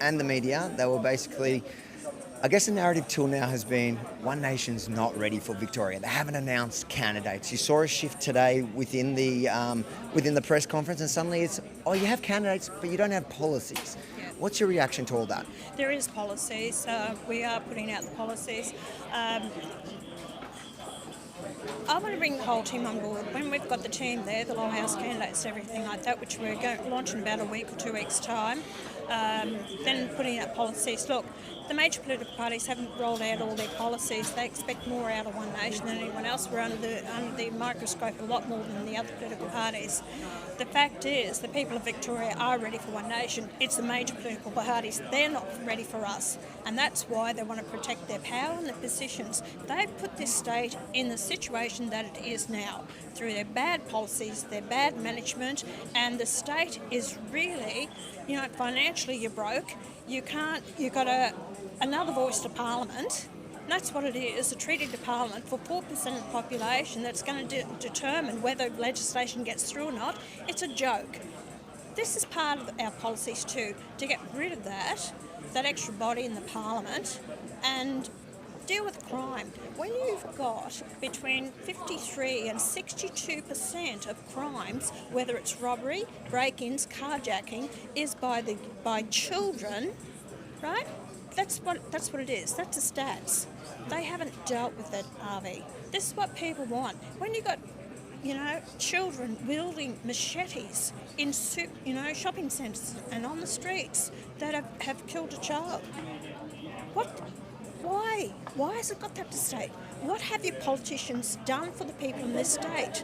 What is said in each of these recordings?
and the media. They were basically, I guess the narrative till now has been One Nation's not ready for Victoria. They haven't announced candidates. You saw a shift today within the press conference, and suddenly it's, oh, you have candidates, but you don't have policies. Yeah. What's your reaction to all that? There is policies. We are putting out the policies. I want to bring the whole team on board. When we've got the team there, the lower house candidates, everything like that, which we're going to launch in about a week or 2 weeks' time, then putting out policies. Look, the major political parties haven't rolled out all their policies. They expect more out of One Nation than anyone else. We're under the microscope a lot more than the other political parties. The fact is, the people of Victoria are ready for One Nation. It's the major political parties. They're not ready for us. And that's why they want to protect their power and their positions. They've put this state in the situation that it is now through their bad policies, their bad management, and the state is really, financially you're broke. You've got another voice to Parliament. And that's what it is, a treaty to Parliament for 4% of the population that's going to determine whether legislation gets through or not. It's a joke. This is part of our policies too, to get rid of that extra body in the Parliament and deal with crime. When you've got between 53 and 62% of crimes, whether it's robbery, break-ins, carjacking, is by children, right? That's what it is. That's the stats. They haven't dealt with it, RV. This is what people want. When you got, children wielding machetes in shopping centres and on the streets that have killed a child. What? Why? Why has it got that to state? What have your politicians done for the people in this state?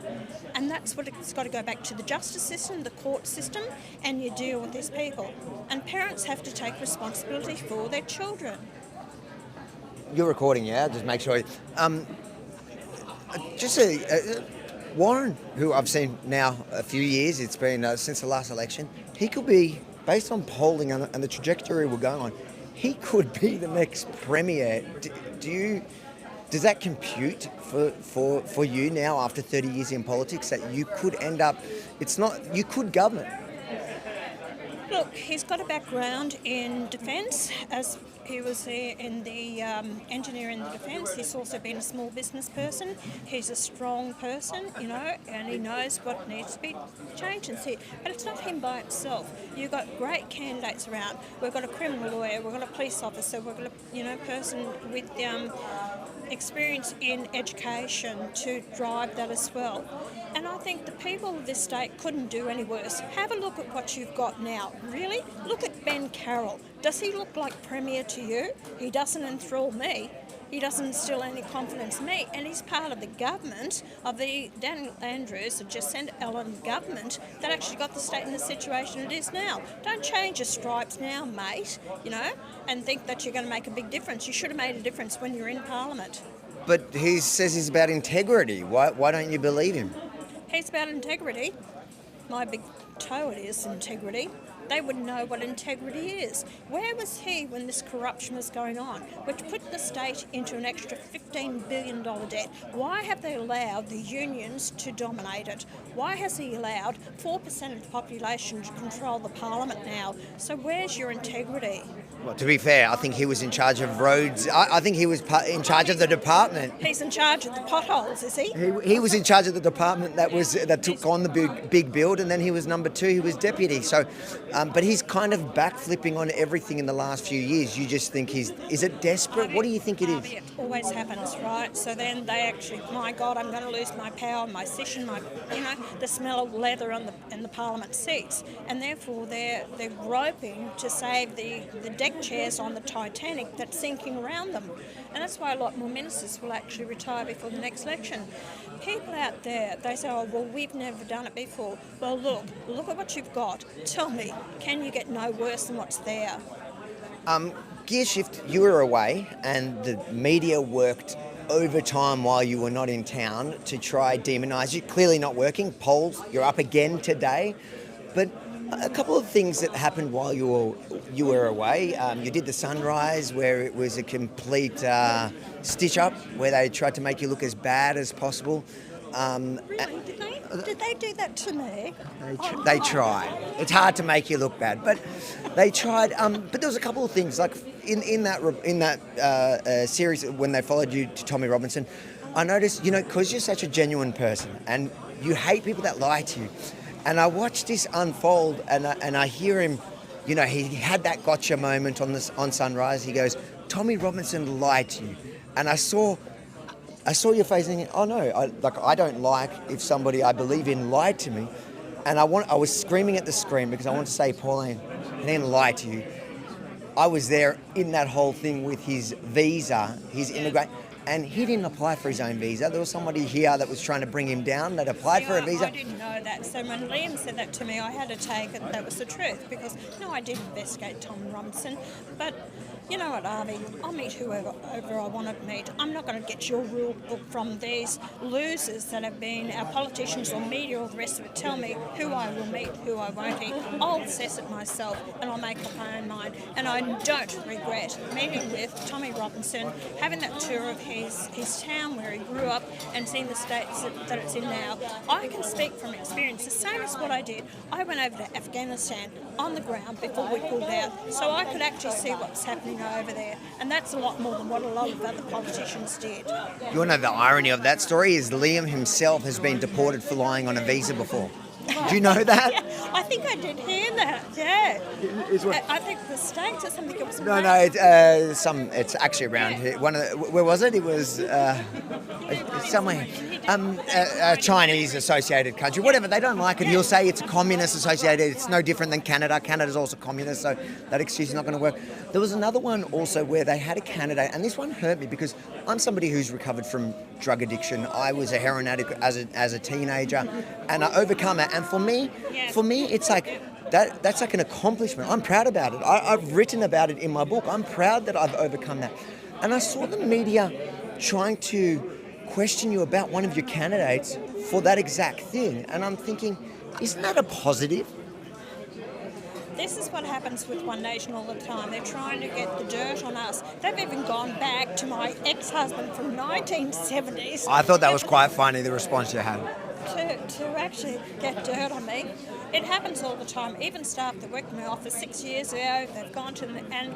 And that's what it's got to go back to the justice system, the court system, and you deal with these people. And parents have to take responsibility for their children. You're recording, yeah? Just make sure. Warren, who I've seen now a few years, it's been since the last election, he could be, based on polling and the trajectory we're going on, he could be the next premier. Does that compute for you now after 30 years in politics that you could end up, you could govern? Look, he's got a background in defence, as he was in the engineer in the defence. He's also been a small business person. He's a strong person, and he knows what needs to be changed and said. But it's not him by himself. You've got great candidates around. We've got a criminal lawyer, we've got a police officer, we've got a person with experience in education to drive that as well. And I think the people of this state couldn't do any worse. Have a look at what you've got now. Really? Look at Ben Carroll. Does he look like Premier to you? He doesn't enthrall me. He doesn't instill any confidence in me. And he's part of the government of the Daniel Andrews, the Jacinda Ardern government that actually got the state in the situation it is now. Don't change your stripes now, mate, and think that you're going to make a big difference. You should have made a difference when you're in Parliament. But he says he's about integrity. Why don't you believe him? He's about integrity. My big toe it is integrity. They wouldn't know what integrity is. Where was he when this corruption was going on, which put the state into an extra $15 billion debt? Why have they allowed the unions to dominate it? Why has he allowed 4% of the population to control the Parliament now? So where's your integrity? Well, to be fair, I think he was in charge of roads. I think he was in charge of the department. He's in charge of the potholes, is he? He was in charge of the department that took on the big build, and then he was number 2. He was deputy. So, but he's kind of backflipping on everything in the last few years. You just think is it desperate? What do you think it is? It always happens, right? So then they actually, my God, I'm going to lose my power, my position, the smell of leather in the Parliament seats, and therefore they're groping to save the deck chairs on the Titanic that's sinking around them. And that's why a lot more ministers will actually retire before the next election. People out there, they say, oh, well, we've never done it before. Well, look at what you've got. Tell me, can you get no worse than what's there? Gear shift, you were away and the media worked overtime while you were not in town to try demonise you. Clearly not working. Polls, you're up again today. But a couple of things that happened while you were away. You did the Sunrise, where it was a complete stitch-up, where they tried to make you look as bad as possible. Really? Did they? Did they do that to me? They tried. It's hard to make you look bad, but they tried. But there was a couple of things, like in that series when they followed you to Tommy Robinson. I noticed, because you're such a genuine person and you hate people that lie to you, and I watched this unfold, and I hear him. He had that gotcha moment on Sunrise. He goes, Tommy Robinson lied to you, and I saw your face thinking, oh no, I don't like if somebody I believe in lied to me, and I was screaming at the screen because I want to say, Pauline, he didn't lie to you. I was there in that whole thing with his visa, his immigrant, and he didn't apply for his own visa. There was somebody here that was trying to bring him down that applied for a visa. I didn't know that. So when Liam said that to me, I had to take it that was the truth, because I did investigate Tom Robinson, but you know what, Avi? I'll meet whoever I want to meet. I'm not going to get your rule book from these losers that have been our politicians or media or the rest of it. Tell me who I will meet, who I won't meet. I'll assess it myself and I'll make up my own mind. And I don't regret meeting with Tommy Robinson, having that tour of his town where he grew up and seeing the states that it's in now. I can speak from experience, the same as what I did. I went over to Afghanistan on the ground before we pulled out, so I could actually see what's happening over there, and that's a lot more than what a lot of other politicians did. You want to know the irony of that story is Liam himself has been deported for lying on a visa before. Do you know that? Yeah, I think I did hear that. Yeah, I think the States or something. It was no, it's actually around here. Where was it? It was somewhere. A Chinese associated country, whatever. They don't like it. He'll say it's communist associated. It's no different than Canada. Canada's also communist, so that excuse is not going to work. There was another one also where they had a candidate, and this one hurt me because I'm somebody who's recovered from drug addiction. I was a heroin addict as a teenager, and I overcome it. And for me, it's like that's like an accomplishment. I'm proud about it. I've written about it in my book. I'm proud that I've overcome that. And I saw the media trying to question you about one of your candidates for that exact thing, and I'm thinking, isn't that a positive? This is what happens with One Nation all the time. They're trying to get the dirt on us. They've even gone back to my ex-husband from 1970s. I thought that was quite funny, the response you had. To actually get dirt on me. It happens all the time. Even staff that worked in my office 6 years ago, they've gone to them, and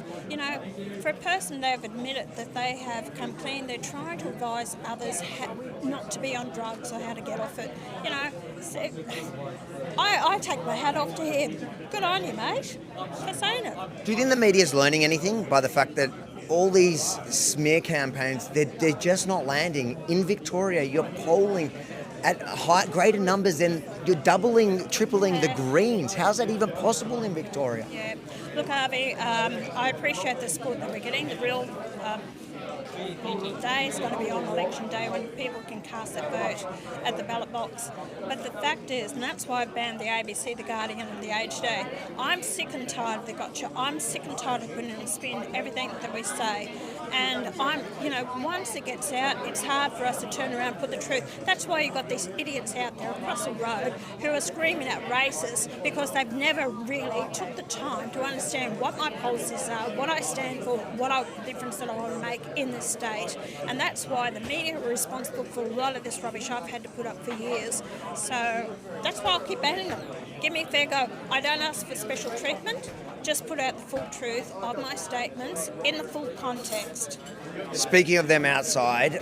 for a person they've admitted that they have come clean, they're trying to advise others not to be on drugs or how to get off it. So I take my hat off to him. Good on you, mate, for saying it. Do you think the media's learning anything by the fact that all these smear campaigns, they're just not landing? In Victoria, you're polling at greater numbers than you're doubling, tripling the Greens. How's that even possible in Victoria? Yeah. Look, Avi, I appreciate the support that we're getting. The real day is going to be on election day when people can cast their vote at the ballot box. But the fact is, and that's why I banned the ABC, the Guardian and the Age Day, I'm sick and tired of the gotcha. I'm sick and tired of putting and spin everything that we say. And once it gets out, it's hard for us to turn around and put the truth. That's why you've got these idiots out there across the road who are screaming at racists because they've never really took the time to understand what my policies are, what I stand for, the difference that I want to make in this state. And that's why the media are responsible for a lot of this rubbish I've had to put up for years. So that's why I'll keep banning them. Give me a fair go. I don't ask for special treatment. Just put out the full truth of my statements in the full context. Speaking of them outside,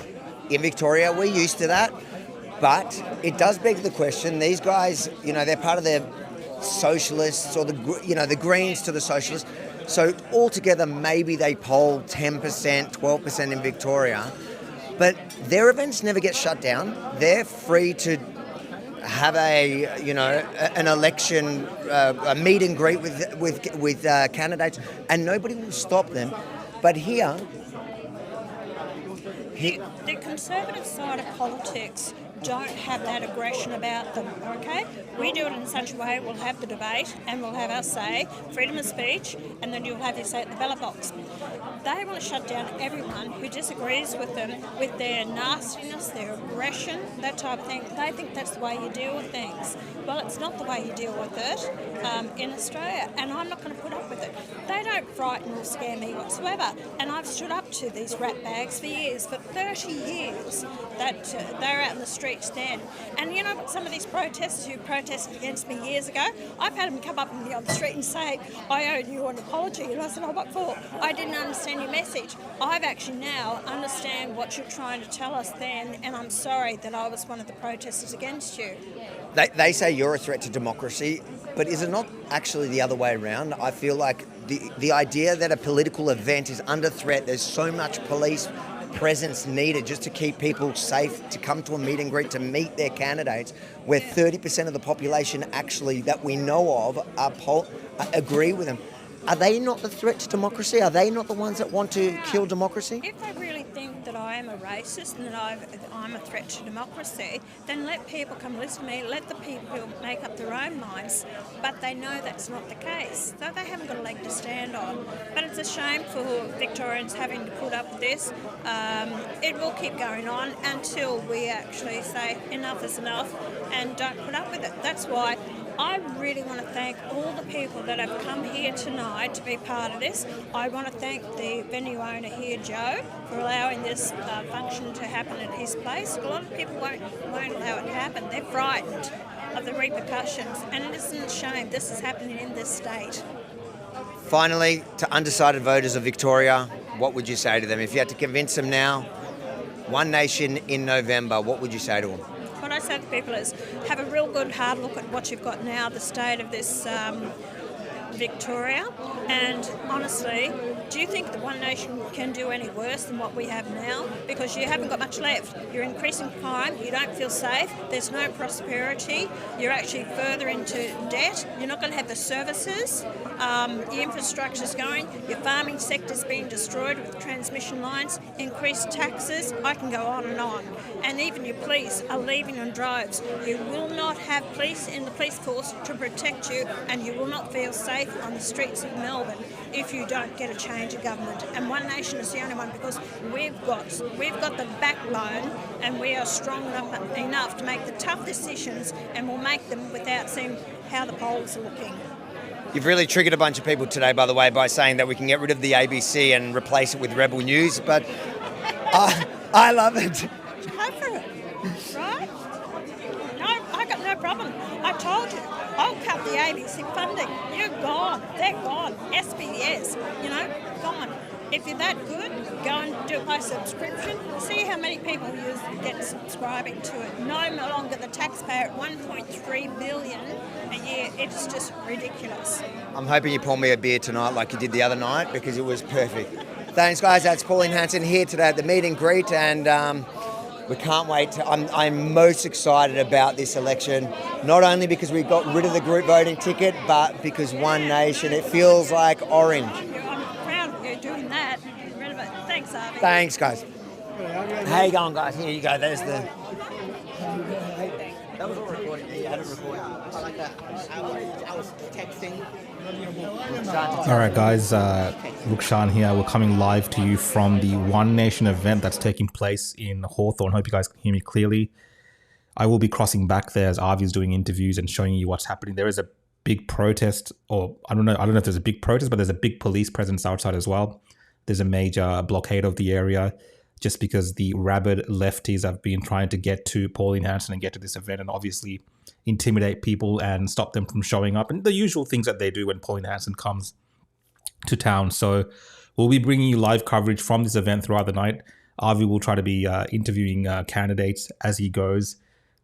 in Victoria, we're used to that, but it does beg the question, these guys, they're part of the socialists or the Greens to the socialists, so altogether maybe they poll 10%, 12% in Victoria, but their events never get shut down. They're free to have an election, a meet and greet with candidates, and nobody will stop them. But here, the Conservative side of politics don't have that aggression about them, okay? We do it in such a way, we'll have the debate and we'll have our say, freedom of speech, and then you'll have your say at the ballot box. They want to shut down everyone who disagrees with them, with their nastiness, their aggression, that type of thing. They think that's the way you deal with things. Well, it's not the way you deal with it in Australia, and I'm not going to put up with it. They don't frighten or scare me whatsoever. And I've stood up to these rat bags for years, for 30 years, that they're out in the streets then. And you know what, some of these protesters who protested against me years ago, I've had them come up to me on the street and say, I owe you an apology. And I said, oh, what for? I didn't understand your message. I've actually now understand what you're trying to tell us then, and I'm sorry that I was one of the protesters against you. They say you're a threat to democracy, but is it not actually the other way around? I feel like the idea that a political event is under threat, there's so much police presence needed just to keep people safe, to come to a meet and greet, to meet their candidates, where 30% of the population actually that we know of agree with them. Are they not the threat to democracy? Are they not the ones that want to kill democracy? If they really think that I am a racist and that I'm a threat to democracy, then let people come listen to me, let the people make up their own minds. But they know that's not the case. So they haven't got a leg to stand on. But it's a shame for Victorians having to put up with this. It will keep going on until we actually say enough is enough and don't put up with it. That's why I really want to thank all the people that have come here tonight to be part of this. I want to thank the venue owner here, Joe, for allowing this function to happen at his place. A lot of people won't allow it to happen. They're frightened of the repercussions, and it isn't a shame. This is happening in this state. Finally, to undecided voters of Victoria, what would you say to them? If you had to convince them now, One Nation in November, what would you say to them? What I say to people is have a real good hard look at what you've got now, the state of this Victoria, and honestly, do you think that One Nation can do any worse than what we have now? Because you haven't got much left. You're increasing crime, you don't feel safe, there's no prosperity, you're actually further into debt, you're not going to have the services, the infrastructure's going, your farming sector's being destroyed with transmission lines, increased taxes, I can go on. And even your police are leaving in droves. You will not have police in the police force to protect you, and you will not feel safe on the streets of Melbourne if you don't get a change of government. And One Nation is the only one, because we've got the backbone, and we are strong enough to make the tough decisions, and we'll make them without seeing how the polls are looking. You've really triggered a bunch of people today, by the way, by saying that we can get rid of the ABC and replace it with Rebel News, but I love it. Go for it, right? No, I got no problem. I told you, I'll cut the ABC funding. You're gone. They're gone. SBS, gone. If you're that good, go and do it by subscription. See how many people you get subscribing to it. No longer the taxpayer at $1.3 billion a year. It's just ridiculous. I'm hoping you pour me a beer tonight like you did the other night, because it was perfect. Thanks, guys. That's Pauline Hanson here today at the meet and greet, and we can't wait. I'm most excited about this election, not only because we got rid of the group voting ticket, but because One Nation, it feels like orange. I'm proud of you doing that. Thanks, Avi. Thanks, guys. How you going, guys? Here you go. There's the... That was all recording. You had it recording. I like that. I was texting. All right, guys. Rukshan here. We're coming live to you from the One Nation event that's taking place in Hawthorn. Hope you guys can hear me clearly. I will be crossing back there as Avi is doing interviews and showing you what's happening. There is a big protest, or I don't know if there's a big protest, but there's a big police presence outside as well. There's a major blockade of the area, just because the rabid lefties have been trying to get to Pauline Hanson and get to this event and obviously intimidate people and stop them from showing up, and the usual things that they do when Pauline Hanson comes to town. So we'll be bringing you live coverage from this event throughout the night. Avi will try to be interviewing candidates as he goes.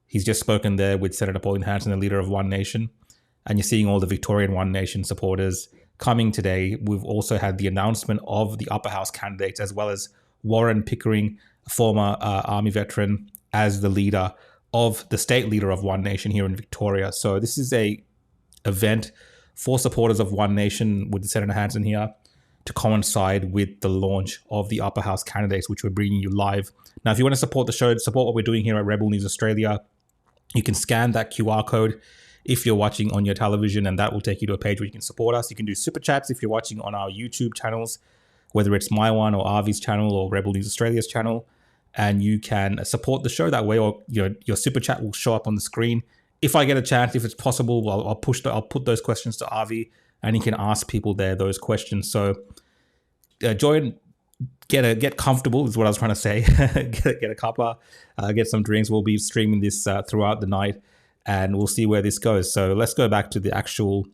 He's just spoken there with Senator Pauline Hanson, the leader of One Nation, and you're seeing all the Victorian One Nation supporters coming today. We've also had the announcement of the upper house candidates, as well as Warren Pickering, a former army veteran, as the leader of the state leader of One Nation here in Victoria. So this is a event for supporters of One Nation with Senator Hanson here to coincide with the launch of the upper house candidates, which we're bringing you live. Now, if you want to support the show, support what we're doing here at Rebel News Australia, you can scan that QR code if you're watching on your television, and that will take you to a page where you can support us. You can do super chats if you're watching on our YouTube channels, whether it's my one or Avi's channel or Rebel News Australia's channel, and you can support the show that way, or your super chat will show up on the screen. If I get a chance, if it's possible, I'll put those questions to Avi and you can ask people there those questions. So join, get comfortable is what I was trying to say. get a cuppa, get some drinks. We'll be streaming this throughout the night, and we'll see where this goes. So let's go back to the actual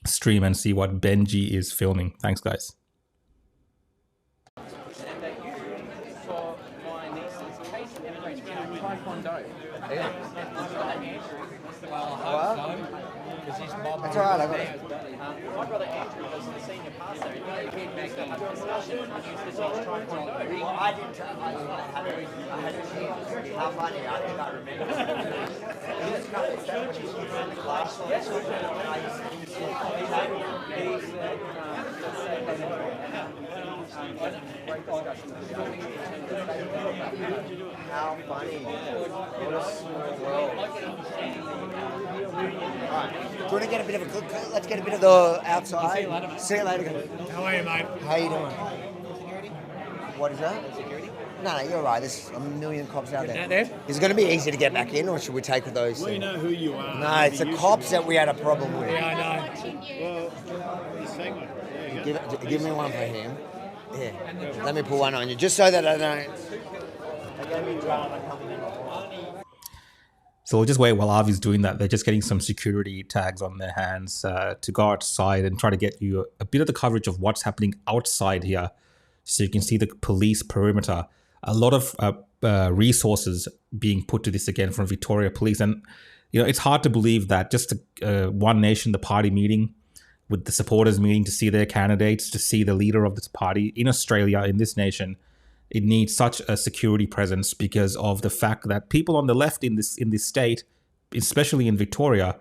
stream and see what Benji is filming. Thanks, guys. That's all right, I got it. My brother Andrew was the senior pastor, and he used to have a discussion and used to teach taekwondo. Well, I didn't. I had to how funny, I think I remember. There's a couple of churches around the class. How funny. What a small world. Right. Do you want to get a bit of a good, let's get a bit of the outside. See you later. How are you, mate? How you doing? What is that? Security? No, you're right. There's a million cops out there. Is it going to be easy to get back in, or should we take with those? We know who you are. No, it's the cops that we had a problem with. Yeah, I know. Well, he's saying one. There you go. Give me one for him. Yeah. Let me put one on you, just so that I don't. So we'll just wait while Avi's doing that. They're just getting some security tags on their hands to go outside and try to get you a bit of the coverage of what's happening outside here, so you can see the police perimeter. A lot of resources being put to this again from Victoria Police, and it's hard to believe that just One Nation, the party meeting, with the supporters meeting to see their candidates, to see the leader of this party in Australia, in this nation, it needs such a security presence because of the fact that people on the left in this state, especially in Victoria,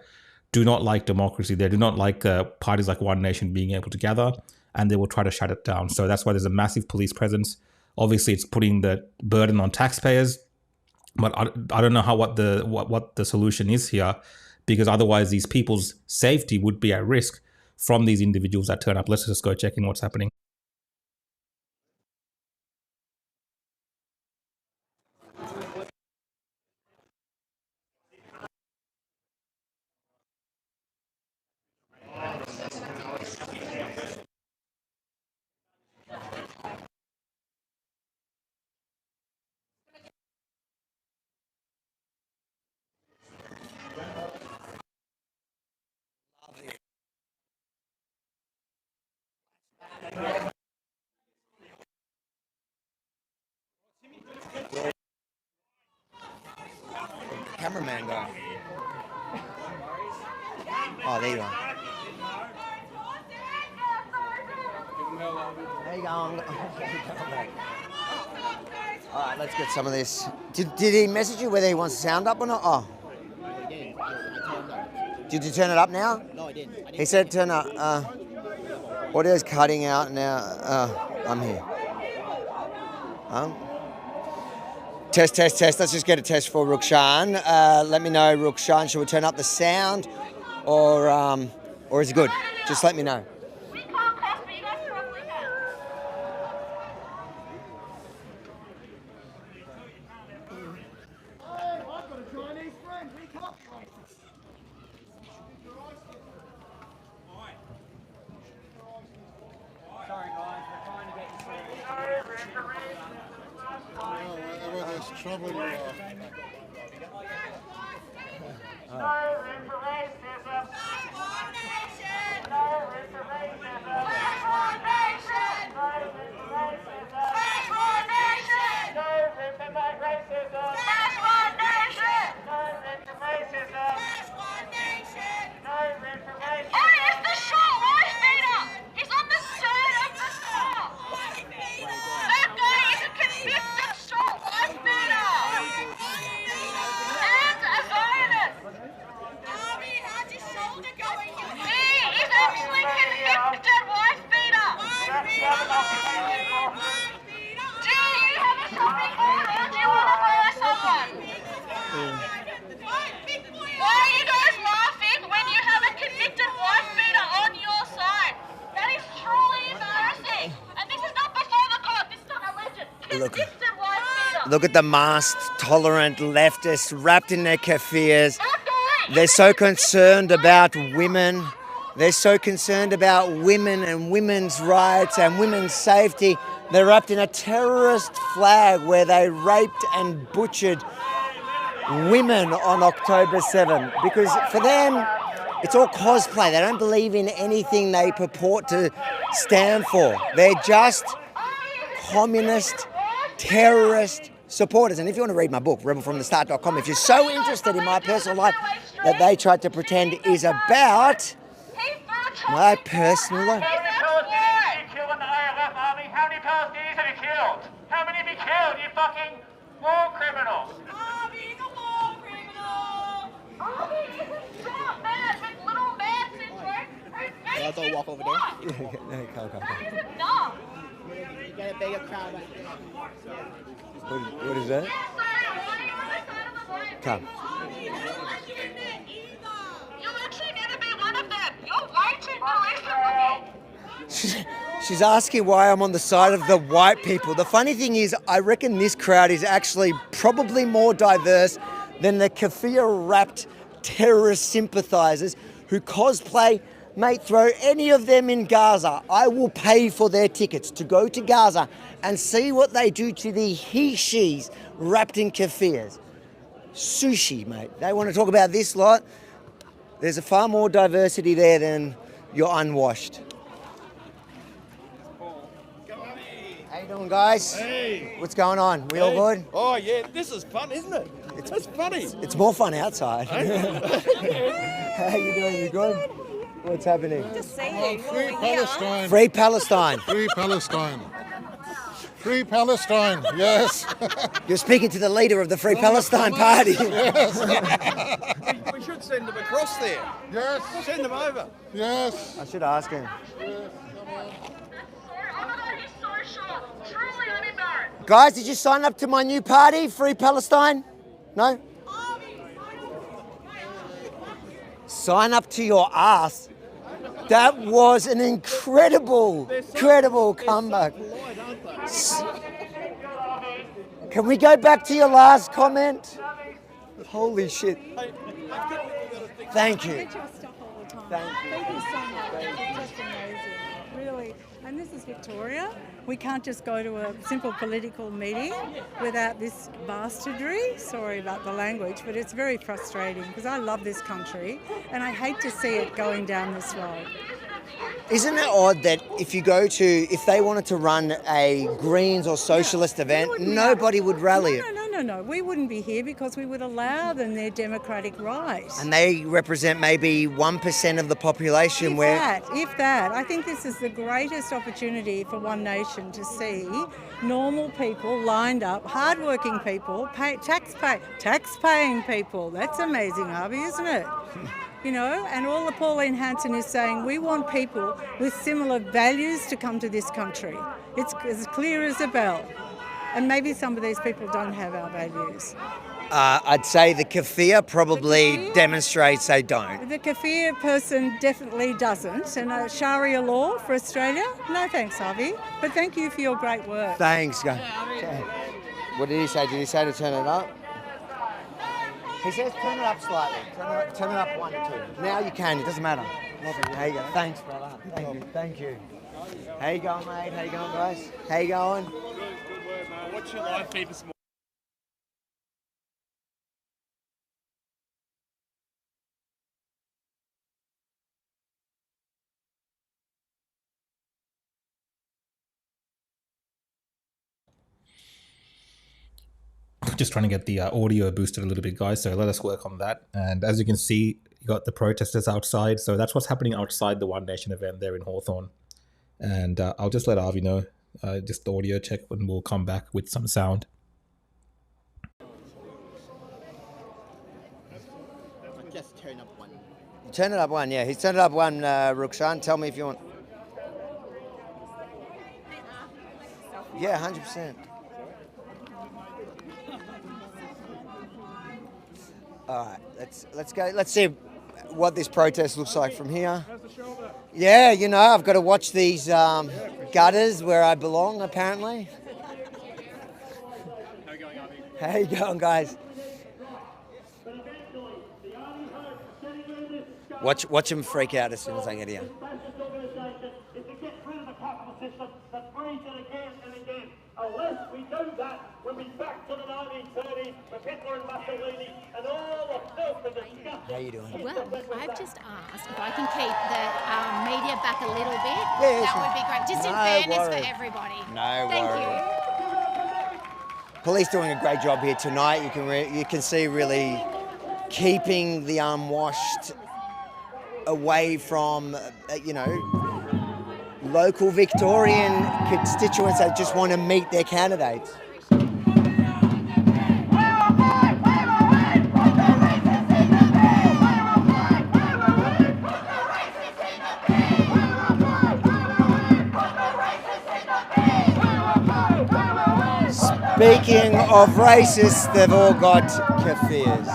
do not like democracy. They do not like parties like One Nation being able to gather, and they will try to shut it down. So that's why there's a massive police presence. Obviously, it's putting the burden on taxpayers, but I don't know what the solution is here, because otherwise these people's safety would be at risk from these individuals that turn up. Let's just go check in what's happening. Cameraman guy. Oh, there you are. There you go. All right, let's get some of this. Did he message you whether he wants the sound up or not? Oh. Did you turn it up now? No, I didn't. He said turn up. Audio's cutting out now. I'm here. Test. Let's just get a test for Rukshan. Let me know, Rukshan. Should we turn up the sound, or is it good? Just let me know. We can't cost, but you guys probably can. I've got a Chinese friend. We can't. Sorry, guys, we're trying to get you through. There's trouble you are. No racism. One nation. No racism. One nation. No racism. One nation. No racism. One nation. No racism. One nation. No racism. Oh, it's the short wife beater. He's on the third of the star. That guy is a convicted short wife beater. And a Zionist. How's his shoulder going? He is actually convicted wife beater. Do you have a shopping mall, or do you want to buy someone? Why are you guys laughing when you have a convicted wife beater on your side? That is truly embarrassing. And this is not before the court. This is not alleged. Convicted wife beater. Look at the masked, tolerant leftists wrapped in their kafirs. They're so concerned about women They're so concerned about women and women's rights and women's safety. They're wrapped in a terrorist flag where they raped and butchered women on October 7 because for them, it's all cosplay. They don't believe in anything they purport to stand for. They're just communist, terrorist supporters. And if you want to read my book, rebelfromthestart.com, if you're so interested in my personal life that they tried to pretend is about my personal life. How many Palestinians did you kill in the ALF army? How many Palestinians have you killed? How many have you killed, you fucking war criminal? Army, the war criminal! Army is so bad with little man syndrome. I'll go walk over there. This is dumb. You got a bigger crowd right there. What is that? Come. You'll actually never be one of them. You're waiting to listen to me. She's asking why I'm on the side of the white people. The funny thing is, I reckon this crowd is actually probably more diverse than the keffiyeh-wrapped terrorist sympathisers who cosplay. Mate, throw any of them in Gaza. I will pay for their tickets to go to Gaza and see what they do to the he-she's wrapped in keffiyehs. Sushi, mate. They want to talk about this lot. There's a far more diversity there than your unwashed. How you doing, guys? Hey. What's going on? We all good? Oh yeah, this is fun, isn't it? It's funny. It's more fun outside. How you doing? You good? What's happening? Just see you. Free Palestine. Free Palestine. Free Palestine. Free Palestine, yes. You're speaking to the leader of the Free Palestine Party. We should send them across there. Yes, Send them over. yes. I should ask him. Oh my god, he's so short. Truly, I'm embarrassed. Guys, did you sign up to my new party, Free Palestine? No? Sign up to your ass. That was an incredible comeback. Can we go back to your last comment? Holy shit. Thank you. Get your stuff all the time. Thank you. You so much. It's just amazing. Really. And this is Victoria. We can't just go to a simple political meeting without this bastardry. Sorry about the language, but it's very frustrating because I love this country and I hate to see it going down this road. Isn't it odd that if they wanted to run a Greens or Socialist event, nobody would rally it? No. We wouldn't be here because we would allow them their democratic right. And they represent maybe 1% of the population If that. I think this is the greatest opportunity for One Nation to see normal people lined up, hardworking people, tax-paying people. That's amazing, Harvey, isn't it? You know, and all the Pauline Hanson is saying, we want people with similar values to come to this country. It's as clear as a bell. And maybe some of these people don't have our values. I'd say the keffiyeh probably demonstrates they don't. The keffiyeh person definitely doesn't. And Sharia law for Australia? No thanks, Harvey. But thank you for your great work. Thanks, guys. What did he say? Did he say to turn it up? He says turn it up slightly. Turn it up 1 or 2. Now you can. It doesn't matter. There you go. Thanks, brother. Thank you. How you going, mate? How you going, guys? How you going? Good work, mate. What's your live feed this morning? Just trying to get the audio boosted a little bit, guys. So let us work on that. And as you can see, you got the protesters outside. So that's what's happening outside the One Nation event there in Hawthorn. And I'll just let Avi know, just the audio check, and we'll come back with some sound. Just turn up one. Turn it up 1, yeah. He's turned it up 1, Rukshan. Tell me if you want. Yeah, 100%. All right, let's go. Let's see what this protest looks like from here. Yeah, you know, I've got to watch these gutters where I belong, apparently. How you going, guys? Watch them freak out as soon as I get here. Fascist organisation is to get rid of the capital system that breeds it again and again. Unless we do that, we'll be back to the 1930s with Hitler and Mussolini and all the filth and disgust. How you doing? Well, I've just asked if I can keep the media back a little bit. Yeah, that sure. would be great. Just in No fairness worries. for everybody. No Thank worries. you. Police doing a great job here tonight. You can see really keeping the unwashed away from local Victorian constituents that just want to meet their candidates. Speaking of racists, they've all got kafirs.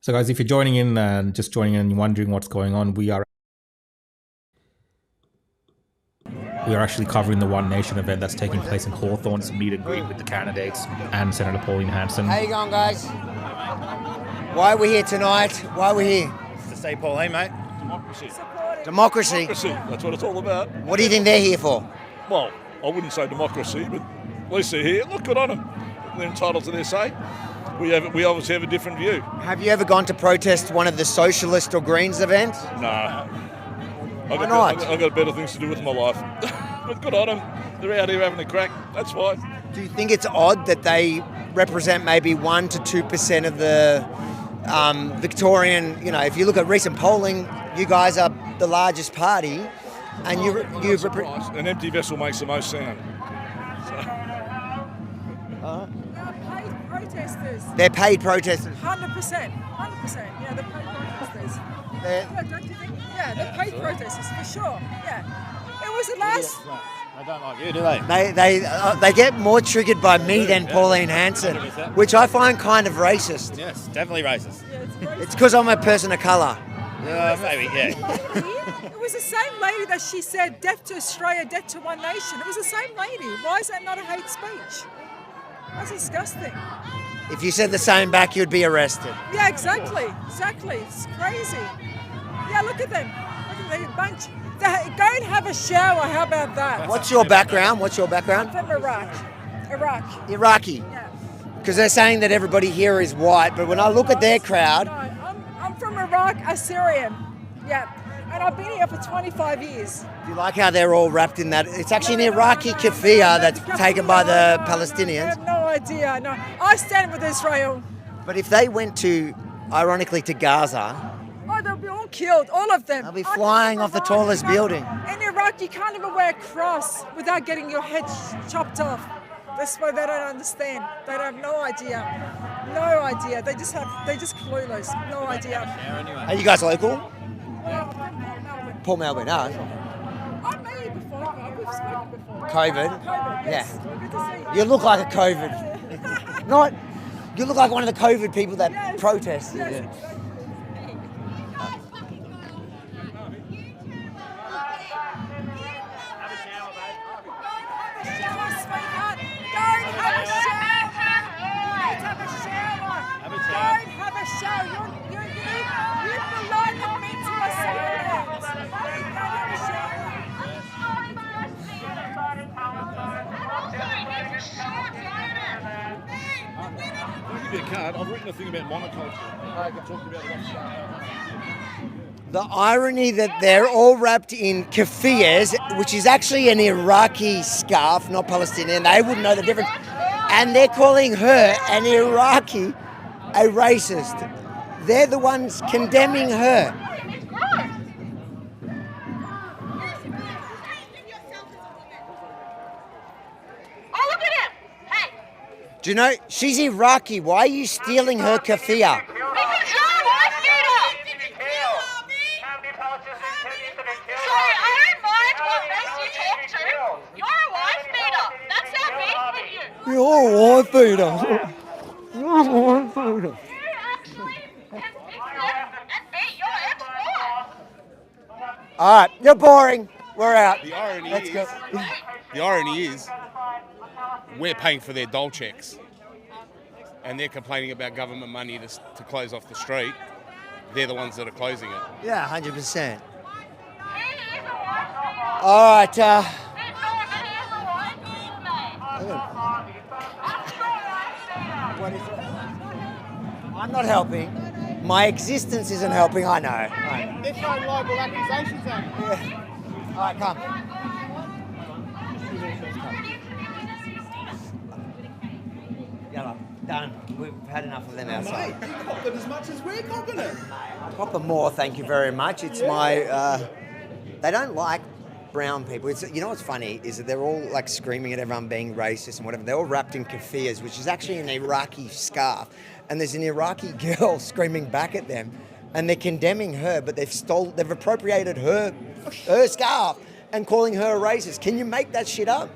So guys, if you're joining in and just joining in and wondering what's going on, we are actually covering the One Nation event that's taking place in Hawthorn. It's a meet and greet with the candidates and Senator Pauline Hanson. How you going, guys? Why are we here tonight? Why are we here? To say Pauline, mate. Democracy. Democracy. Democracy. That's what it's all about. What do you think they're here for? Well, I wouldn't say democracy, but at least they're here. Look, good on them. They're entitled to their say. We obviously have a different view. Have you ever gone to protest one of the Socialist or Greens events? Nah. Why not? I've got better things to do with my life. But good on them. They're out here having a crack. That's fine. Do you think it's odd that they represent maybe 1 to 2% of the Victorian, if you look at recent polling, you guys are the largest party, and An empty vessel makes the most sound. Protesters. They're paid protesters. 100%. 100%. Yeah, they're paid protesters. They're- Yeah, don't you think? Yeah, they're paid protesters for sure. Yeah. It was the last. They don't like you, do they? They get more triggered by me than Pauline Hanson, 100%. which I find kind of racist. Yes, definitely racist. Yeah, it's racist. It's because I'm a person of colour. Maybe, yeah. It was the same lady that she said, death to Australia, death to One Nation. It was the same lady. Why is that not a hate speech? That's disgusting. If you said the same back, you'd be arrested. Yeah, exactly. Exactly. It's crazy. Yeah, look at them. Look at them. Bunch. Go and have a shower. How about that? What's your background? I'm from Iraq. Iraqi. Yeah. Because they're saying that everybody here is white, but when I look at their crowd, No, I'm from Iraq, Assyrian. Yeah. And I've been here for 25 years. do you like how they're all wrapped in that? It's actually an Iraqi keffiyeh that's taken by the I Palestinians. have no idea. No, I stand with Israel. But if they went ironically, to Gaza, Oh, they'll be all killed, all of them. they'll be I come flying from off the Iraq. tallest building. In Iraq, you can't even wear a cross without getting your head chopped off. That's why they don't understand. They have no idea. No idea. They just clueless. No idea. Are you guys local? Melbourne. Port Melbourne, no. I've met you before. We've spoken before. COVID? COVID, yes. Yeah. Good to see you. You look like a COVID. You look like one of the COVID people that Yes. protested. Yes, Yeah. exactly. Sweetheart, go and have a shower. You need to have a shower. Go and have a shower. You need me a card. I've written a thing about monoculture. I can talk about what's The irony that they're all wrapped in keffiyehs, which is actually an Iraqi scarf, not Palestinian. They wouldn't know the difference. And they're calling her, an Iraqi, a racist. They're the ones condemning her. Oh, look at him! Hey! Do you know, she's Iraqi. Why are you stealing her keffiyeh? Because you're a wife beater! Sorry, I don't mind what race you talk to. You're a wife beater. That's our beef with you. You're a wife beater. You're a wife beater. You actually can pick them and beat your ex-wife. All right, you're boring. We're out. The irony Let's go. The irony is, we're paying for their dole checks, and they're complaining about government money to close off the street. They're the ones that are closing it. Yeah, 100%. All right. What is it? I'm not helping. My existence isn't helping. I know. They're throwing libel accusations at you. Yeah. All right, come. Yellow. Done. We've had enough of them outside. Mate, you cop it as much as we're copping it. Cop them more, thank you very much. It's my... they don't like brown people. It's, you know what's funny is that they're all like screaming at everyone being racist and whatever. They're all wrapped in keffiyehs, which is actually an Iraqi scarf. And there's an Iraqi girl screaming back at them, and they're condemning her, but they've appropriated her scarf and calling her a racist. Can you make that shit up?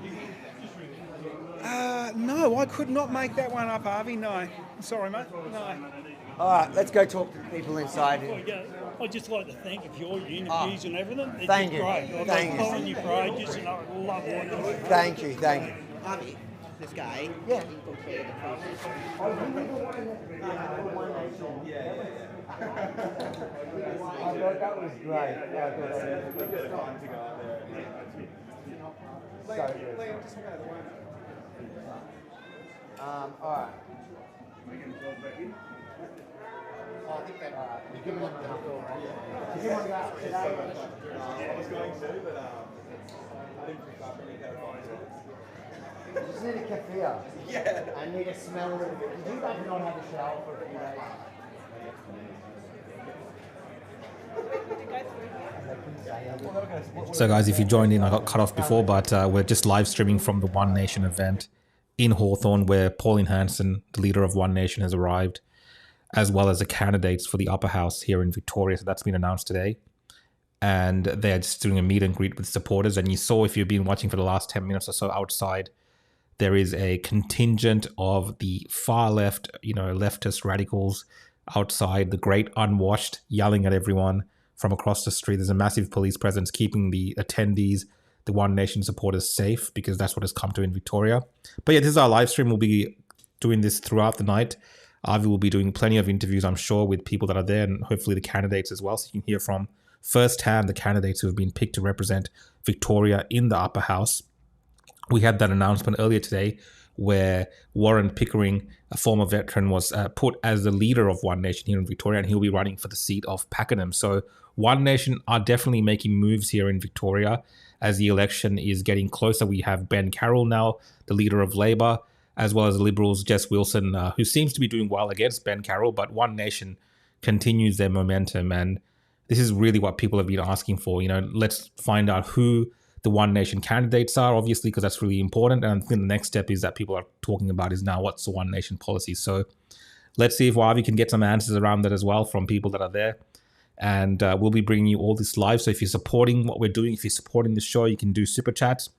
No, I could not make that one up, Harvey. No. Sorry, mate. No. All right, let's go talk to the people inside here. I'd just like to thank you for your interviews and everything. It's Thank you. Great. I've Thank been you. following you for ages and I love what you do. Thank you. Harvey, this guy. Yeah. That was great. All right. I think that. Give him enough. Did you want to go out today? I was going to, but I didn't pick up any kind of just need a keffiyeh. Yeah. I need to smell it. Did you guys not have a shower for a few days? So guys, if you joined in, I got cut off before, but we're just live streaming from the One Nation event in Hawthorn, where Pauline Hanson, the leader of One Nation, has arrived, as well as the candidates for the upper house here in Victoria. So that's been announced today. And they're just doing a meet and greet with supporters. And you saw, if you've been watching for the last 10 minutes or so outside, there is a contingent of the far left, leftist radicals outside, the great unwashed, yelling at everyone from across the street. There's a massive police presence keeping the attendees, the One Nation supporters, safe, because that's what has come to in Victoria. But yeah, this is our live stream. We'll be doing this throughout the night. Avi will be doing plenty of interviews, I'm sure, with people that are there, and hopefully the candidates as well, so you can hear from firsthand the candidates who have been picked to represent Victoria in the upper house. We had that announcement earlier today where Warren Pickering, a former veteran, was put as the leader of One Nation here in Victoria, and he'll be running for the seat of Pakenham. So One Nation are definitely making moves here in Victoria as the election is getting closer. We have Ben Carroll now, the leader of Labor, as well as the Liberals, Jess Wilson, who seems to be doing well against Ben Carroll, but One Nation continues their momentum. And this is really what people have been asking for. Let's find out who the One Nation candidates are, obviously, because that's really important. And I think the next step is that people are talking about is now what's the One Nation policy. So let's see if Wavi can get some answers around that as well from people that are there. And we'll be bringing you all this live. So if you're supporting what we're doing, if you're supporting the show, you can do super chats.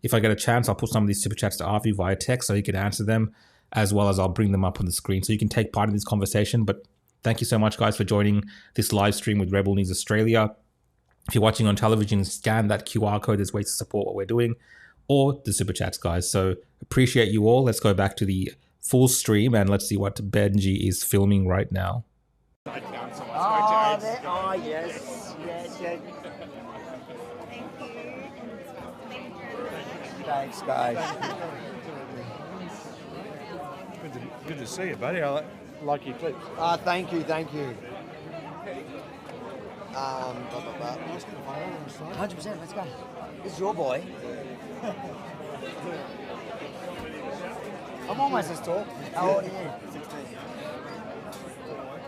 If I get a chance, I'll put some of these super chats to Avi via text so he can answer them, as well as I'll bring them up on the screen so you can take part in this conversation. But thank you so much, guys, for joining this live stream with Rebel News Australia. If you're watching on television, scan that QR code. There's ways to support what we're doing, or the super chats, guys. So appreciate you all. Let's go back to the full stream and let's see what Benji is filming right now. Yes. Thanks, guys. Good to see you, buddy. I like your clips. Thank you. 100%, let's go. This is your boy. I'm almost as tall. How old are you? 16.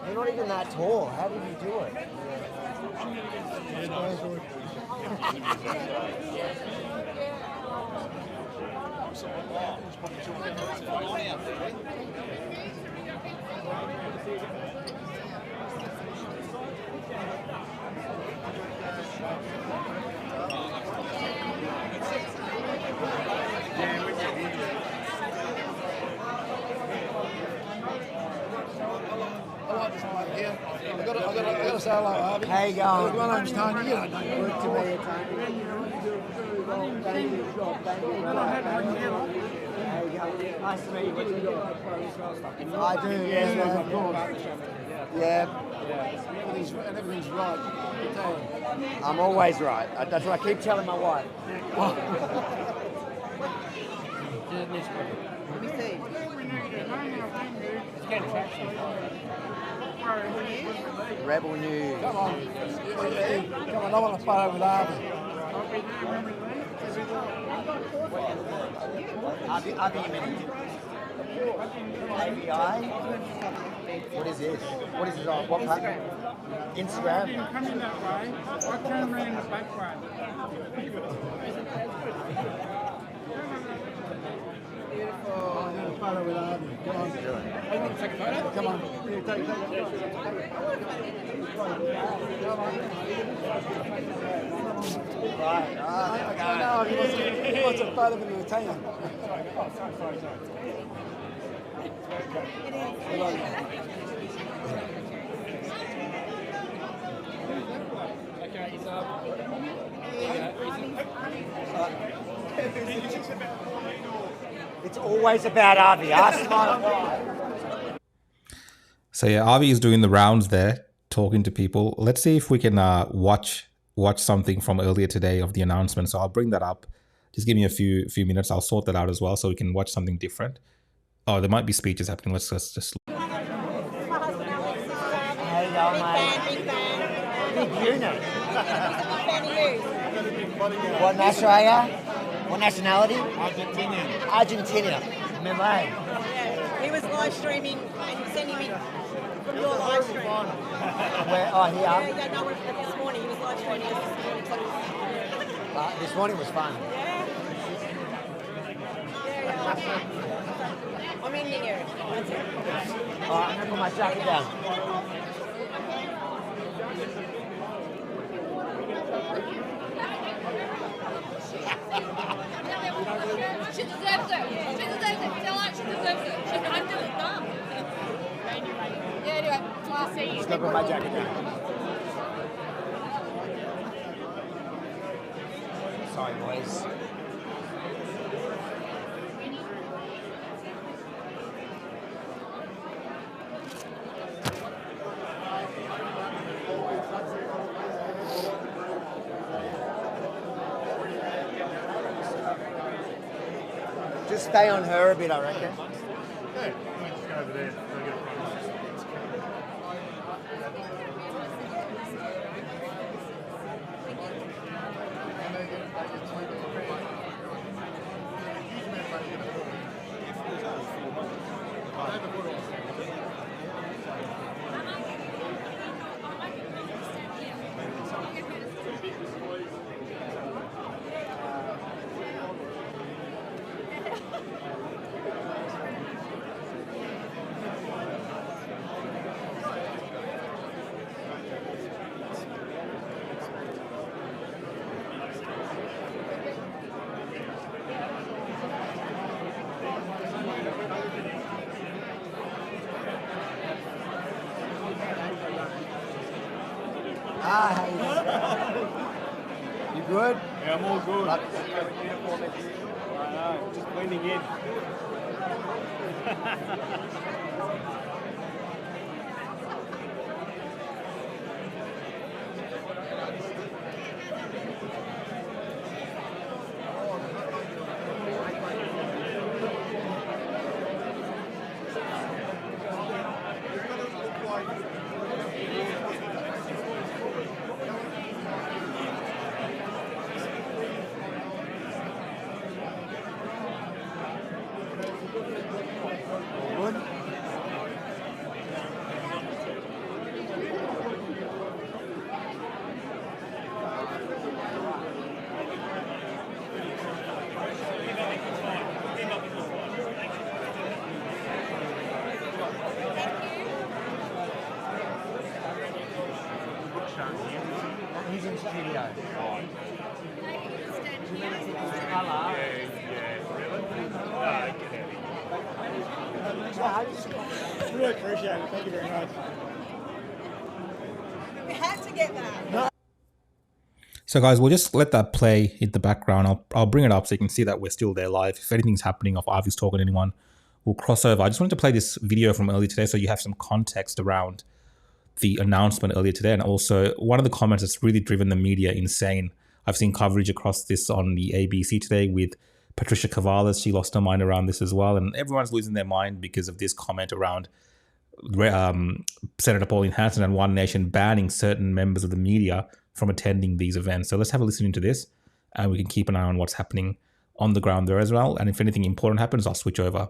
You're not even that tall. How did you do it? I got to say hello, Harvey. How you going? My name's Tony. You don't know me. Good to meet you, Tony. Thank you. How you going? Nice to meet you. I do, yeah. Of course. Yeah. Everything's right. I'm always right. That's what I keep telling my wife. Rebel News. Come on. I want to photo with Harvey. Harvey, you mean ABI? What is this? What is this on? What platform? Instagram? You come in that way, I turn around the back way. Photo with Harvey. Come on. You want to take a photo? Come on. Here, take it. Right. I know. He wants a photo with the town. It's always about Avi. Ask my wife. So yeah, Avi is doing the rounds there, talking to people. Let's see if we can watch something from earlier today of the announcement. So I'll bring that up. Just give me a few minutes. I'll sort that out as well, so we can watch something different. Oh, there might be speeches happening. Let's just. How you going, mate? Big unit. What national are you? What nationality? Argentina. Malay. Yeah, he was live streaming and sending me from your live stream. Where? Oh, here. Yeah, no, this morning he was live streaming us this morning. This morning was fun. I'm in here. That's it. All right, I'm gonna put my jacket down. She deserves it. She deserves it. Tell her she deserves it. She's under the thumb. Yeah, anyway. I'll see you. Just gonna put my jacket down. Sorry, boys. Just stay on her a bit, I reckon. Yeah, just go over there. You good? Yeah, I'm all good. I know, just blending in. video. Really appreciate it. Thank you very much. We had to get that. So guys, we'll just let that play in the background. I'll bring it up so you can see that we're still there live. If anything's happening, if Ivy's talking to anyone, we'll cross over. I just wanted to play this video from earlier today so you have some context around the announcement earlier today. And also one of the comments that's really driven the media insane. I've seen coverage across this on the ABC today with Patricia Cavalas. She lost her mind around this as well. And everyone's losing their mind because of this comment around Senator Pauline Hanson and One Nation banning certain members of the media from attending these events. So let's have a listen into this and we can keep an eye on what's happening on the ground there as well. And if anything important happens, I'll switch over.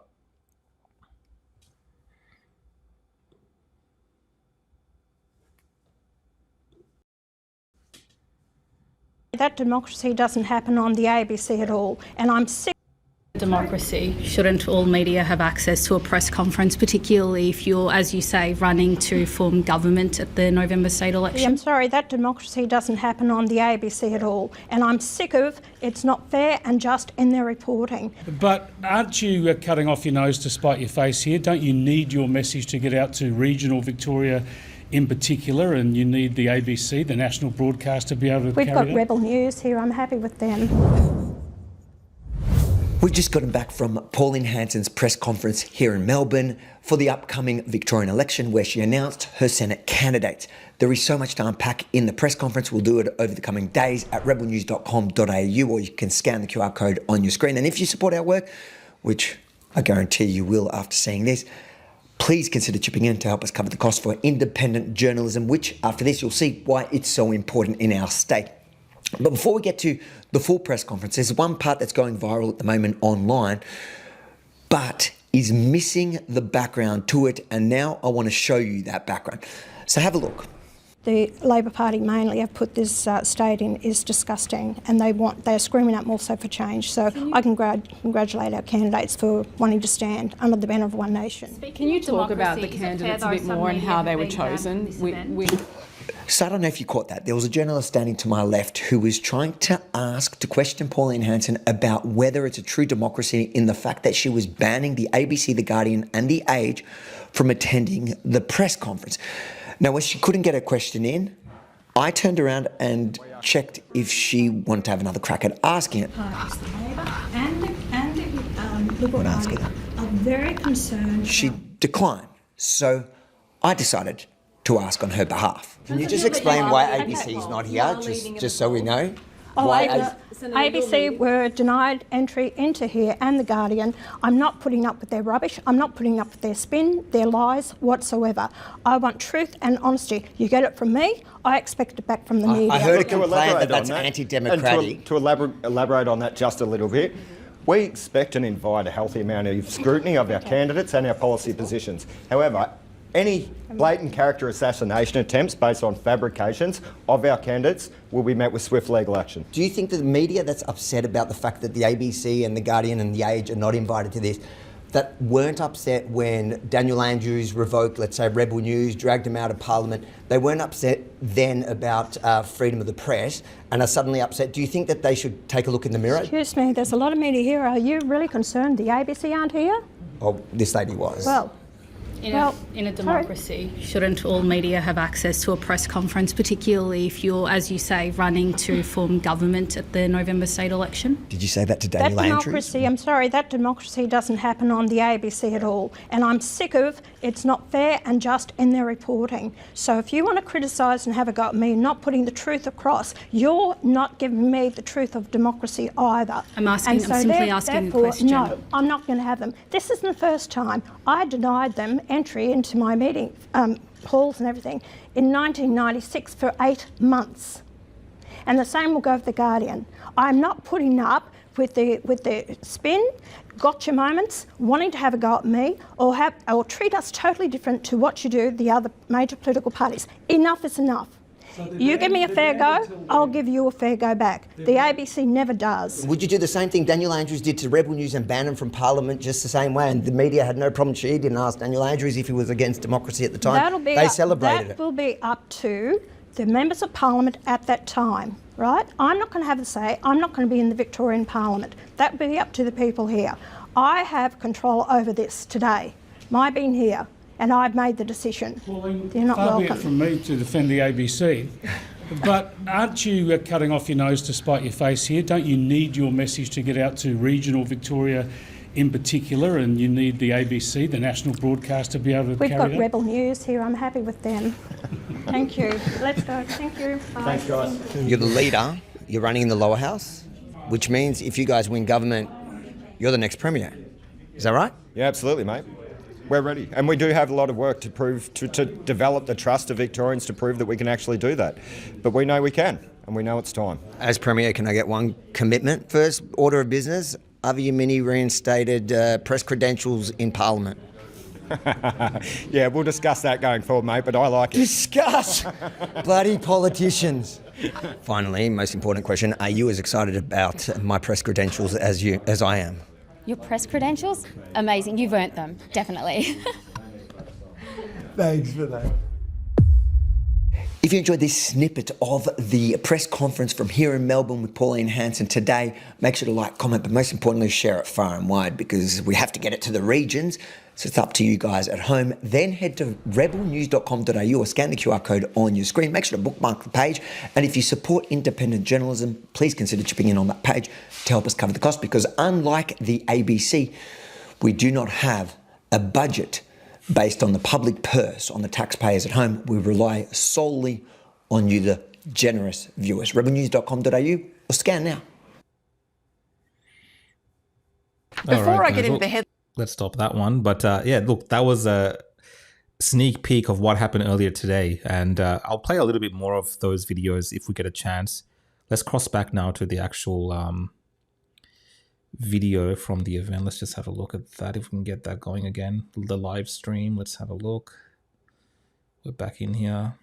That democracy doesn't happen on the ABC at all, and I'm sick. Democracy. Shouldn't all media have access to a press conference, particularly if you're, as you say, running to form government at the November state election? I'm sorry, that democracy doesn't happen on the ABC at all, and I'm sick of it's not fair and just in their reporting. But aren't you cutting off your nose to spite your face here? Don't you need your message to get out to regional Victoria in particular, and you need the ABC, the national broadcast, to be able to We've carry got that? Rebel News here, I'm happy with them. We've just gotten back from Pauline Hanson's press conference here in Melbourne for the upcoming Victorian election, where she announced her Senate candidates. There is so much to unpack in the press conference. We'll do it over the coming days at rebelnews.com.au, or you can scan the QR code on your screen. And if you support our work, which I guarantee you will after seeing this, please consider chipping in to help us cover the cost for independent journalism, which after this you'll see why it's so important in our state. But before we get to the full press conference, there's one part that's going viral at the moment online, but is missing the background to it. And now I want to show you that background. So have a look. The Labor Party mainly have put this state in is disgusting, and they're screaming out more so for change. So I congratulate our candidates for wanting to stand under the banner of One Nation. Can you talk about the candidates a bit more and how they were chosen? So I don't know if you caught that. There was a journalist standing to my left who was trying to question Pauline Hanson about whether it's a true democracy in the fact that she was banning the ABC, The Guardian and The Age from attending the press conference. Now, when she couldn't get her question in, I turned around and checked if she wanted to have another crack at asking it. Parties, the Labor and the Liberal Party are very concerned. She declined, so I decided to ask on her behalf. Can you just explain why ABC is not here, just so we know? ABC were denied entry into here and The Guardian. I'm not putting up with their rubbish. I'm not putting up with their spin, their lies whatsoever. I want truth and honesty. You get it from me, I expect it back from the media. I heard a complaint that that's anti-democratic. And to elaborate on that just a little bit, we expect and invite a healthy amount of scrutiny of our candidates and our policy positions. However, any blatant character assassination attempts based on fabrications of our candidates will be met with swift legal action. Do you think that the media that's upset about the fact that the ABC and The Guardian and The Age are not invited to this, that weren't upset when Daniel Andrews revoked, let's say, Rebel News, dragged him out of Parliament, they weren't upset then about freedom of the press and are suddenly upset? Do you think that they should take a look in the mirror? Excuse me, there's a lot of media here. Are you really concerned the ABC aren't here? Oh, this lady was. Well, In a democracy, shouldn't all media have access to a press conference, particularly if you're, as you say, running to form government at the November state election? Did you say that to Daniel Andrews? I'm sorry, that democracy doesn't happen on the ABC at all. And I'm sick of it's not fair and just in their reporting. So if you want to criticise and have a go at me not putting the truth across, you're not giving me the truth of democracy either. I'm simply asking a question. No, I'm not going to have them. This isn't the first time. I denied them entry into my meeting halls and everything in 1996 for 8 months. And the same will go with The Guardian. I'm not putting up with the spin, gotcha moments, wanting to have a go at me or treat us totally different to what you do the other major political parties. Enough is enough. You give me a fair go, I'll give you a fair go back. The ABC never does. Would you do the same thing Daniel Andrews did to Rebel News and ban him from Parliament just the same way? And the media had no problem. She didn't ask Daniel Andrews if he was against democracy at the time. They celebrated it. That will be up to the members of Parliament at that time, right? I'm not going to have a say. I'm not going to be in the Victorian Parliament. That would be up to the people here. I have control over this today. My being here, and I've made the decision. Pauline, you're not far be welcome. it from me to defend the ABC, but aren't you cutting off your nose to spite your face here? Don't you need your message to get out to regional Victoria in particular, and you need the ABC, the national broadcast, to be able to We've carry got it out? Rebel News here. I'm happy with them. Thank you. Let's go. Thank you. Bye. Thanks, guys. You're the leader. You're running in the lower house, which means if you guys win government, you're the next premier. Is that right? Yeah, absolutely, mate. We're ready. And we do have a lot of work to prove, to develop the trust of Victorians to prove that we can actually do that. But we know we can, and we know it's time. As premier, can I get one commitment? First order of business, have your mini reinstated press credentials in Parliament. Yeah, we'll discuss that going forward, mate, but I like it. Discuss! Bloody politicians. Finally, most important question, are you as excited about my press credentials as I am? Your press credentials? Amazing. You've earned them, definitely. Thanks for that. If you enjoyed this snippet of the press conference from here in Melbourne with Pauline Hanson today, make sure to like, comment, but most importantly, share it far and wide because we have to get it to the regions. So it's up to you guys at home. Then head to rebelnews.com.au or scan the QR code on your screen. Make sure to bookmark the page. And if you support independent journalism, please consider chipping in on that page to help us cover the cost because unlike the ABC, we do not have a budget based on the public purse, on the taxpayers at home. We rely solely on you, the generous viewers. rebelnews.com.au or scan now. Before I get into the head, let's stop that one. But yeah, look, that was a sneak peek of what happened earlier today. And I'll play a little bit more of those videos if we get a chance. Let's cross back now to the actual video from the event. Let's just have a look at that if we can get that going again. The live stream, let's have a look. We're back in here.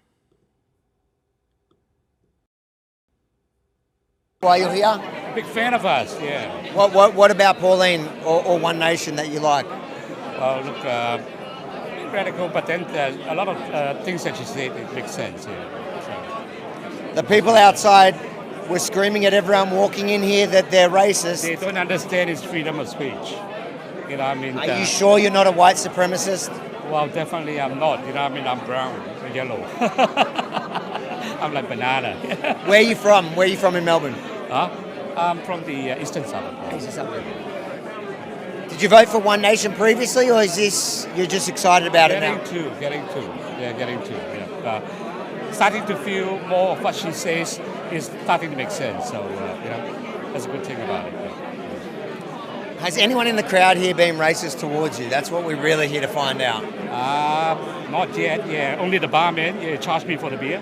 Why you're here? Big fan of us, yeah. What about Pauline or One Nation that you like? Well, look, radical, but then a lot of things that she said, it makes sense, yeah. So. The people outside were screaming at everyone walking in here that they're racist. They don't understand it's freedom of speech. You know, I mean. Are you sure you're not a white supremacist? Well, definitely I'm not. You know, I mean, I'm brown or yellow. I'm like banana. Where are you from? Where are you from in Melbourne? Huh? I'm from the eastern suburb. Eastern suburb. Did you vote for One Nation previously, or is this you're just excited about it now? Getting to. Yeah. Starting to feel more of what she says is starting to make sense. So, you know, that's a good thing about it. Yeah. Has anyone in the crowd here been racist towards you? That's what we're really here to find out. Not yet. Yeah, only the barman. Yeah, charged me for the beer.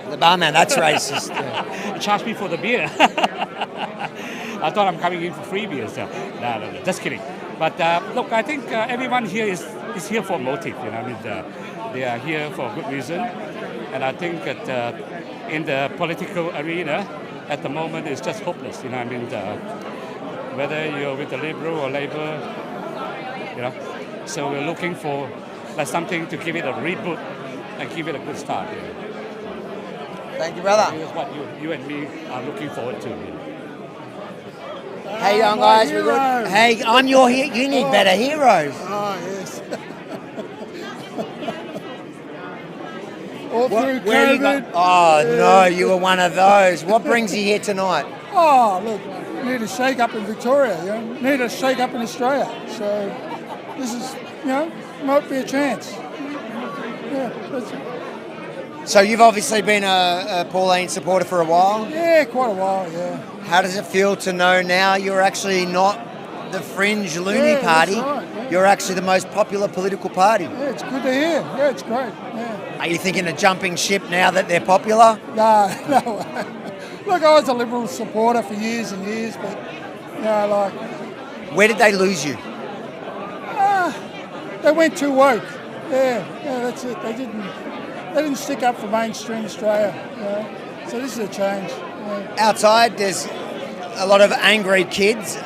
The barman, that's racist. He charged me for the beer. I thought I'm coming in for free beer. So. No, just kidding. But look, I think everyone here is here for a motive. You know, I mean, they are here for a good reason, and I think that in the political arena at the moment it's just hopeless. You know, I mean, whether you're with the Liberal or Labour, you know. So we're looking for something to give it a reboot and give it a good start. You know. Thank you, brother. Here's what you and me are looking forward to. Hey, young guys, we're good. Hey, I'm your hero. You need better heroes. Oh, yes. All through where you COVID. Oh, no, you were one of those. What brings you here tonight? Oh, look, need a shake up in Victoria, you know, need a shake up in Australia. So this is, you know, might be a chance. Yeah, that's it. So you've obviously been a Pauline supporter for a while? Yeah, quite a while, yeah. How does it feel to know now you're actually not the fringe loony party? That's right, yeah. You're actually the most popular political party. Yeah, it's good to hear. Yeah, it's great. Yeah. Are you thinking of jumping ship now that they're popular? No. Look, I was a Liberal supporter for years and years, but, you know, like... Where did they lose you? They went too woke. Yeah, that's it. They didn't stick up for mainstream Australia, you know? So this is a change. Yeah. Outside, there's a lot of angry kids.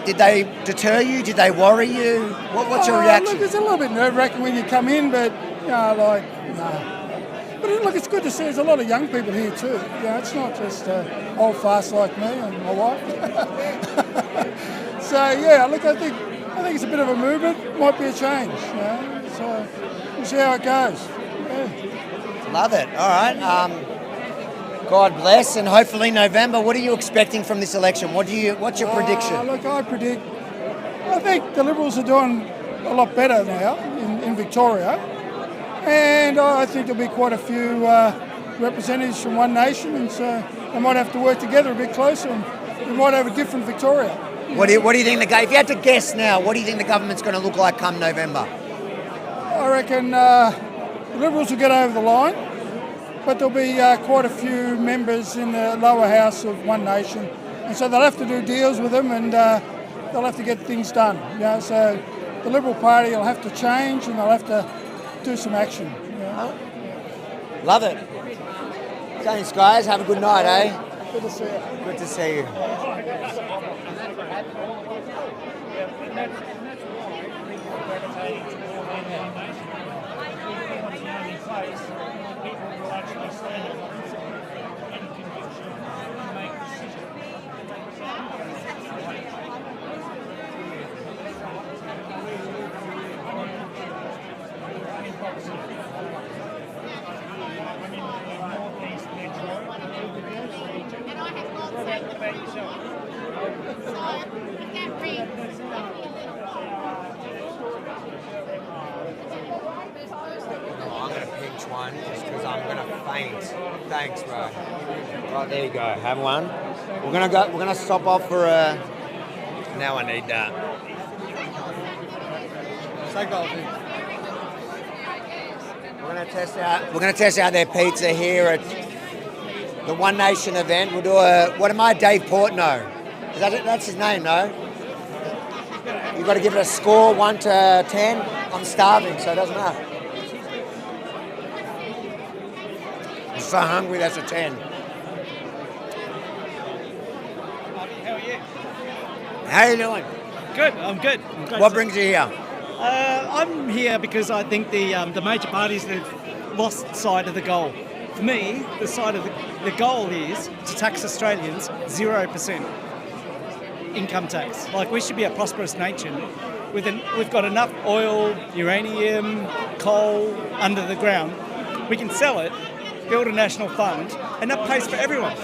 Did they deter you? Did they worry you? What's your reaction? Look, it's a little bit nerve-wracking when you come in, but, you know, like, no. But look, it's good to see there's a lot of young people here too. It's not just old farts like me and my wife. So look, I think it's a bit of a movement. Might be a change. So we'll see how it goes. Yeah. Love it. All right. God bless, and hopefully November. What are you expecting from this election? What's your prediction? Look, I think the Liberals are doing a lot better now in Victoria, and I think there'll be quite a few representatives from One Nation, and so they might have to work together a bit closer, and we might have a different Victoria. What do you think if you had to guess now, what do you think the government's going to look like come November? I reckon the Liberals will get over the line, but there'll be quite a few members in the lower house of One Nation, and so they'll have to do deals with them, and they'll have to get things done. So the Liberal Party will have to change, and they'll have to do some action. Love it. Thanks, guys. Have a good night, eh? Good to see you. Good to see you. I'm going to pinch one just because I'm going to faint. Thanks, bro. Right, there you go. Have one. We're going to stop off for a... Now I need that. We're going to test out their pizza here at the One Nation event. We'll do what am I? Dave Portnoy. That's his name, no? You've got to give it a score, 1 to 10. I'm starving, so it doesn't matter. I'm so hungry, that's a 10. How are you doing? Good, I'm good. What brings you here? I'm here because I think the major parties have lost sight of the goal. For me, the goal is to tax Australians 0% income tax. Like, we should be a prosperous nation. We've got enough oil, uranium, coal under the ground. We can sell it, build a national fund, and that pays for everyone.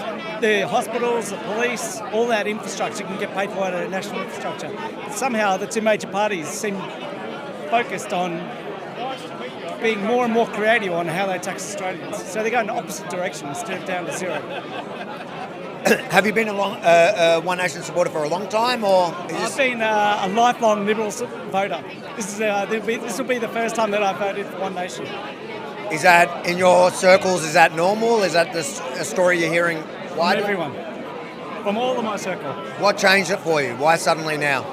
The hospitals, the police, all that infrastructure can get paid for out of national infrastructure. Somehow the two major parties seem focused on being more and more creative on how they tax Australians. So they go in the opposite direction instead of down to zero. Have you been a One Nation supporter for a long time, or? I've been a lifelong Liberal voter. This will be the first time that I've voted for One Nation. Is that in your circles? Is that normal? Is that a story you're hearing widely? From everyone, from all of my circle. What changed it for you? Why suddenly now?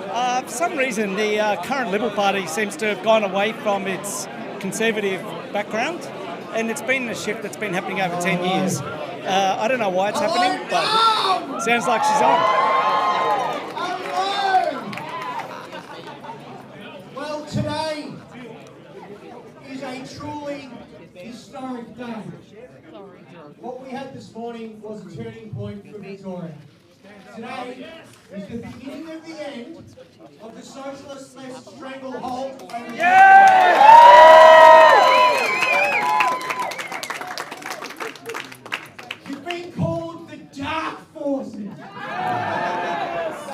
For some reason, the current Liberal Party seems to have gone away from its conservative background, and it's been a shift that's been happening over 10 years. I don't know why it's happening, but it sounds like she's on. Well, today is a truly historic day. What we had this morning was a turning point for Victoria. Today is the beginning of the end of the socialist left stranglehold over You've been called the dark forces.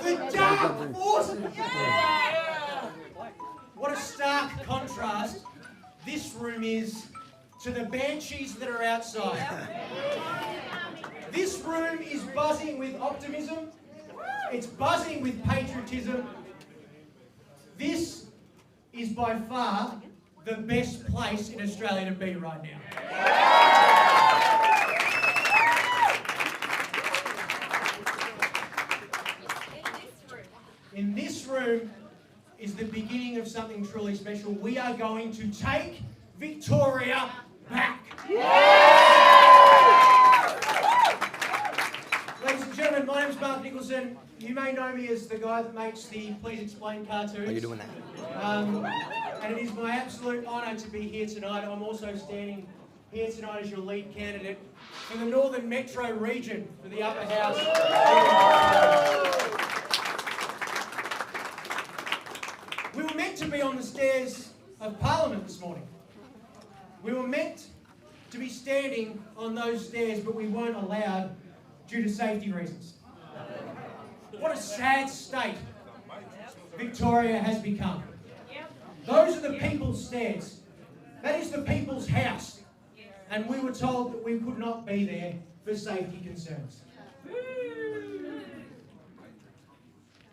The dark forces. What a stark contrast this room is to the banshees that are outside. This room is buzzing with optimism. It's buzzing with patriotism. This is by far the best place in Australia to be right now. In this room is the beginning of something truly special. We are going to take Victoria back. Ladies and gentlemen, my name is Mark Nicholson. You may know me as the guy that makes the Please Explain cartoons. Are you doing that? And it is my absolute honour to be here tonight. I'm also standing here tonight as your lead candidate for the Northern Metro region for the upper house. We were meant to be on the stairs of Parliament this morning. We were meant to be standing on those stairs, but we weren't allowed due to safety reasons. What a sad state Victoria has become. Those are the people's stairs. That is the people's house. And we were told that we could not be there for safety concerns.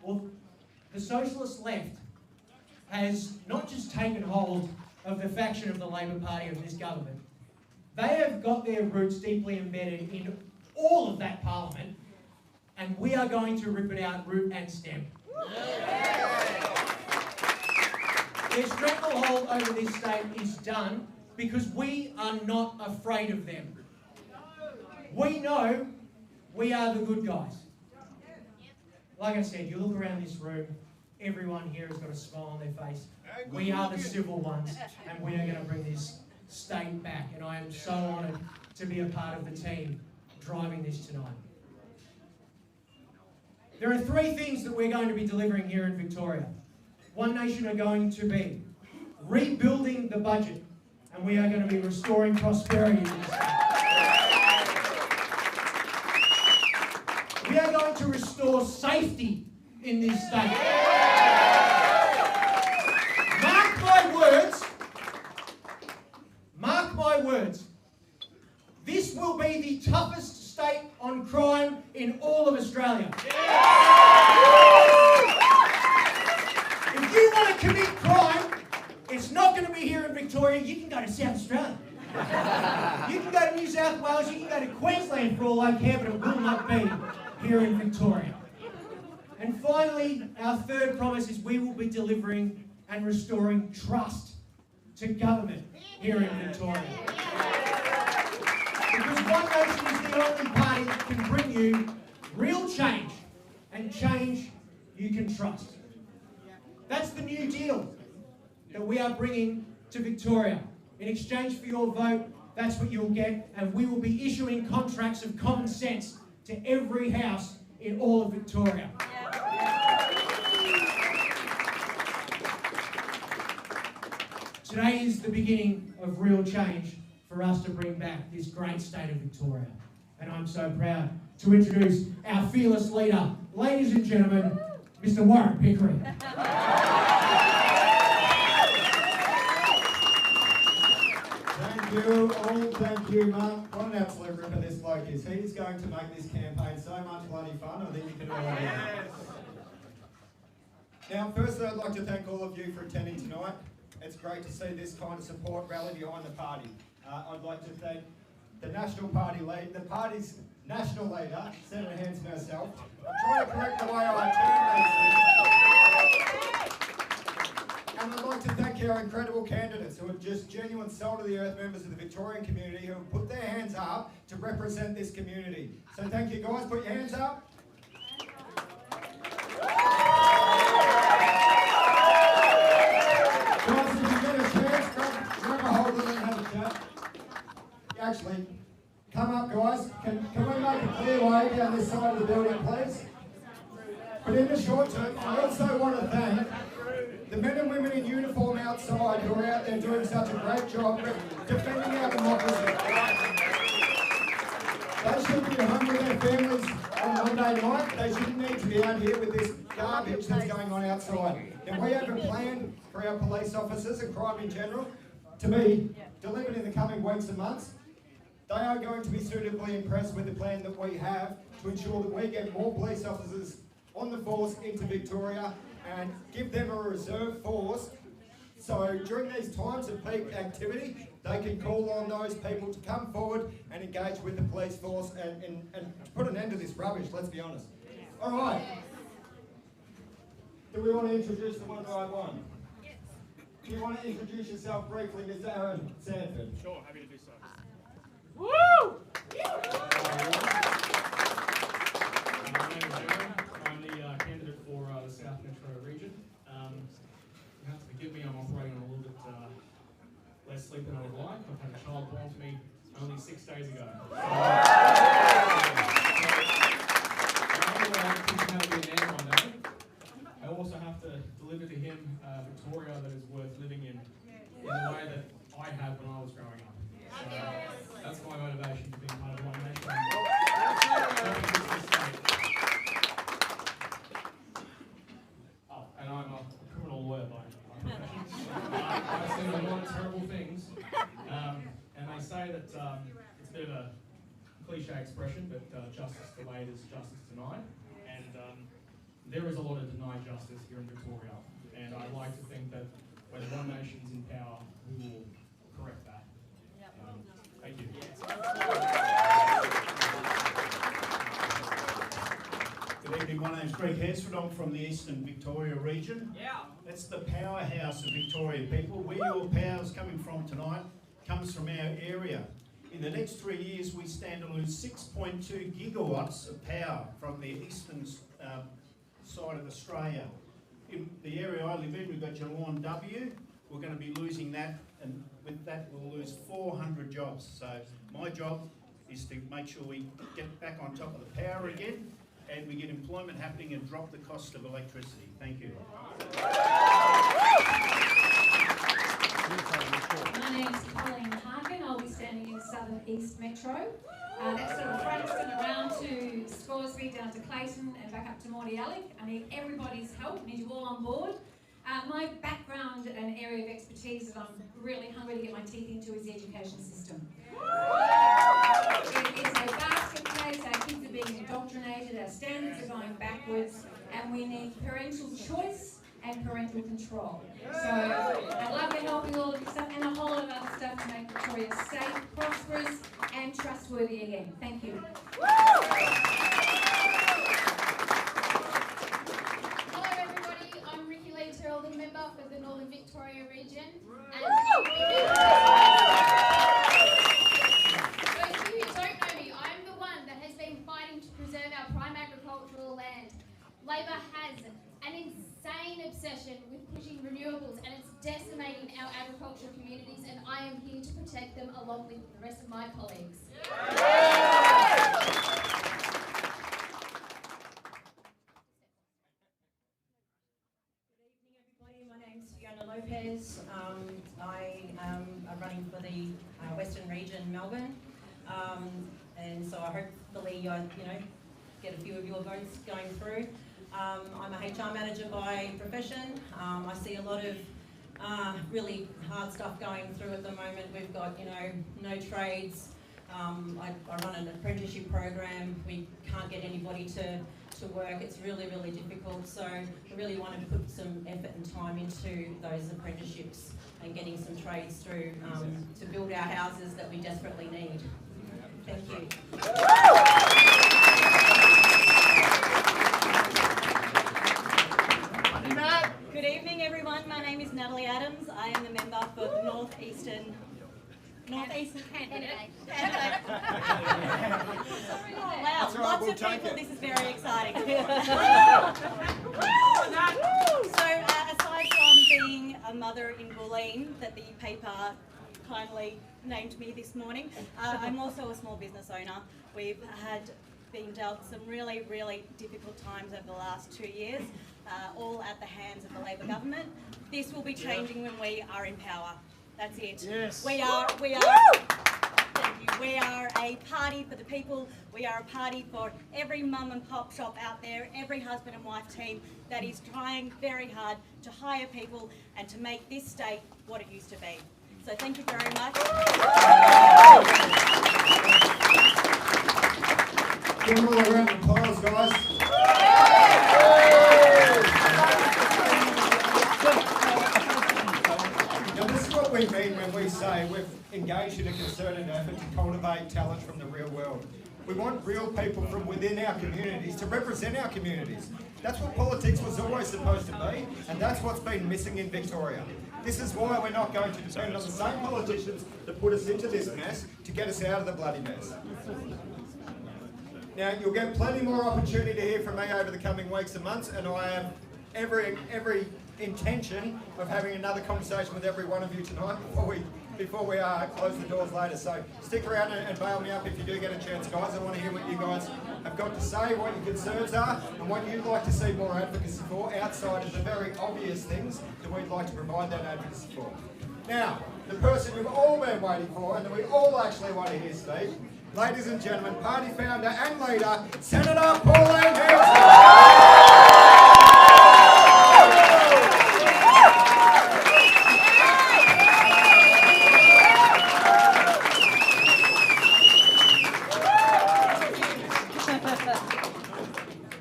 Well, the socialist left has not just taken hold of the faction of the Labor Party of this government, they have got their roots deeply embedded in all of that parliament, and we are going to rip it out root and stem. Their stranglehold over this state is done because we are not afraid of them. We know we are the good guys. Like I said, you look around this room, everyone here has got a smile on their face. We are the civil ones, and we are going to bring this state back. And I am so honoured to be a part of the team driving this tonight. There are three things that we're going to be delivering here in Victoria. One Nation are going to be rebuilding the budget, and we are going to be restoring prosperity to this state. We are going to restore safety in this state. Mark my words, this will be the toughest state on crime in all of Australia. If you want to commit crime, it's not going to be here in Victoria. You can go to South Australia. You can go to New South Wales, you can go to Queensland for all I care, but it will not be here in Victoria. And finally, our third promise is we will be delivering and restoring trust to government here in Victoria. Because One Nation is the only party that can bring you real change, and change you can trust. That's the new deal that we are bringing to Victoria. In exchange for your vote, that's what you'll get, and we will be issuing contracts of common sense to every house in all of Victoria. Today is the beginning of real change for us to bring back this great state of Victoria. And I'm so proud to introduce our fearless leader, ladies and gentlemen, Mr. Warren Pickering. Thank you all, thank you Mark. What an absolute ripper this bloke is. He's going to make this campaign so much bloody fun, I think you can all agree. Now firstly I'd like to thank all of you for attending tonight. It's great to see this kind of support rally behind the party. I'd like to thank the National Party lead, the party's national leader, Senator Hanson herself. I'm trying to correct the way I turn these things. And I'd like to thank our incredible candidates who are just genuine soul-to-the-earth members of the Victorian community who have put their hands up to represent this community. So thank you guys, put your hands up. Guys, if you get a chance, grab a hold of them and have a chat. Actually, come up guys, can we make a clear way down this side of the building please? But in the short term, I also want to thank the men and women in uniform outside who are out there doing such a great job defending our democracy. They should be home with their families on Monday night. They shouldn't need to be out here with this garbage that's going on outside. And we have a plan for our police officers and crime in general to be delivered in the coming weeks and months. They are going to be suitably impressed with the plan that we have to ensure that we get more police officers on the force into Victoria and give them a reserve force. So during these times of peak activity, they can call on those people to come forward and engage with the police force and put an end to this rubbish, let's be honest. All right. Do we want to introduce the one by one? Yes. Do you want to introduce yourself briefly, Mr. Aaron Sanford? Sure, happy to do so. Woo! My name is Aaron. I'm the candidate for the South Metro region. You have to forgive me, I'm operating on a little bit less sleep than I would like. I've had a child born to me was growing up. So that's my motivation for being part of One Nation. Oh, and I'm a criminal lawyer by profession. I've seen a lot of terrible things, and they say that it's a bit of a cliche expression, but justice delayed is justice denied, and there is a lot of denied justice here in Victoria, and I like to think that when One Nation's in power, we will correct that. Thank you. Good evening, my name's Greg Hansford. I'm from the Eastern Victoria region. That's the powerhouse of Victoria, people. Where your power's coming from tonight comes from our area. In the next 3 years, we stand to lose 6.2 gigawatts of power from the eastern side of Australia. In the area I live in, we've got Geelong W. We're going to be losing that, and with that we'll lose 400 jobs. So my job is to make sure we get back on top of the power again, and we get employment happening and drop the cost of electricity. Thank you. My name's Pauline Hanson. I'll be standing in Southern East Metro. That's sort of Frankston around to Scoresby, down to Clayton and back up to Mordialloc. I need everybody's help. I need you all on board. My background and area of expertise that I'm really hungry to get my teeth into is the education system. It is a basket case. Our kids are being indoctrinated, our standards are going backwards, and we need parental choice and parental control. So I'd love your help with all of this stuff and a whole lot of other stuff to make Victoria safe, prosperous and trustworthy again. Thank you. Hello everybody, I'm Ricky Lee Terrell, the member for the Northern Victoria region. And those of you who don't know me, I'm the one that has been fighting to preserve our prime agricultural land. Labor has an insane obsession with pushing renewables, and it's decimating our agricultural communities, and I am here to protect them along with the rest of my colleagues. My name's Fiona Lopez. I am running for the Western region, Melbourne, and so I hopefully get a few of your votes going through. I'm a HR manager by profession. I see a lot of really hard stuff going through at the moment. We've got no trades. I run an apprenticeship program. We can't get anybody to work. It's really, really difficult. So I really want to put some effort and time into those apprenticeships and getting some trades through to build our houses that we desperately need. Thank you. Good evening, everyone. My name is Natalie Adams. I am the member for the Northeastern candidate. Oh, wow, lots of people. This is very exciting. So, aside from being a mother in Bulleen, that the paper kindly named me this morning, I'm also a small business owner. We've been dealt some really, really difficult times over the last 2 years, all at the hands of the Labor government. This will be changing when we are in power. That's it. Yes. We are thank you. We are a party for the people. We are a party for every mum and pop shop out there, every husband and wife team that is trying very hard to hire people and to make this state what it used to be. So thank you very much. Give them all a round of applause, guys. Now, this is what we mean when we say we've engaged in a concerted effort to cultivate talent from the real world. We want real people from within our communities to represent our communities. That's what politics was always supposed to be, and that's what's been missing in Victoria. This is why we're not going to depend on the same politicians that put us into this mess to get us out of the bloody mess. Now, you'll get plenty more opportunity to hear from me over the coming weeks and months, and I have every intention of having another conversation with every one of you tonight before we close the doors later. So stick around and bail me up if you do get a chance, guys. I want to hear what you guys have got to say, what your concerns are, and what you'd like to see more advocacy for outside of the very obvious things that we'd like to provide that advocacy for. Now, the person you've all been waiting for and that we all actually want to hear speak. Ladies and gentlemen, party founder and leader, Senator Pauline Hanson.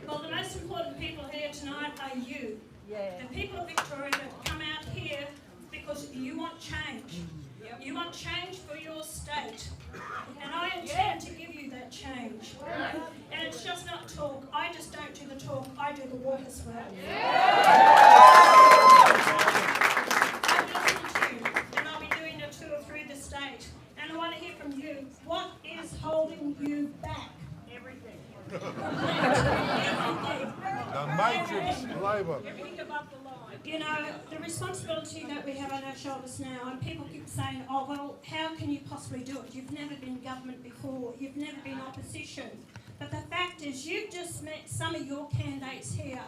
Well, the most important people here tonight are you. The people of Victoria that have come out here because you want change. You want change for your state. And I intend to give you that change. And it's just not talk. I just don't do the talk, I do the walk as well. I'm listening to you, and I'll be doing a tour through the state. And I want to hear from you, what is holding you back? Everything. The matrix, Labor. Everything above the line. You know, the responsibility that we have on our shoulders now, and people keep saying, oh, well, how can you possibly do it? You've never been government before. You've never been opposition. But the fact is, you've just met some of your candidates here.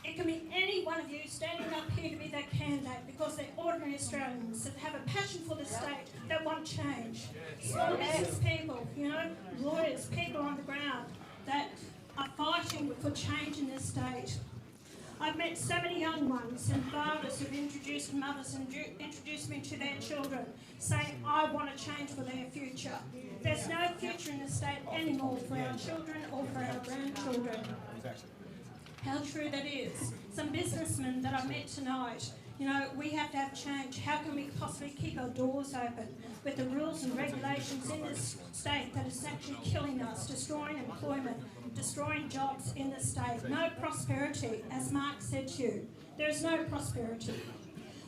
It can be any one of you standing up here to be that candidate because they're ordinary Australians that have a passion for the state, that want change. Small business people, you know, lawyers, people on the ground that are fighting for change in this state. I've met so many young ones and fathers who've introduced mothers and introduced me to their children, saying, I want to change for their future. There's no future in this state anymore for our children or for our grandchildren. How true that is. Some businessmen that I met tonight, you know, we have to have change. How can we possibly keep our doors open with the rules and regulations in this state that is actually killing us, destroying employment, destroying jobs in the state? No prosperity, as Mark said to you. There is no prosperity.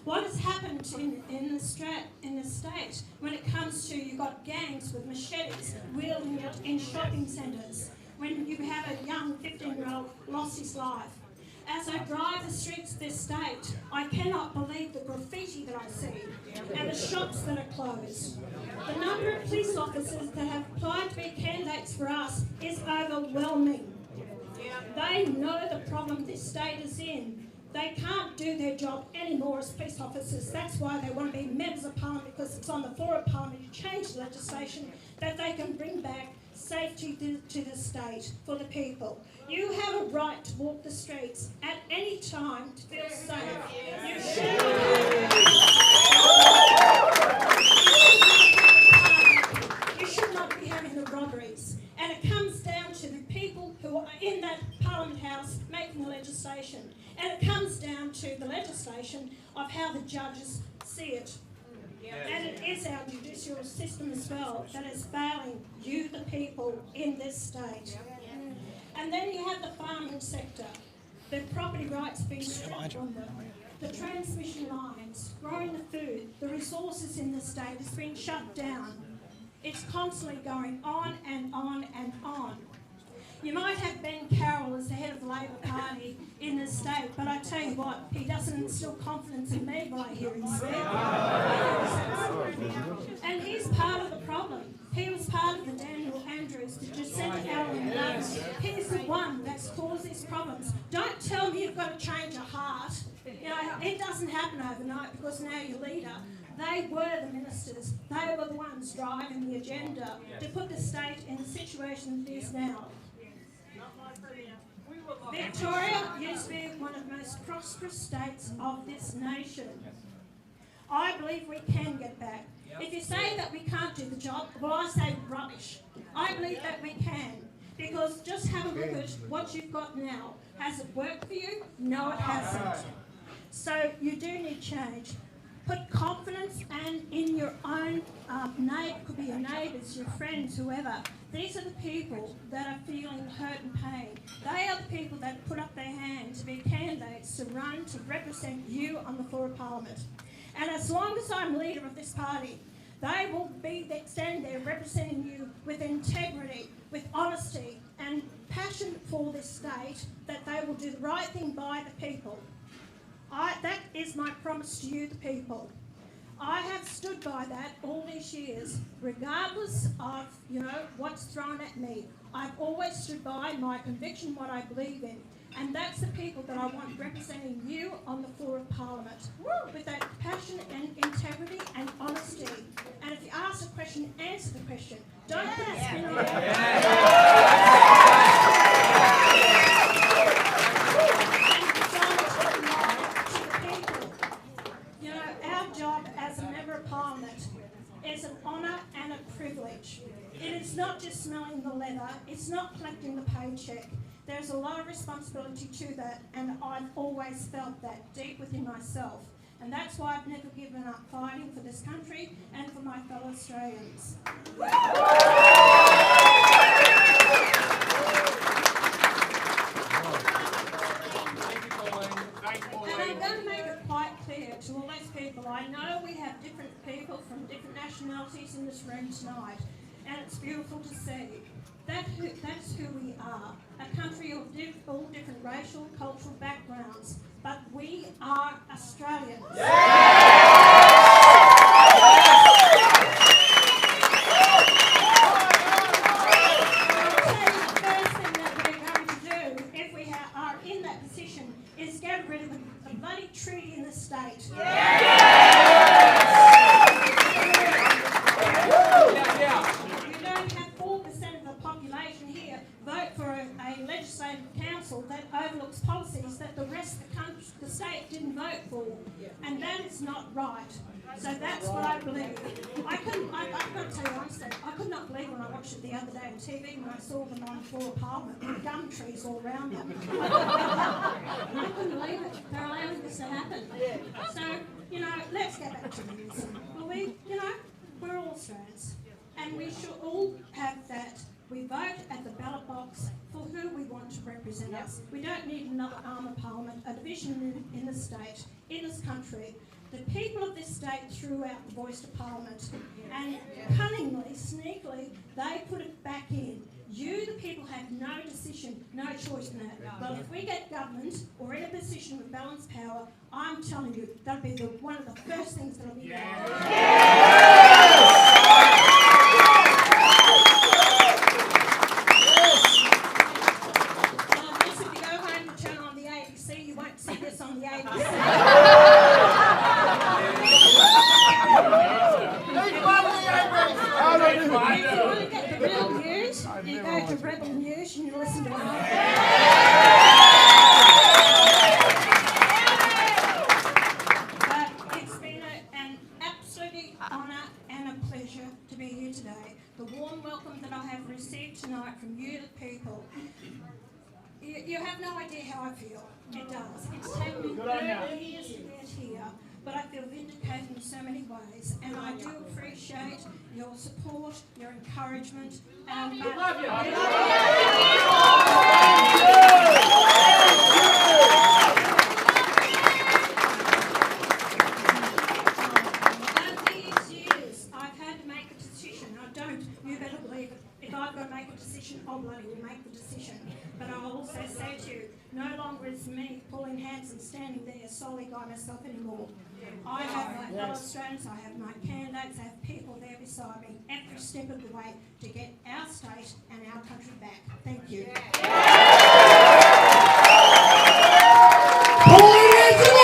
What has happened in the state when it comes to, you've got gangs with machetes wielding it in shopping centres, when you have a young 15-year-old lost his life. As I drive the streets of this state, I cannot believe the graffiti that I see and the shops that are closed. The number of police officers that have applied to be candidates for us is overwhelming. They know the problem this state is in. They can't do their job anymore as police officers. That's why they want to be members of Parliament, because it's on the floor of Parliament to change legislation that they can bring back safety to the state for the people. You have a right to walk the streets at any time to feel safe. You should not be having the robberies. And it comes down to the people who are in that Parliament House making the legislation. And it comes down to the legislation of how the judges see it. And it is our judicial system as well that is failing you, the people, in this state. And then you have the farming sector. The property rights being stripped from them. The transmission lines, growing the food, the resources in the state is being shut down. It's constantly going on and on and on. You might have Ben Carroll as the head of the Labor Party in the state, but I tell you what, he doesn't instill confidence in me when I hear him speak. And he's part of the problem. He was part of the Daniel Andrews, the Jacinta Allen Nuts. He's the one that's caused these problems. Don't tell me you've got to change a heart. You know, it doesn't happen overnight because now you're leader. They were the ministers. They were the ones driving the agenda to put the state in the situation it is now. Victoria used to be one of the most prosperous states of this nation. I believe we can get back. If you say that we can't do the job, well, I say rubbish. I believe that we can, because just have a look at what you've got now. Has it worked for you? No, it hasn't. So you do need change. Put confidence and in your own could be your neighbours, your friends, whoever. These are the people that are feeling hurt and pain. They are the people that put up their hand to be candidates to run to represent you on the floor of Parliament. And as long as I'm leader of this party, they will be standing there representing you with integrity, with honesty and passion for this state, that they will do the right thing by the people. That is my promise to you, the people. I have stood by that all these years, regardless of, you know, what's thrown at me. I've always stood by my conviction, what I believe in. And that's the people that I want representing you on the floor of Parliament, with that passion and integrity and honesty. And if you ask a question, answer the question. Don't put a spin on it. You know, our job as a member of Parliament is an honour and a privilege. It is not just smelling the leather, it's not collecting the paycheck. There's a lot of responsibility to that, and I've always felt that deep within myself. And that's why I've never given up fighting for this country and for my fellow Australians. And I'm going to make it quite clear to all those people, I know we have different people from different nationalities in this room tonight, and it's beautiful to see. That's who we are, a country of all different racial, cultural backgrounds, but we are Australians. The first thing that we're going to do, if we are in that position, is get rid of the bloody treaty in the state. Vote for a legislative council that overlooks policies that the rest of the state didn't vote for, and that is not right. So that's what I believe. I've got to tell you honestly, I could not believe when I watched it the other day on TV when I saw them on the floor of Parliament with gum trees all around them. I couldn't believe it. They're allowing this to happen. So, you know, let's get back to this. Well, we're all Australians, and we should all have that. We vote at the ballot box for who we want to represent us. We don't need another arm of Parliament, a division in the state, in this country. The people of this state threw out the voice to Parliament, and cunningly, sneakily, they put it back in. You, the people, have no decision, no choice in that. But if we get government or in a position with balanced power, I'm telling you, that'll be one of the first things that'll be done. On the ABC. If you want to get the real news, you go to Rebel News and you listen to it. But it's been an absolute honour and a pleasure to be here today. The warm welcome that I have received tonight from you, the people. You have no idea how I feel. It does. It's taken me 30 years to get here, but I feel vindicated in so many ways, and I do appreciate your support, your encouragement. We love you. Over these years, I've had to make a decision. You better believe it. If I've got to make a decision, I'll bloody make the decision. But I'll also say to you, no longer is me, Pauline Hanson, standing there solely by myself anymore. I have my fellow Australians, I have my candidates, I have people there beside me every step of the way to get our state and our country back. Thank you. Pauline Hanson,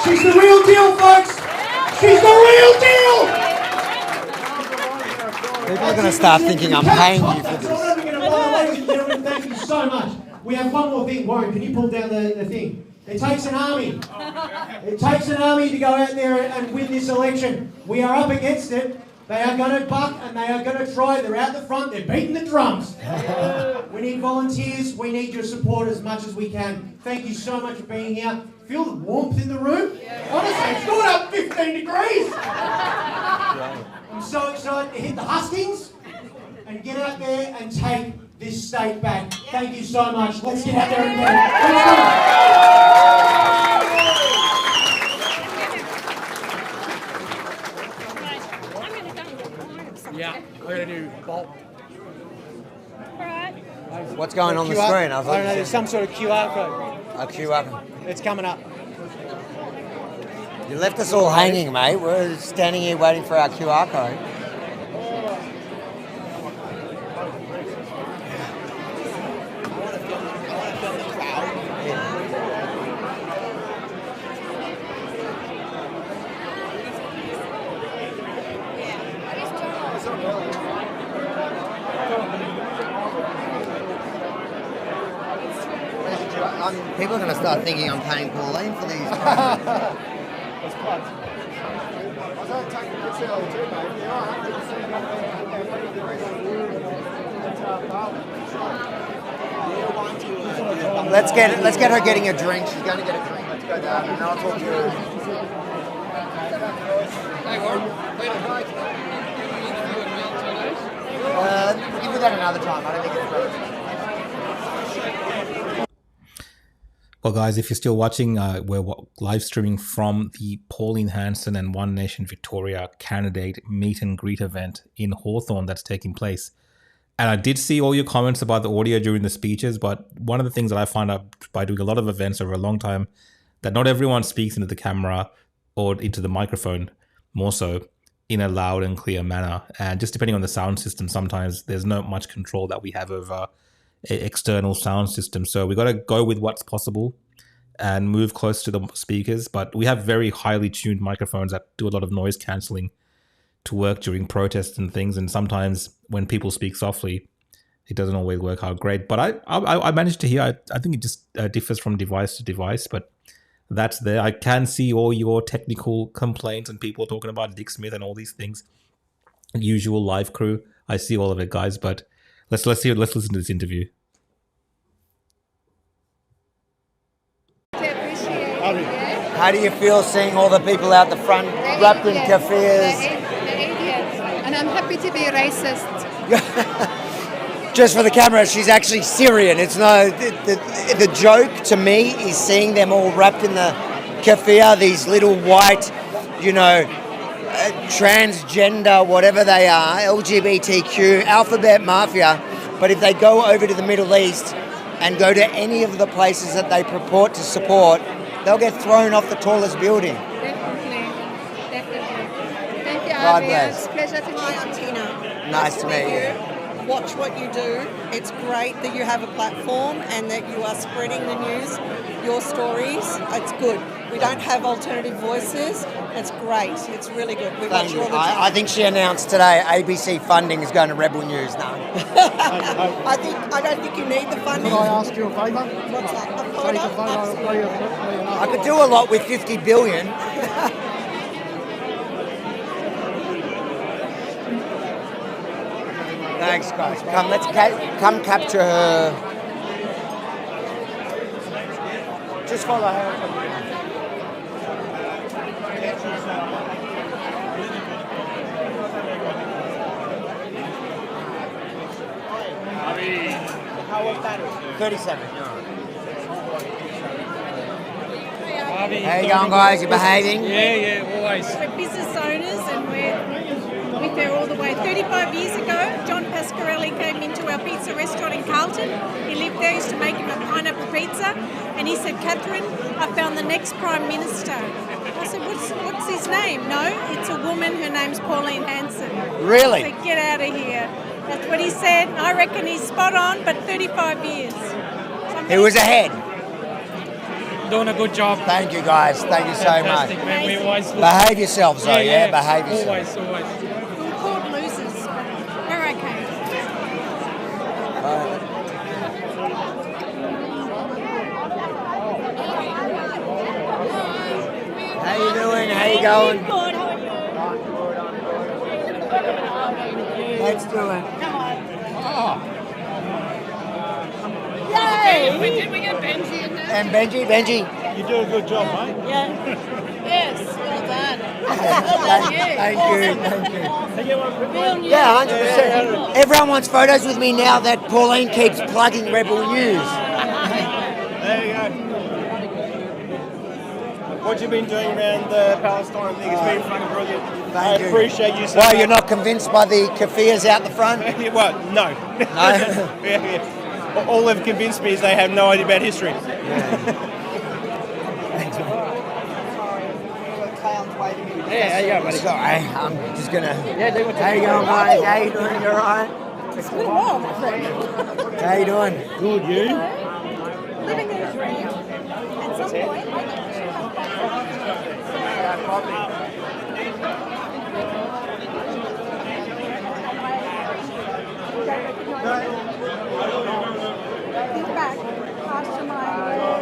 she's the real deal, folks. She's the real deal. People are going to start thinking I'm paying you for this. Ladies and gentlemen, thank you so much. We have one more thing. Warren, can you pull down the thing? It takes an army. It takes an army to go out there and win this election. We are up against it. They are going to buck and they are going to try. They're out the front. They're beating the drums. We need volunteers. We need your support as much as we can. Thank you so much for being here. Feel the warmth in the room? Honestly, it's going up 15 degrees. I'm so excited to hit the hustings and get out there and take this state back. Thank you so much. Let's get out there and get it. Let's go. Yeah, I'm going to do bolt. Alright. What's going on the QR? screen? I don't know, there's some sort of QR code. A QR code. It's coming up. You left us all hanging, mate. We're standing here waiting for our QR code. people are going to start thinking I'm paying Pauline for these. That's fun. I don't take the piss out of too, mate. You are 100% Let's get her getting a drink. She's going to get a drink. Let's go down and I'll talk to her. Hey, Warren. We'll give her that another time. I don't think it's relevant. Well, guys, if you're still watching, we're live streaming from the Pauline Hanson and One Nation Victoria candidate meet and greet event in Hawthorn that's taking place. And I did see all your comments about the audio during the speeches, but one of the things that I found out by doing a lot of events over a long time, that not everyone speaks into the camera or into the microphone, more so, in a loud and clear manner. And just depending on the sound system, sometimes there's not much control that we have over external sound system. So we got to go with what's possible and move close to the speakers. But we have very highly tuned microphones that do a lot of noise cancelling to work during protests and things. And sometimes when people speak softly, it doesn't always work out great. But I managed to hear, I think it just differs from device to device, but that's there. I can see all your technical complaints and people talking about Dick Smith and all these things. Usual live crew. I see all of it, guys, but let's listen to this interview. How do you feel seeing all the people out the front wrapped in keffiyehs? They're idiots. And I'm happy to be racist. Just for the camera, she's actually Syrian. It's no the joke to me is seeing them all wrapped in the keffiyeh, these little white, transgender, whatever they are, LGBTQ, alphabet mafia. But if they go over to the Middle East and go to any of the places that they purport to support, they'll get thrown off the tallest building. Definitely. Thank you, God Avi. bless. It's a pleasure to meet you. I'm Tina. Nice to meet you. Watch what you do. It's great that you have a platform and that you are spreading the news, your stories. It's good. We don't have alternative voices. It's great. It's really good. We watch you all the time. I think she announced today ABC funding is going to Rebel News now. I don't think you need the funding. Can I ask you a favour? What's that? A Take photo? a photo. I could do a lot with 50 billion. Thanks, guys. Come capture her. Just follow her. How was that? 37. How you going, guys? You behaving? Yeah, always. We're business owners and we're there all the way. 35 years ago, John Pasquarelli came into our pizza restaurant in Carlton. He lived there, used to make him a pineapple pizza, and he said, "Catherine, I found the next Prime Minister." I said, what's his name? No, it's a woman, her name's Pauline Hanson. Really? I said, "Get out of here." That's what he said. I reckon he's spot on, but 35 years. He was ahead. Doing a good job. Thank you, guys. Thank you so much. Man. We always look. Behave yourselves, though, yeah? Behave yourselves. Always. We're called losers. We're okay. How you doing? How you going? Good. How are you? Let's do it. Yay! Did we get Benji in there? And Benji. You do a good job, mate. Yeah. Yes, well done. Thank you. Yeah, 100%. Everyone wants photos with me now that Pauline keeps plugging Rebel News. There you go. What you been doing around the Palestine thing? It's been fucking brilliant. I appreciate you so Why, much. you're not convinced by the keffiyehs out the front? Well, no. Yeah. All they've convinced me is they have no idea about history. Yeah, how you going, buddy? Sorry, I'm just gonna. Yeah, do what you How you going, guys? How you doing? You alright? It's been a while, my friend. How you doing? Good, you? Living in a dream. At some point, Think back, mastermind.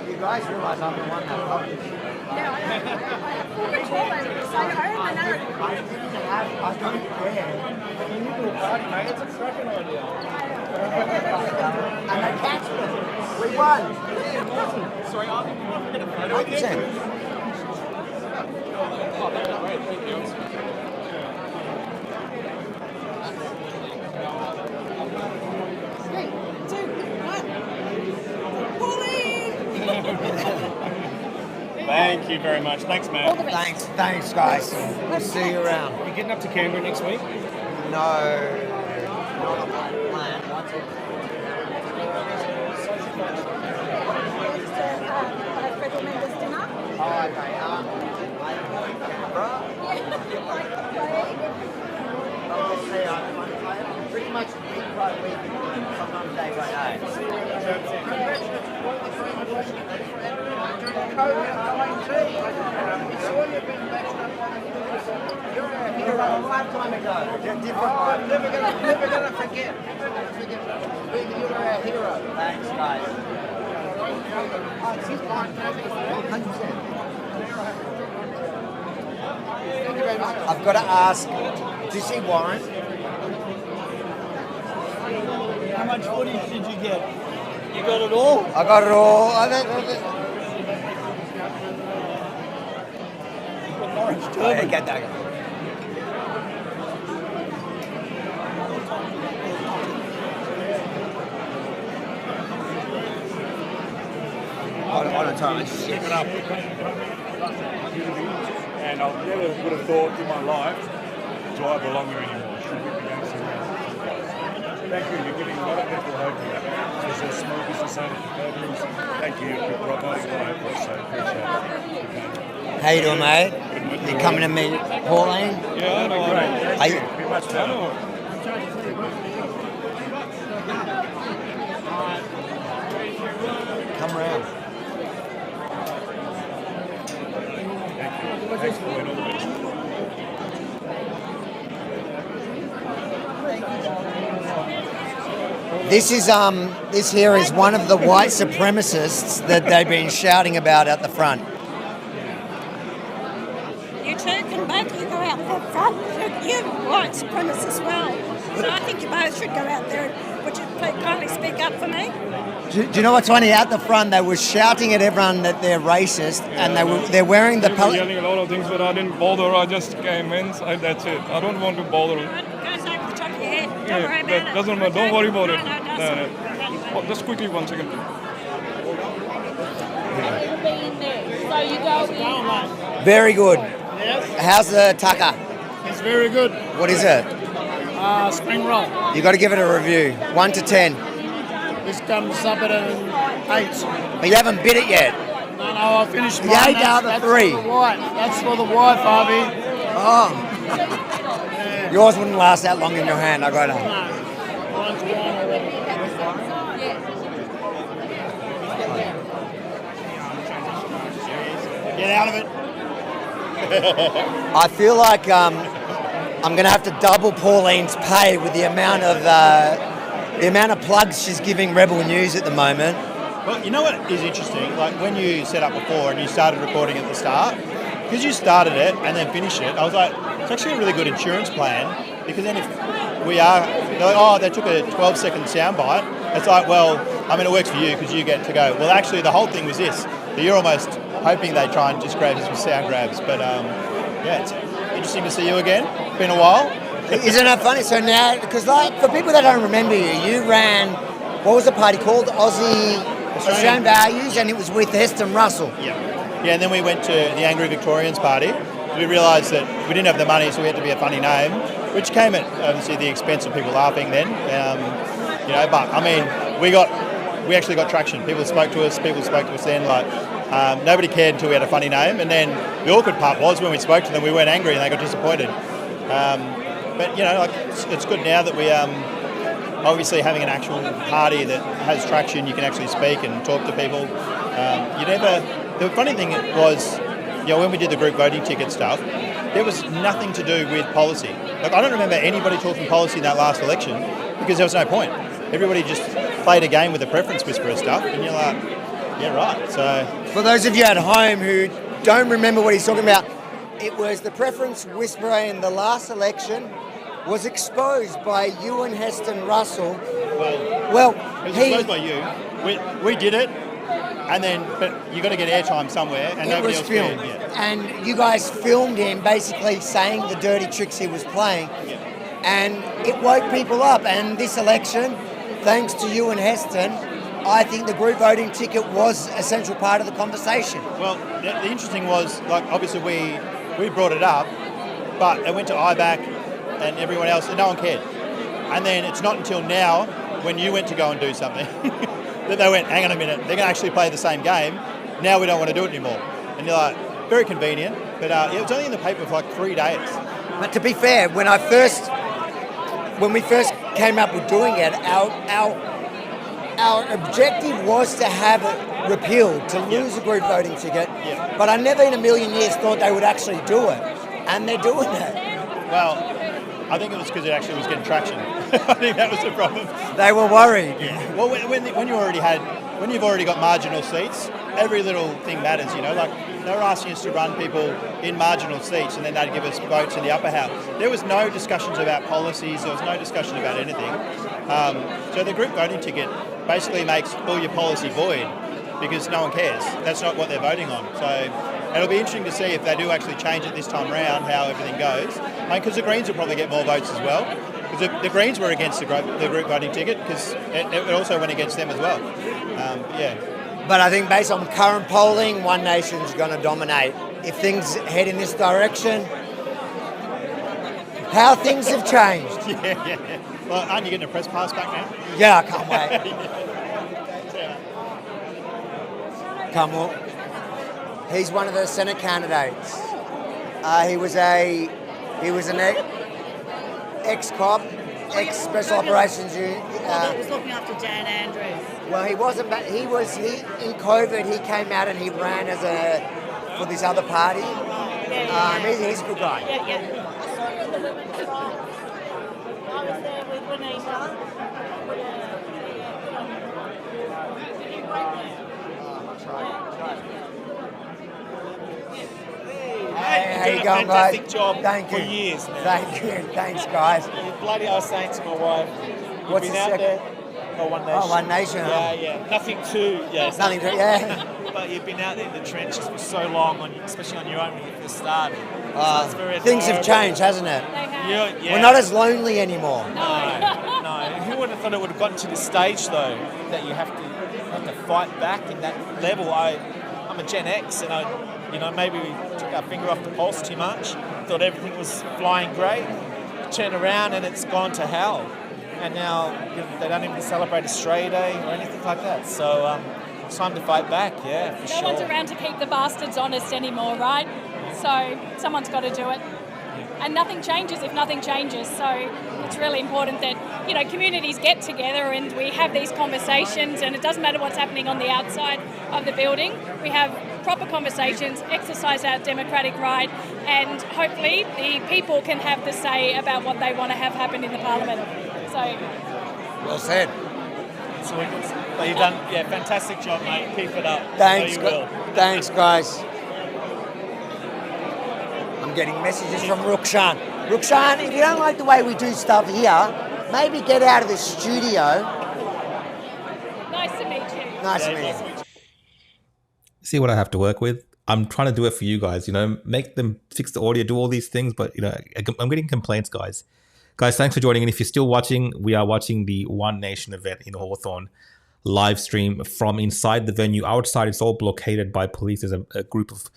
You guys realise I'm the one that probably. I don't care. When you do a party, mate, it's a cracking idea. And they cancelled it. We won. Sorry, I think we want to get a photo with you. Oh, that's great. Thank you. Thank you very much. Thanks, man. Thanks, guys. We'll see you around. You getting up to Canberra next week? No, not on my plan. What's it? Federal members dinner. Oh, okay. I am in Canberra. Obviously, I'm pretty much week by week, sometimes day by day. You're a hero a lifetime ago. I'm never gonna forget. You were a hero. Thanks, guys. 100%. Thank you very much. I've got to ask, do you see Warren? How much footage did you get? You got it all? I got it all. Turban. Get that. On a time, Keep it up. And I never would have thought in my life, do I belong here anymore? Thank you. You're giving a lot of people hope here. Especially a small business owners. Thank you for providing my hope. So appreciate it. How you doing, mate? You coming to meet Pauline? Yeah, I know. Thank you. Be much better. Come around. Thanks, Pauline. All the best. This here is one of the white supremacists that they've been shouting about at the front. You two can both you go out the front. You white supremacists as well. So I think you both should go out there. Would you kindly speak up for me? Do you know what's funny? At the front, they were shouting at everyone that they're racist, and they're wearing the. They were yelling a lot of things, but I didn't bother. I just came in. That's it. I don't want to bother. Goes over the top of your head. Don't Yeah, worry about that it. doesn't matter. Don't worry about it. No. Oh, just quickly, 1 second. So you go in. Very good. Yes. How's the tucker? It's very good. What is it? Spring roll. You got to give it a review. 1 to 10. This comes up at an 8. But you haven't bit it yet. No, I finished mine. You ate the other 3. For the white. That's for the wife, Harvey. Oh. Yours wouldn't last that long in your hand, I got it. Mine's gone already. out of it. I feel like I'm going to have to double Pauline's pay with the amount of plugs she's giving Rebel News at the moment. Well, you know what is interesting? Like when you set up before and you started recording at the start, because you started it and then finished it, I was like, it's actually a really good insurance plan, because then if they're like, oh, they took a 12-second soundbite, it's like, well, I mean, it works for you because you get to go. Well, actually, the whole thing was this. So you're almost hoping they try and just grab us with sound grabs. But yeah, it's interesting to see you again. Been a while. Isn't that funny? So now, because like, for people that don't remember you ran, what was the party called? Australian Values, and it was with Heston Russell. Yeah, and then we went to the Angry Victorians party. We realised that we didn't have the money, so we had to be a funny name, which came at obviously the expense of people laughing then. You know, but I mean, we actually got traction. People spoke to us then. Like nobody cared until we had a funny name, and then the awkward part was when we spoke to them, we weren't angry and they got disappointed. But you know, like it's good now that we obviously having an actual party that has traction. You can actually speak and talk to people. The funny thing was, you know, when we did the group voting ticket stuff, there was nothing to do with policy. Like I don't remember anybody talking policy in that last election because there was no point. Everybody just played a game with the preference whisperer stuff, and you're like, yeah, right. So for those of you at home who don't remember what he's talking about, it was the preference whisperer in the last election was exposed by you and Heston Russell. Well, it was exposed by you. We did it, and then but you got to get airtime somewhere, and nobody else filmed. cared. Yeah. And you guys filmed him basically saying the dirty tricks he was playing, and it woke people up. And this election, thanks to you and Heston, I think the group voting ticket was a central part of the conversation. Well, the interesting was, like, obviously we brought it up, but it went to IBAC and everyone else, and no one cared. And then it's not until now, when you went to go and do something, that they went, hang on a minute, they're going to actually play the same game. Now we don't want to do it anymore. And you're like, very convenient, but it was only in the paper for like 3 days. But to be fair, when we first came up with doing it, our objective was to have it repealed, to lose a group voting ticket. But I never in a million years thought they would actually do it, and they're doing it. Well, I think it was because it actually was getting traction. I think that was the problem. They were worried. Yeah. Well, when you've already got marginal seats, every little thing matters. You know, like they were asking us to run people in marginal seats, and then they'd give us votes in the upper house. There was no discussions about policies. There was no discussion about anything. So the group voting ticket basically makes all your policy void because no one cares. That's not what they're voting on. So it'll be interesting to see if they do actually change it this time around, how everything goes. Because the Greens will probably get more votes as well. Because the Greens were against the group voting ticket because it also went against them as well. But I think based on current polling, One Nation's going to dominate. If things head in this direction, how things have changed. Yeah. Well, aren't you getting a press pass back now? Yeah, I can't wait. Come on. He's one of the Senate candidates. He was an ex-cop, ex-special operations unit. That was looking after Dan Andrews. Well, he wasn't, but he in COVID. He came out and he ran for this other party. He's a good guy. Yeah. I saw you in the women's trial. I was there with Renita. Hey, how you going, guys? Fantastic job Thank you. For years now. Thank you. Thanks, guys. Bloody, I was saying to my wife, What's been the out second? there for One Nation. Oh, One Nation. Yeah. Nothing too. Yeah. Nothing too. Yeah. But you've been out there in the trenches for so long, especially on your own when you first started. Things have changed, hasn't it? Yeah. We're not as lonely anymore. No. Who would have thought it would have gotten to this stage though, that you have to fight back in that level? I'm a Gen X, and maybe we took our finger off the pulse too much. Thought everything was flying great. Turn around and it's gone to hell. And now they don't even celebrate Australia Day or anything like that. So it's time to fight back. Yeah, for sure. No one's around to keep the bastards honest anymore, right? So someone's got to do it. And nothing changes if nothing changes. So it's really important that communities get together and we have these conversations, and it doesn't matter what's happening on the outside of the building. We have proper conversations, exercise our democratic right, and hopefully the people can have the say about what they want to have happen in the Parliament. So, well said. Sweet. But you've done, fantastic job, mate. Keep it up. Thanks, you will. Thanks, guys. I'm getting messages from Rukshan. Rukshan, if you don't like the way we do stuff here, maybe get out of the studio. nice to meet you. Nice to meet you. See what I have to work with. I'm trying to do it for you guys, make them fix the audio, do all these things, but I'm getting complaints, guys. Guys, thanks for joining in. If you're still watching, we are watching the One Nation event in Hawthorn live stream from inside the venue. Outside, it's all blockaded by police. There's a group of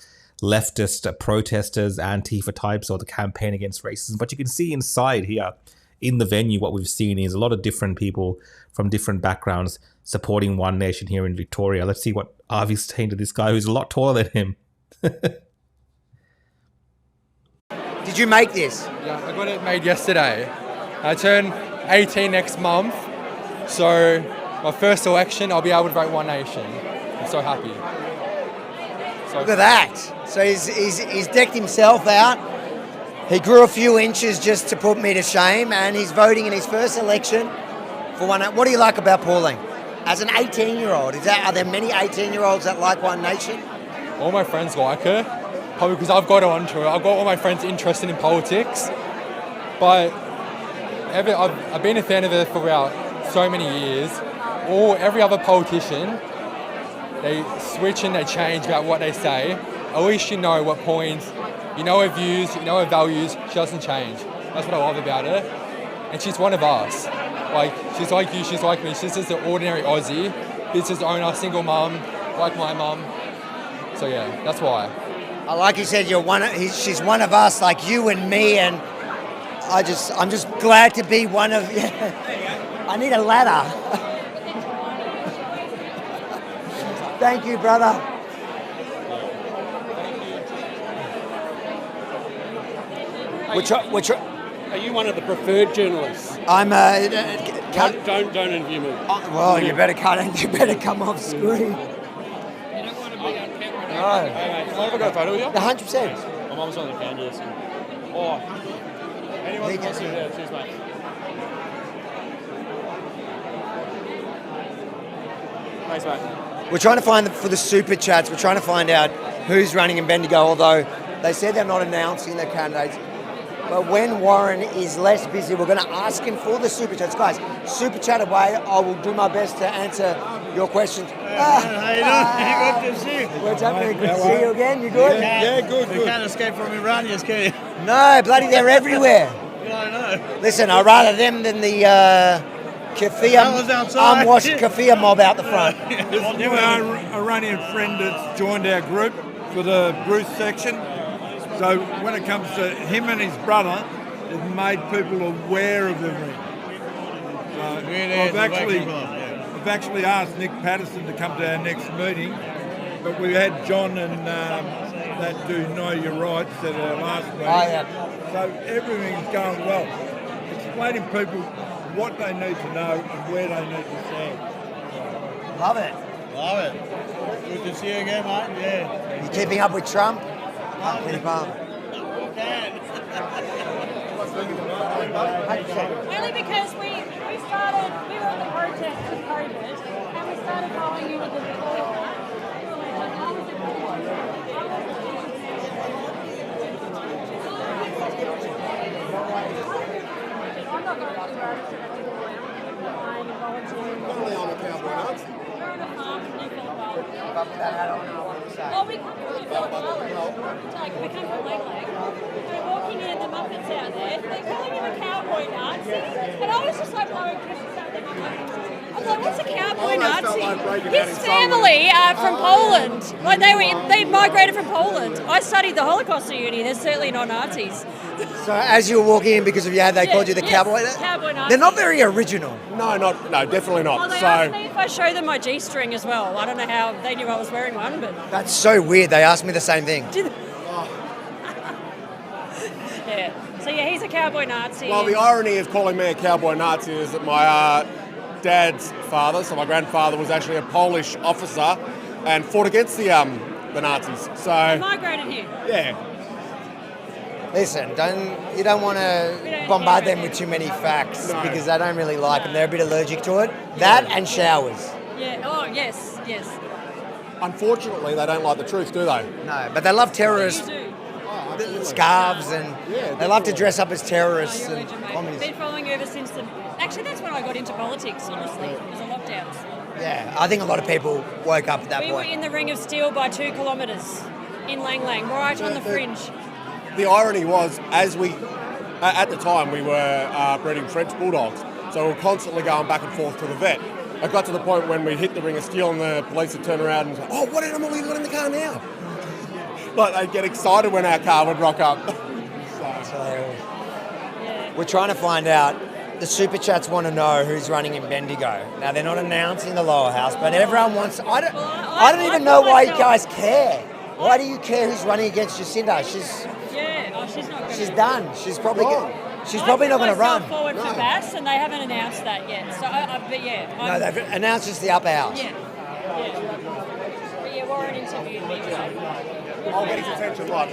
leftist protesters, Antifa types, or the campaign against racism. But you can see inside here in the venue, what we've seen is a lot of different people from different backgrounds supporting One Nation here in Victoria. Let's see what Avi's saying to this guy who's a lot taller than him. Did you make this? Yeah, I got it made yesterday. I turn 18 next month, so my first election, I'll be able to vote One Nation. I'm so happy. Look at that. So he's decked himself out. He grew a few inches just to put me to shame, and he's voting in his first election for One. What do you like about Pauline? As an 18-year-old, are there many 18-year-olds that like One Nation? All my friends like her, probably because I've got her onto her. I've got all my friends interested in politics, but I've been a fan of her for about so many years. Every other politician, they switch and they change about what they say. At least you know what points, you know her views, you know her values. She doesn't change. That's what I love about her. And she's one of us. She's like you, she's like me. She's just an ordinary Aussie, business owner, single mum, like my mum. So yeah, that's why. Like you said, she's one of us, like you and me, and I'm just glad to be one of. I need a ladder. Thank you, brother. Are you one of the preferred journalists? I'm Don't interview me. Well, you better come off screen. You don't want to be on camera. No. Hey, mate, can I have a photo with you? 100%. My mum's on the camera. Anyone wants to? Yeah, cheers, mate. Thanks, mate. We're trying to find for the super chats. We're trying to find out who's running in Bendigo. Although they said they're not announcing their candidates. But when Warren is less busy, we're going to ask him for the super chats. Guys, super chat away. I will do my best to answer your questions. How you doing? Good to see you. What's happening? Good to see you again. You good? Yeah, good. You can't escape from Iranians, can you? No, bloody, they're everywhere. Yeah, I know. Listen, I'd rather them than the keffiyeh, unwashed keffiyeh mob out the front. This is our Iranian friend that's joined our group for the Bruce section. So when it comes to him and his brother, it's made people aware of the ring. So I've actually asked Nick Patterson to come to our next meeting, but we had John and that do Know Your Rights at our last meeting. Oh, yeah. So everything's going well. Explaining people what they need to know and where they need to stand. Love it. Love it. Good to see you again, mate. Yeah. You keeping up with Trump? Pretty palm. Only because we were at the protest with COVID, and we started following you with the I'm not going to do I'm a cowboy Nazi. You're on a farm in New Well, we come from Phillip Island. We come from Lake Lake. We're walking in, the Muppets out there. They're calling him a cowboy Nazi. And I was just like blowing kisses at them. I was like, what's a cowboy Nazi? His family are from Poland. Like they migrated from Poland. I studied the Holocaust at uni. They're certainly not Nazis. So as you were walking in because of they called you the cowboy? Cowboy Nazi. They're not very original. No, definitely not. Well, they asked me if I show them my G-string as well. I don't know how they knew I was wearing one, but... That's so weird. They asked me the same thing. Yeah. So yeah, he's a cowboy Nazi. Well, the irony of calling me a cowboy Nazi is that my dad's father, so my grandfather, was actually a Polish officer and fought against the Nazis. So migrated here. Yeah. Listen, you don't want to bombard them with too many facts because they don't really like them. They're a bit allergic to it. That and showers. Yeah. Oh yes, yes. Unfortunately, they don't like the truth, do they? No, but they love terrorist scarves and Yeah, they love to dress up as terrorists You're a and legend, mate. communists. Been following you ever since the. Actually, that's when I got into politics. Honestly, it was the lockdowns. Yeah, I think a lot of people woke up at that We were point. in the Ring of Steel by 2 kilometres in Lang Lang, right on the fringe. The irony was, at the time, we were breeding French bulldogs, so we were constantly going back and forth to the vet. It got to the point when we hit the Ring of Steel and the police would turn around and say, "Oh, what animal have you got in the car now?" But they'd get excited when our car would rock up. That's hilarious. We're trying to find out. The Super Chats want to know who's running in Bendigo. Now, they're not announcing the lower house, but everyone wants... I don't even know why you guys care. Why do you care who's running against Jacinda? She's She's not going she's done. She's probably not going to run. Forward for Bass, and they haven't announced that yet. So, but yeah. No, they've announced it's the upper house. Yeah. But yeah, Warren interviewed me. I'll get his attention, watch.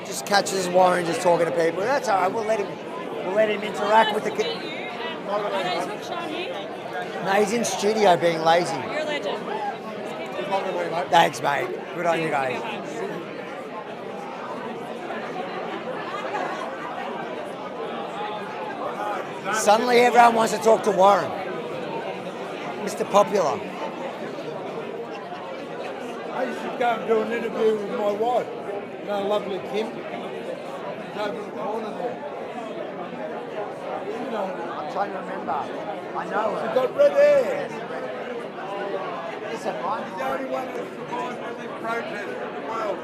Just catches Warren just talking to people. That's all right. We'll let him interact with the kids. No, he's in studio being lazy. You're a legend. Thanks, mate. Good on you guys. Suddenly everyone wants to talk to Warren. Mr. Popular. I used to go and do an interview with my wife. You know, lovely Kim. She's over in the corner there. You know, I'm trying to remember. I know her. she's got red hair. Listen, She's the only one that survived any protest in the world.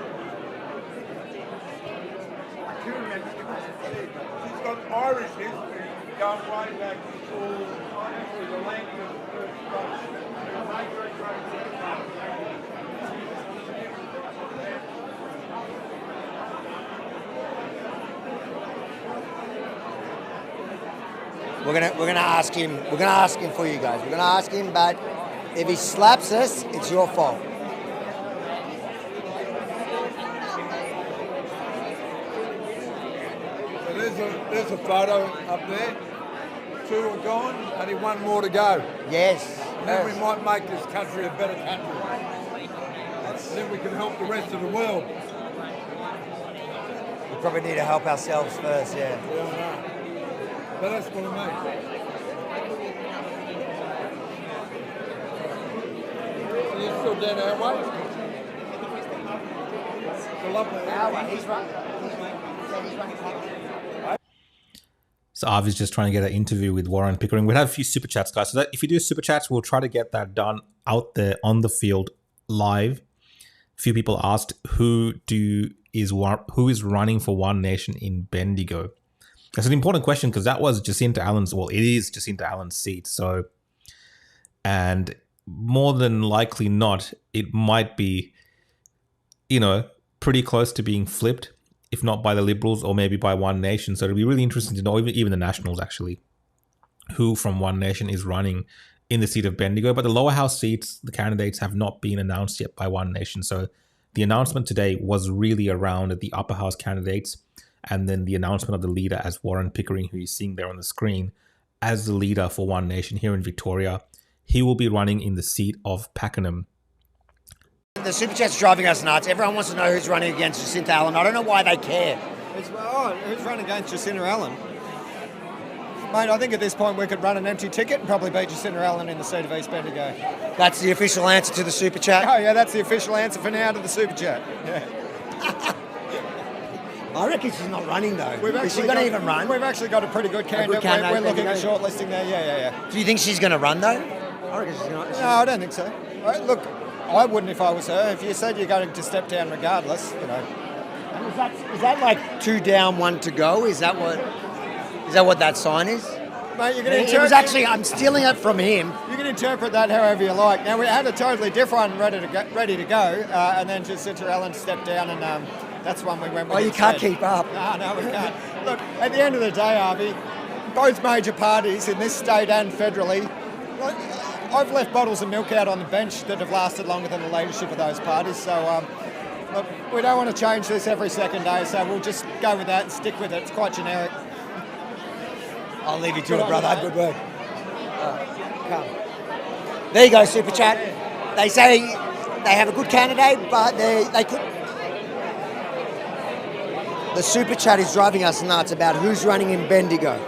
She's got Irish history going way back before the language first started. We're gonna ask him. We're gonna ask him for you guys. We're gonna ask him, but if he slaps us, it's your fault. So there's a photo up there. 2 are gone, only 1 more to go. Yes. And then we might make this country a better country. And then we can help the rest of the world. We probably need to help ourselves first, yeah. Yeah, I know. But that's what I mean. So you're still down our way? It's a lovely area. He's running. So Avi's just trying to get an interview with Warren Pickering. We'll have a few super chats, guys. So that if you do super chats, we'll try to get that done out there on the field live. A few people asked who is running for One Nation in Bendigo. That's an important question because that was Jacinta Allen's. Well, it is Jacinta Allen's seat. So, and more than likely not, it might be, pretty close to being flipped, if not by the Liberals or maybe by One Nation. So it'll be really interesting to know, even the Nationals actually, who from One Nation is running in the seat of Bendigo. But the lower house seats, the candidates have not been announced yet by One Nation. So the announcement today was really around the upper house candidates, and then the announcement of the leader as Warren Pickering, who you're seeing there on the screen, as the leader for One Nation here in Victoria. He will be running in the seat of Pakenham. The Super Chat's driving us nuts. Everyone wants to know who's running against Jacinta Allen. I don't know why they care. Who's running against Jacinta Allen? Mate, I think at this point we could run an empty ticket and probably beat Jacinta Allen in the seat of East Bendigo. That's the official answer to the Super Chat? Oh, yeah, that's the official answer for now to the Super Chat. Yeah. I reckon she's not running, though. Is she going to even run? We've actually got a pretty good candidate. We're looking at shortlisting there, yeah. Do you think she's going to run, though? I reckon she's going to. No, I don't think so. Look, I wouldn't if I was her. If you said you're going to step down regardless, And is that like 2 down, 1 to go? Is that what that sign is? Mate, you can It was actually, I'm stealing it from him. You can interpret that however you like. Now, we had a totally different one ready to go, and then Jacinta Allen stepped down and That's one we went with. Oh, you can't instead. keep up. No, we can't. Look, at the end of the day, Harvey, both major parties in this state and federally, like, I've left bottles of milk out on the bench that have lasted longer than the leadership of those parties. So, look, we don't want to change this every second day, so we'll just go with that and stick with it. It's quite generic. I'll leave you to it, brother. Good work. Come. There you go, Super Chat. They say they have a good candidate, but they could. The Super Chat is driving us nuts about who's running in Bendigo.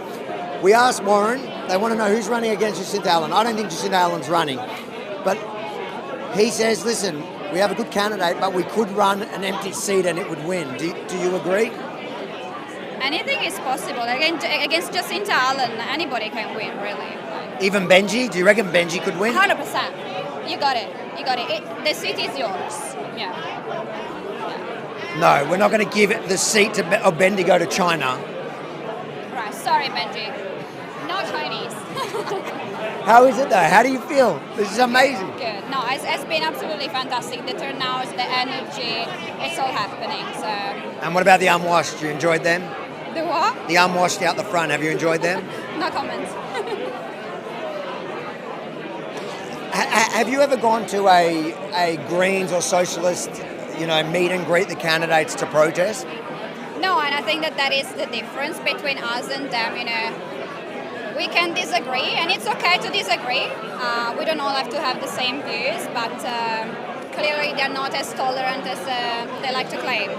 We asked Warren, they want to know who's running against Jacinta Allen. I don't think Jacinta Allen's running, but he says, listen, we have a good candidate, but we could run an empty seat and it would win. Do you agree? Anything is possible. Against Jacinta Allen, anybody can win, really. Even Benji? Do you reckon Benji could win? 100%. You got it. The seat is yours. Yeah. No, we're not going to give the seat of Bendigo to China. Right. Sorry, Benji. No Chinese. How is it though? How do you feel? This is amazing. Good. No, it's been absolutely fantastic. The turnout, the energy, it's all happening. So. And what about the unwashed? You enjoyed them? The what? The unwashed out the front. Have you enjoyed them? No comments. Have you ever gone to a Greens or Socialist, meet and greet the candidates to protest? No, and I think that is the difference between us and them. We can disagree, and it's okay to disagree. We don't all have to have the same views, but clearly they're not as tolerant as they like to claim.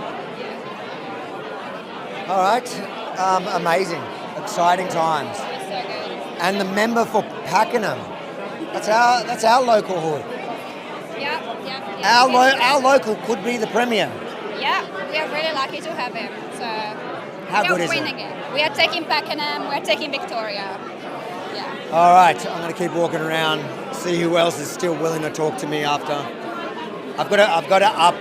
All right, amazing, exciting times. It's so good. And the member for Pakenham, that's our local hood. Yeah. Our local could be the premier. Yeah, we are really lucky to have him. So How we're good is it? winning it. We are taking Pakenham, we're taking Victoria. Yeah. All right, I'm going to keep walking around, see who else is still willing to talk to me after. I've got to up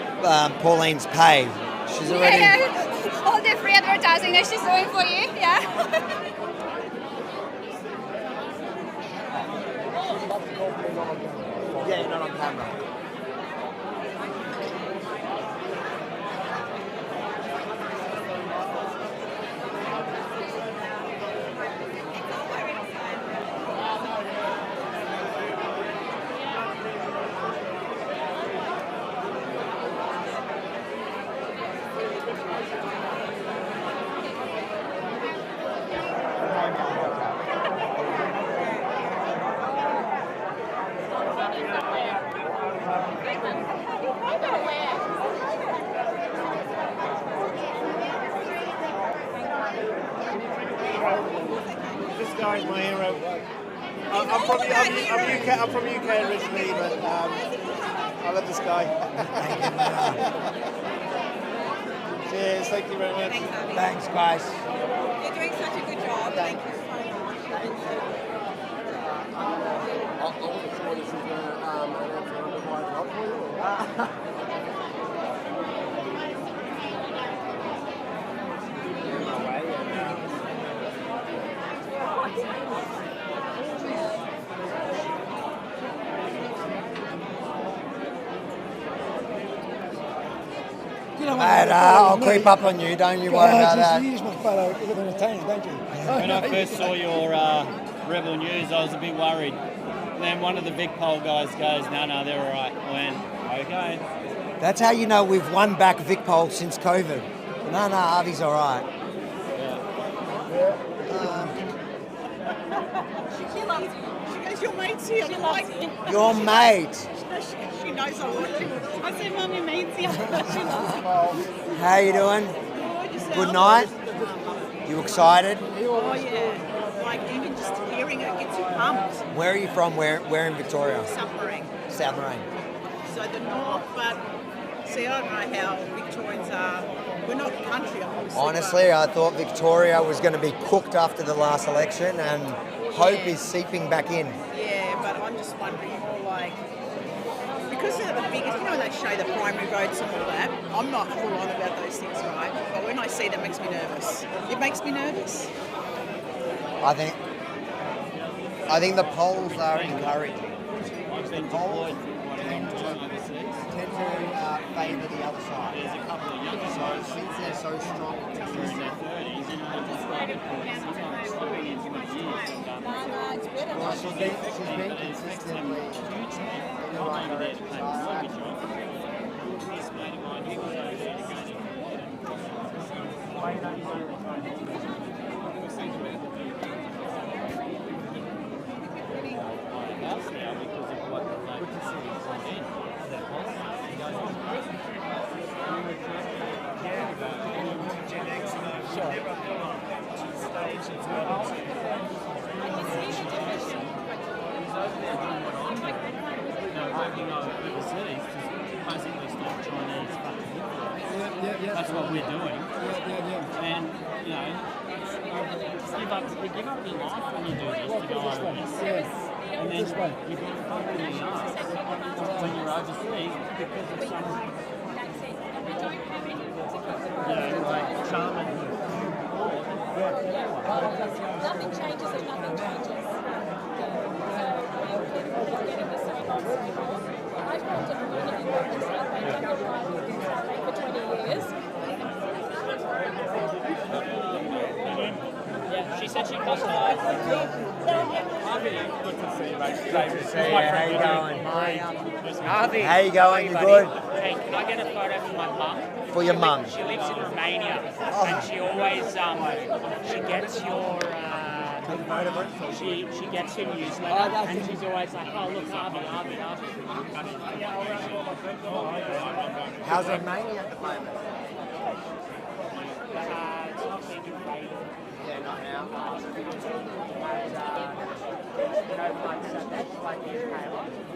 Pauline's pay. She's already. Yeah. All the free advertising that she's doing for you. Yeah. Yeah, you're not on camera. This guy is my hero. I'm from UK originally, but I love this guy. Cheers, thank you very much. Thanks, guys. You're doing such a good job. Thank you so much. Mate, I'll creep up on you, don't you worry about that. You use my photo with an attain, don't you? When I first saw your Rebel News, I was a bit worried. And then one of the Vic Poll guys goes, no, they're all right. I went, okay. That's how you know we've won back Vic Poll since COVID. No, Harvey's all right. She loves you. She goes, your mate's here. She loves you. Your mate. She knows I want you. I said, Mum, your mate's here. She loves you. How you doing? Good night. You excited? Oh, yeah. Like, even just hearing it gets you pumped. Where are you from? Where in Victoria? South Marine. South Marine. So the north, but see, I don't know how Victorians are. We're not country, obviously. Honestly, I thought Victoria was going to be cooked after the last election, and hope is seeping back in. Yeah, but I'm just wondering more like, because they're the biggest, when they show the primary votes and all that, I'm not full on about those things, right? But when I see that, it makes me nervous. It makes me nervous. I think the polls are encouraging. I've been deployed for quite a long time overseas. overseas? tend to favour the other side. There's a couple of young So guys since they're so strong, who are in their 30s and are just started playing swimming in 20 years. And, well, she's been consistently hugely. I'm over there to pay my mortgage off. This mate of mine, he was over there to go house now because of what the local did. Gen X and I've never gone to the stage as well. He's over there doing what I'm doing. Working overseas to basically stop Chinese fucking influence. That's what we're doing. And, you know, you give up your life when you do this to go overseas. And then you get fucked in the ass when you're overseas because of some, like shaman who Nothing changes if nothing changes. So we're getting the same old, same old. I've worked at community work in South Bank. I've been driving in South Bank for 20 years. Yeah, she said she comes to us. Good to see you, mate. Great to see you. How you going? Harvey. How you going? You good? Hey, can I get a photo for my mum? For your mum? She lives in Romania, and she always she gets your she gets your newsletter, and she's always like, oh look, Harvey. How's Romania at the moment? It's not being invaded. Yeah, not now.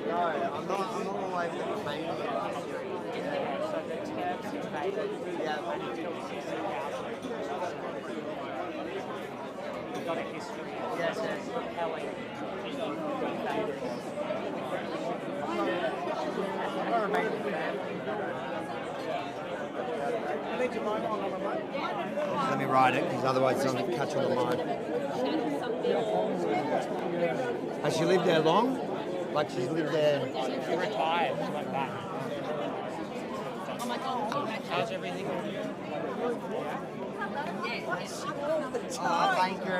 No, I'm not all the way to Romania. So the Turks invaded. Yeah. And it killed 60,000. We've got a history. Yes. How we invaded. I'm not a Romanian fan. Let me write it, because otherwise it's going to catch on the mind. Has she lived there long? Like she's lived there? She retired. She went back. How's everything with you? Oh, thank you.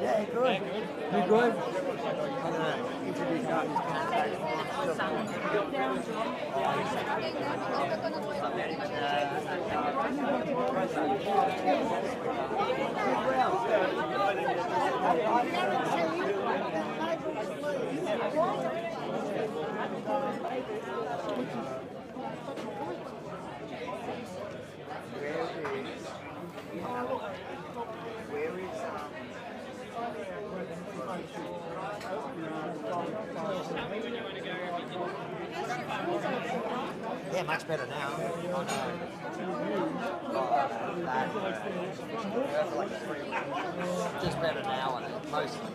Yeah, good. You good? I'm going to introduce Yeah, much better now. Oh, no. Just better now, I think, mostly.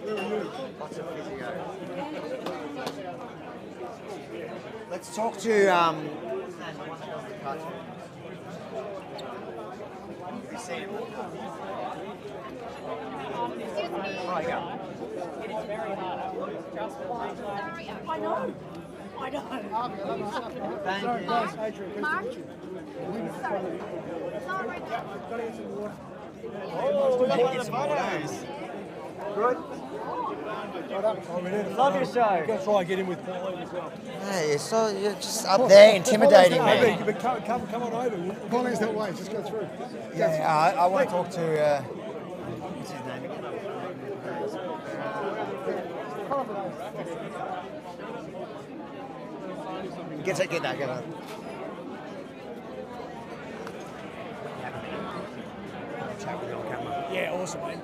Lots of physio. Let's talk to have you seen him? Oh, yeah. It is very hard. Just I know. I know. Thank you. Mark? Oh, we get some photos. Good. Love your show. Go try and get in with Pauline as well. Hey, you're just up there intimidating me. But come on over. Pauline's that way. Just go through. Yeah, I want to talk to. What's his name again? Get that. Chat with you on camera. Yeah, awesome, mate.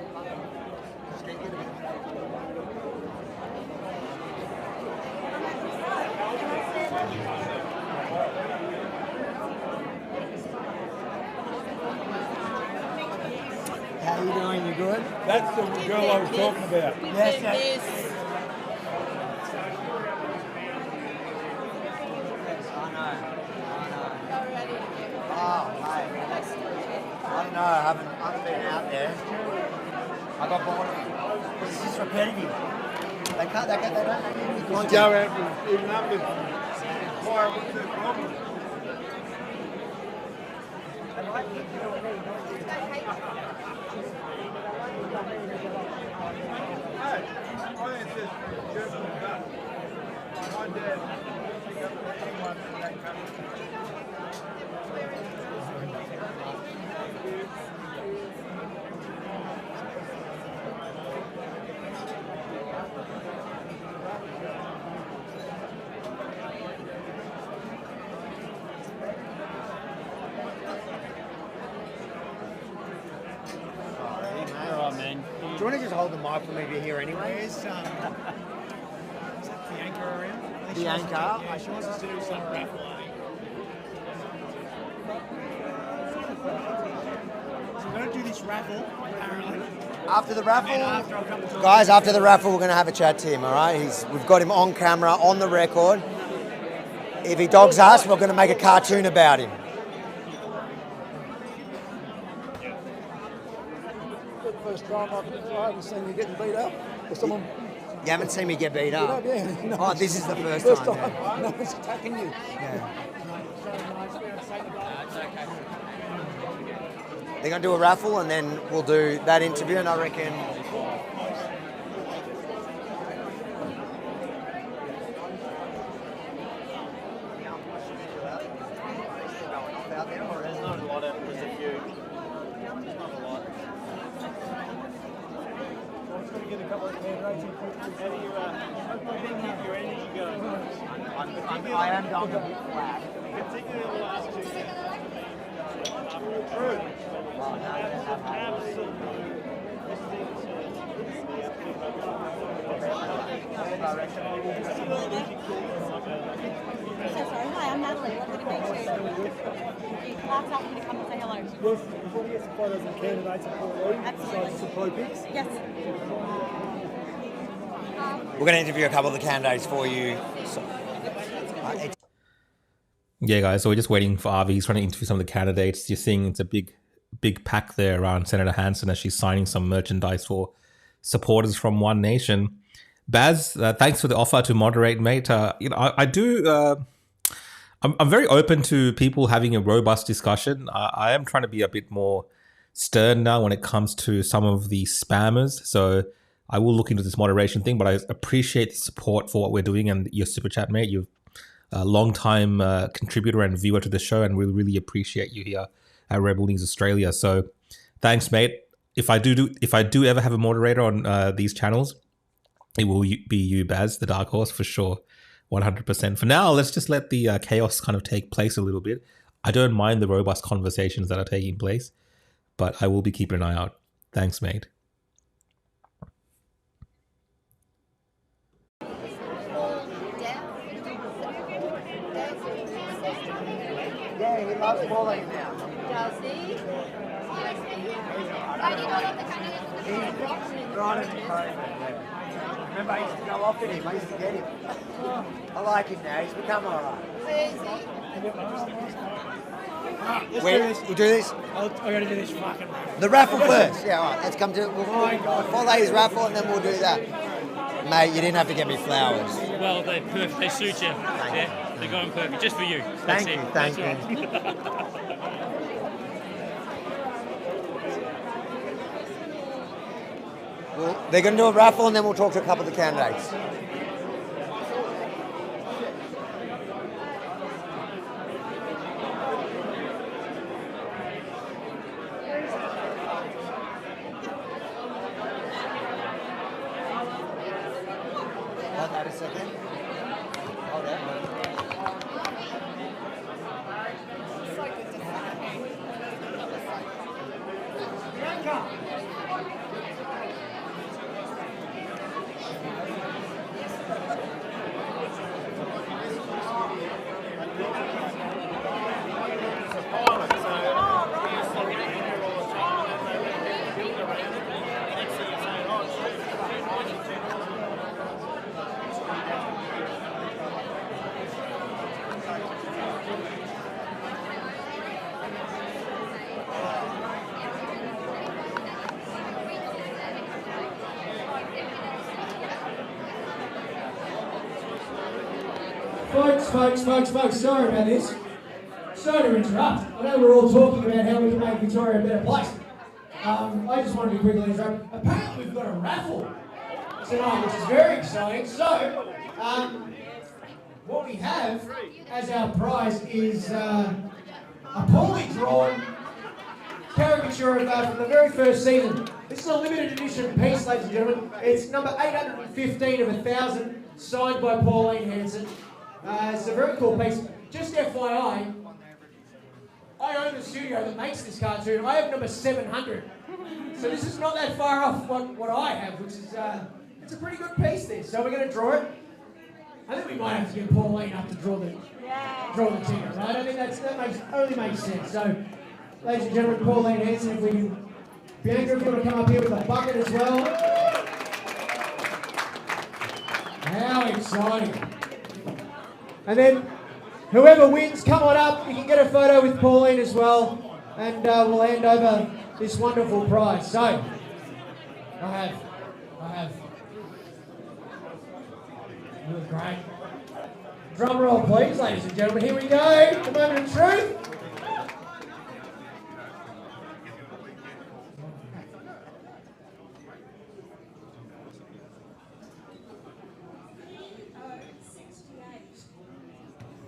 How you doing? You good? That's the girl I was talking about. Yes. I don't know, I haven't been out there. I got bored of it. It's just repetitive. They can't. They don't have any Just contact. go out with numbers. Why, what's the problem? All right, man. Do you want to just hold the mic for me to hear anyway? Is that the anchor around? The anchor? Yeah, she wants us to do some raffle. So we're going to do this raffle, apparently. After the raffle, And then after I'll come and talk guys, to you. after the raffle, we're going to have a chat to him, all right? We've got him on camera, on the record. If he dogs us, we're going to make a cartoon about him. First time I haven't seen you getting beat up. Or someone. You haven't seen me get beat up? Yeah. No, Oh, this is the first time. Yeah. No one's attacking you. They're going to do a raffle and then we'll do that interview, and I reckon... There's not a lot of, there's a few. There's not a lot. Get a couple of How do you keep your energy going? I am going a bit flat. Particularly the last 2 years. True. Sorry, hi, I'm Natalie. Lovely to meet you. Clark's asked me to come and say hello. Yes, before we get some photos and candidates and Pauline, Absolutely. some pro pics. Yes. We're going to interview a couple of the candidates for you. Yeah, guys, so we're just waiting for Avi. He's trying to interview some of the candidates. You're seeing it's a big pack there around Senator Hanson as she's signing some merchandise for supporters from One Nation. Baz, thanks for the offer to moderate, mate. I do... I'm very open to people having a robust discussion. I am trying to be a bit more stern now when it comes to some of the spammers. So I will look into this moderation thing, but I appreciate the support for what we're doing and your super chat, mate. You've a long-time contributor and viewer to the show, and we really appreciate you here at Rebel News Australia. So thanks, mate. If I do ever have a moderator on these channels, it will be you, Baz, the Dark Horse, for sure. 100%. For now, let's just let the chaos kind of take place a little bit. I don't mind the robust conversations that are taking place, but I will be keeping an eye out. Thanks, mate. Yeah, he loves Pauline now. Does he? Why do you not love the candidates? Right in the program. Remember, I used to go off at him. I used to get him. I like him now. He's become all right. We'll do this. I got to do this fucking raffle. The raffle first. Yeah, all right. Let's come to it. We'll follow his raffle and then we'll do that. Mate, you didn't have to get me flowers. Well, they're perfect. They suit you. Yeah, they're going perfect. Just for you. Thank you. Thank you. Well, they're going to do a raffle and then we'll talk to a couple of the candidates. Hold that a second. Hold that. Folks, sorry about this. Sorry to interrupt. I know we're all talking about how we can make Victoria a better place. I just wanted to quickly interrupt. Apparently we've got a raffle tonight, which is very exciting. So, what we have as our prize is a poorly drawn caricature of from the very first season. This is a limited edition piece, ladies and gentlemen. It's number 815 of 1,000, signed by Pauline Hanson. It's a very cool piece. Just FYI, I own the studio that makes this cartoon. I have number 700. So this is not that far off what I have, which is, it's a pretty good piece there. So we're going to draw it. I think we might have to get Pauline up to draw the ticket, right? I think that only makes sense. So, ladies and gentlemen, Pauline Hanson, if we can... Bianca, if you want to come up here with a bucket as well. How exciting. And then, whoever wins, come on up. You can get a photo with Pauline as well. And we'll hand over this wonderful prize. So, I have. You look great. Drum roll, please, ladies and gentlemen. Here we go. The moment of truth.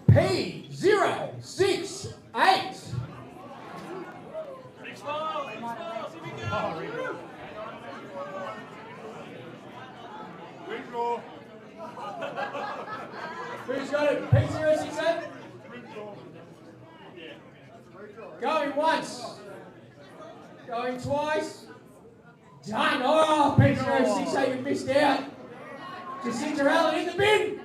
P068. Who's got it? P068? Going once. Going twice. Done. Oh, P068, you missed out. Jacinta Allen in the bin.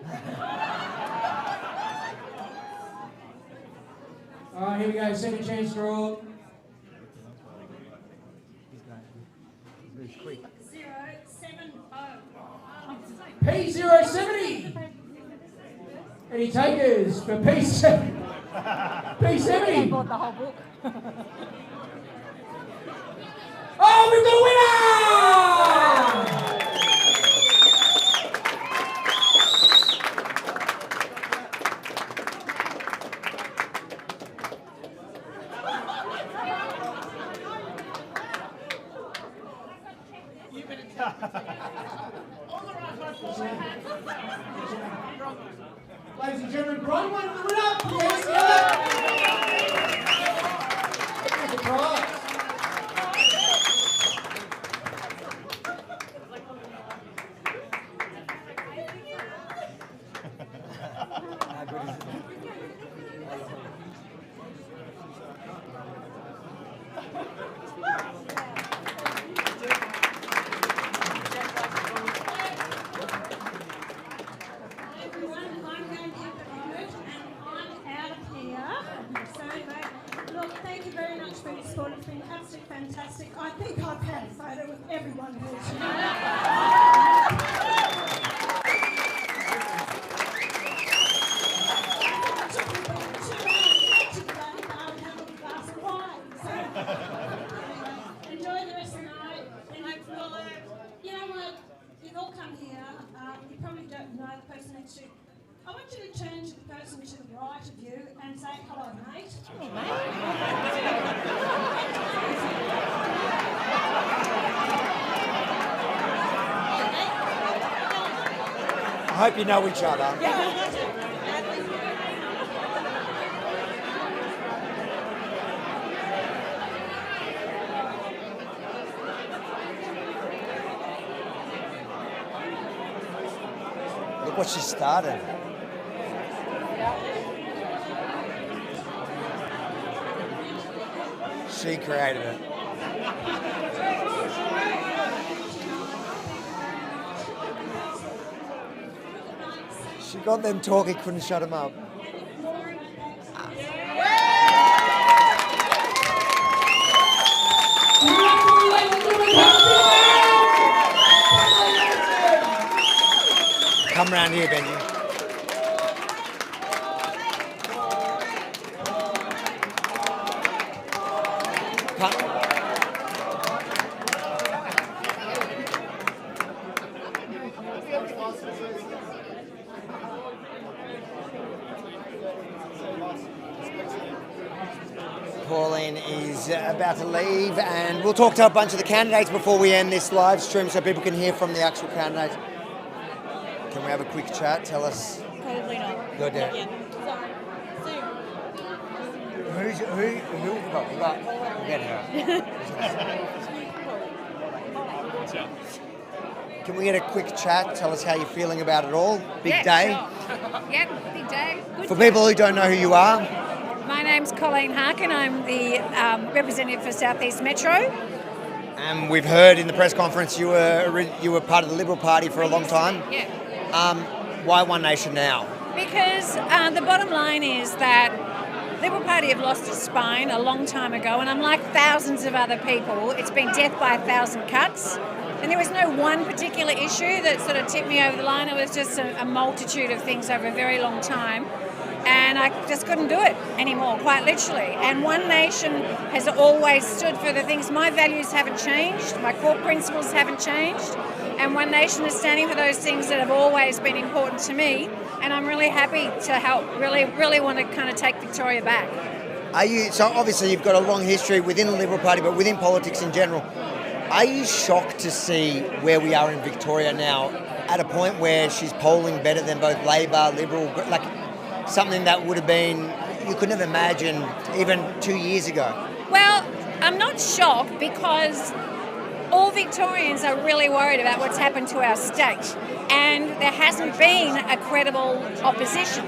All right, here we go. Second chance draw. P070. Any takers for P70? P70. Bought the whole book. Oh, we've got a winner! Ladies and gentlemen, Brian won the winner. Yes, Here's the prize. Fantastic. I think I've had a photo with everyone who's here. Enjoy the rest of the night. And you know what? You've all come here. You probably don't know the person next to you. I want you to turn to the person to the right of you and say, hello, mate. Hello, I hope you know each other. Look what she started. She created it. She got them talking, couldn't shut them up. Come round here, Benji. Pauline is about to leave, and we'll talk to a bunch of the candidates before we end this live stream so people can hear from the actual candidates. Can we have a quick chat? Tell us. Probably not. Go there. Yeah. Who we got? We'll get her. Can we get a quick chat? Tell us how you're feeling about it all. Big day. Sure. Yep, big day. Good For day. people who don't know who you are, My name's Pauline Hanson. I'm the representative for South East Metro. and we've heard in the press conference you were part of the Liberal Party for a long time. Yeah. Why One Nation now? Because the bottom line is that Liberal Party have lost its spine a long time ago, and unlike thousands of other people, it's been death by 1,000 cuts. And there was no one particular issue that sort of tipped me over the line. It was just a multitude of things over a very long time. And I just couldn't do it anymore, quite literally. And One Nation has always stood for the things. My values haven't changed, my core principles haven't changed, and One Nation is standing for those things that have always been important to me. And I'm really happy to help, really want to kind of take Victoria back. So obviously you've got a long history within the Liberal Party, but within politics in general. Are you shocked to see where we are in Victoria now, at a point where she's polling better than both Labor, Liberal, like something that would have been, you couldn't have imagined even 2 years ago? Well, I'm not shocked because all Victorians are really worried about what's happened to our state, and there hasn't been a credible opposition.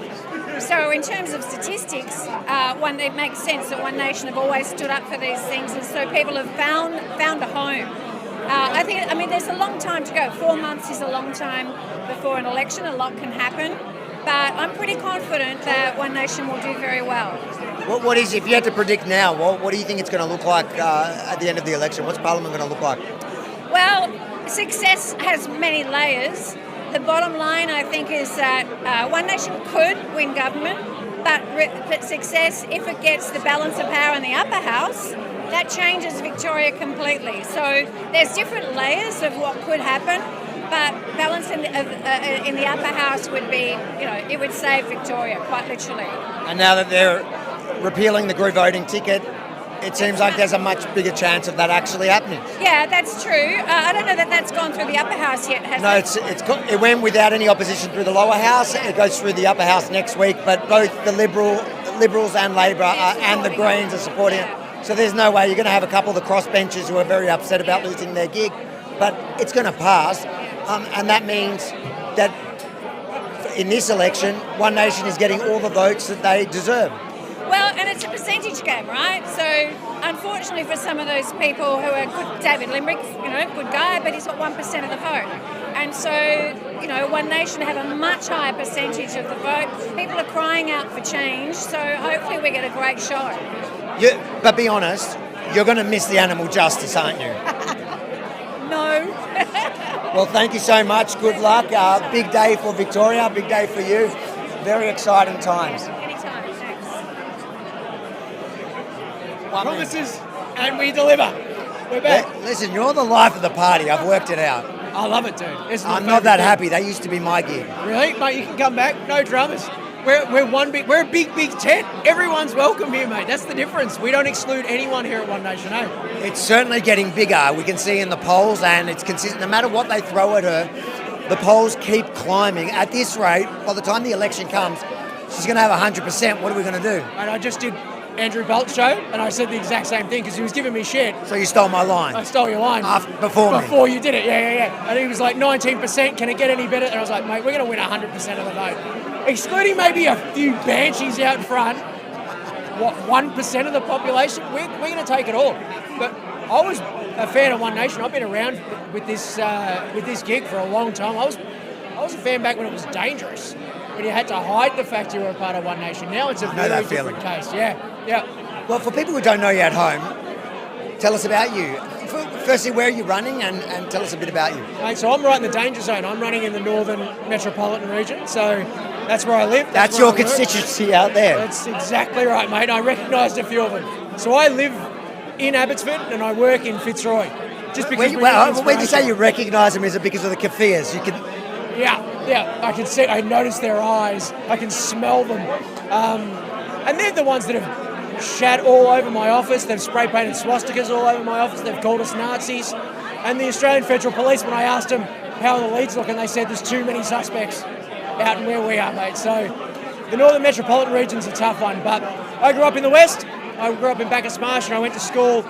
So in terms of statistics, it makes sense that One Nation have always stood up for these things, and so people have found a home. I mean, there's a long time to go. 4 months is a long time before an election. A lot can happen. But I'm pretty confident that One Nation will do very well. What is, if you had to predict now, what do you think it's going to look like at the end of the election? What's Parliament going to look like? Well, success has many layers. The bottom line, I think, is that One Nation could win government, but success, if it gets the balance of power in the upper house, that changes Victoria completely. So there's different layers of what could happen. But balance in the upper house would be, it would save Victoria, quite literally. And now that they're repealing the group voting ticket, it seems like there's a much bigger chance of that actually happening. Yeah, that's true. I don't know that that's gone through the upper house yet, has it? It went without any opposition through the lower house. It goes through the upper house next week, but both the Liberals and Labor and the Greens are supporting it. So there's no way. You're going to have a couple of the crossbenchers who are very upset about losing their gig, but it's going to pass. And that means that in this election, One Nation is getting all the votes that they deserve. Well, and it's a percentage game, right? So, unfortunately for some of those people who are good, David Limbrick's, good guy, but he's got 1% of the vote. And so, One Nation have a much higher percentage of the vote. People are crying out for change, so hopefully we get a great show. But be honest, you're going to miss the animal justice, aren't you? No. Well, thank you so much. Good luck. Big day for Victoria, big day for you. Very exciting times. Anytime, thanks. Promises, and we deliver. We're back. Listen, you're the life of the party. I've worked it out. I love it, dude. I'm not that happy. That used to be my gig. Really? Mate, you can come back. No dramas. We're a big tent. Everyone's welcome here, mate. That's the difference. We don't exclude anyone here at One Nation, eh? It's certainly getting bigger. We can see in the polls, and it's consistent. No matter what they throw at her, the polls keep climbing. At this rate, by the time the election comes, she's going to have 100%. What are we going to do? And I just did Andrew Bolt's show, and I said the exact same thing because he was giving me shit. So you stole my line? I stole your line. Before you did it, yeah. And he was like, 19%, can it get any better? And I was like, mate, we're going to win 100% of the vote. Excluding maybe a few banshees out front, 1% of the population, we're going to take it all. But I was a fan of One Nation. I've been around with this gig for a long time. I was a fan back when it was dangerous, when you had to hide the fact you were a part of One Nation. Now it's a very different case. Yeah. Well, for people who don't know you at home, tell us about you. Firstly, where are you running, and tell us a bit about you. Mate, so I'm right in the danger zone. I'm running in the northern metropolitan region, so that's where I live. That's your constituency out there. That's exactly right, mate. I recognised a few of them. So I live in Abbotsford and I work in Fitzroy. Just because when you say you recognise them, is it because of the kafirs? You can. Yeah. I can see. I notice their eyes. I can smell them, and they're the ones that have shat all over my office. They've spray painted swastikas all over my office. They've called us Nazis. And the Australian Federal Police, when I asked them how the leads look, and they said there's too many suspects out in where we are, mate. So the Northern Metropolitan region's a tough one. But I grew up in the West. I grew up in Bacchus Marsh, and I went to school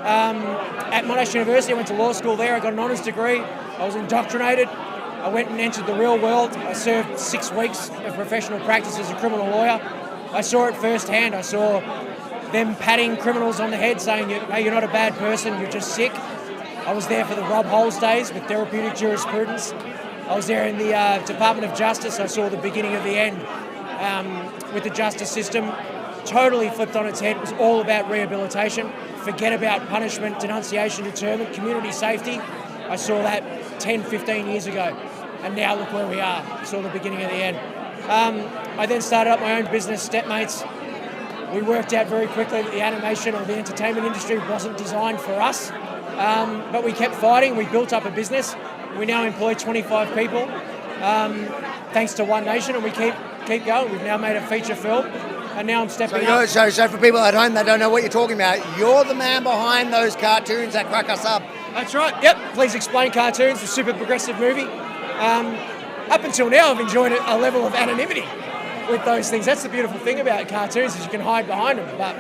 at Monash University. I went to law school there. I got an honours degree. I was indoctrinated. I went and entered the real world. I served 6 weeks of professional practice as a criminal lawyer. I saw it firsthand. I saw them patting criminals on the head saying, hey, you're not a bad person, you're just sick. I was there for the Rob Holes days with therapeutic jurisprudence. I was there in the Department of Justice. I saw the beginning of the end with the justice system. Totally flipped on its head. It was all about rehabilitation. Forget about punishment, denunciation, deterrent, community safety. I saw that 10, 15 years ago. And now look where we are. I saw the beginning of the end. I then started up my own business, Stepmates. We worked out very quickly that the animation or the entertainment industry wasn't designed for us. But we kept fighting. We built up a business. We now employ 25 people, thanks to One Nation, and we keep going. We've now made a feature film, and now I'm stepping up. So for people at home that don't know what you're talking about, you're the man behind those cartoons that crack us up. That's right. Yep. Please Explain Cartoons, the super progressive movie. Up until now, I've enjoyed a level of anonymity with those things. That's the beautiful thing about cartoons, is you can hide behind them. But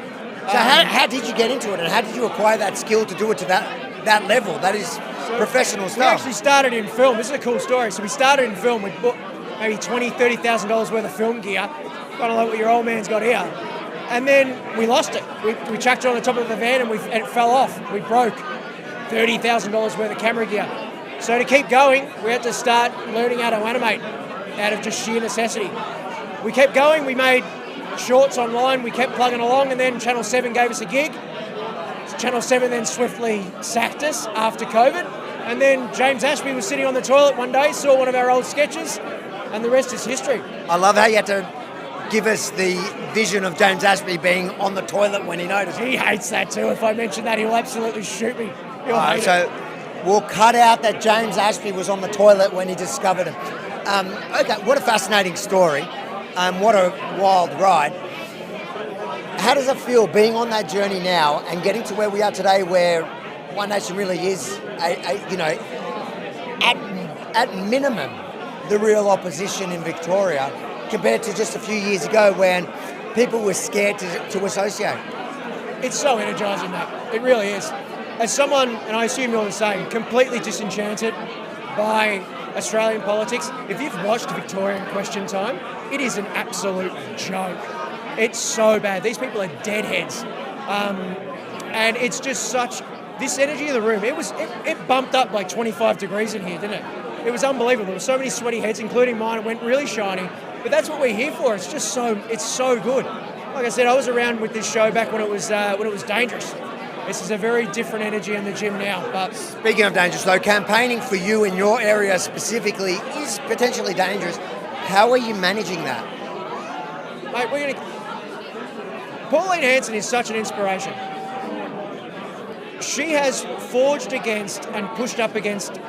so how did you get into it, and how did you acquire that skill to do it to that level? That is professional stuff. We actually started in film. This is a cool story. So we started in film. We bought maybe $20,000, $30,000 worth of film gear, kind of like what your old man's got here. And then we lost it. We chucked it on the top of the van and it fell off. We broke $30,000 worth of camera gear. So to keep going, we had to start learning how to animate out of just sheer necessity. We kept going. We made shorts online. We kept plugging along, and then Channel 7 gave us a gig. Channel 7 then swiftly sacked us after COVID. And then James Ashby was sitting on the toilet one day, saw one of our old sketches, and the rest is history. I love how you had to give us the vision of James Ashby being on the toilet when he noticed. He hates that too. If I mention that, he'll absolutely shoot me. He'll hate so we'll cut out that James Ashby was on the toilet when he discovered him. Okay, what a fascinating story. What a wild ride. How does it feel being on that journey now and getting to where we are today, where One Nation really is, at minimum, the real opposition in Victoria, compared to just a few years ago when people were scared to associate? It's so energising, mate. It really is. As someone, and I assume you're the same, completely disenchanted by Australian politics, if you've watched Victorian Question Time, it is an absolute joke. It's so bad. These people are deadheads. And it's just such... This energy of the room, it bumped up like 25 degrees in here, didn't it? It was unbelievable. There were so many sweaty heads, including mine. It went really shiny. But that's what we're here for. It's just it's so good. Like I said, I was around with this show back when it was dangerous. This is a very different energy in the gym now. But speaking of dangerous, though, campaigning for you in your area specifically is potentially dangerous. How are you managing that? Mate, Pauline Hanson is such an inspiration. She has forged against and pushed up against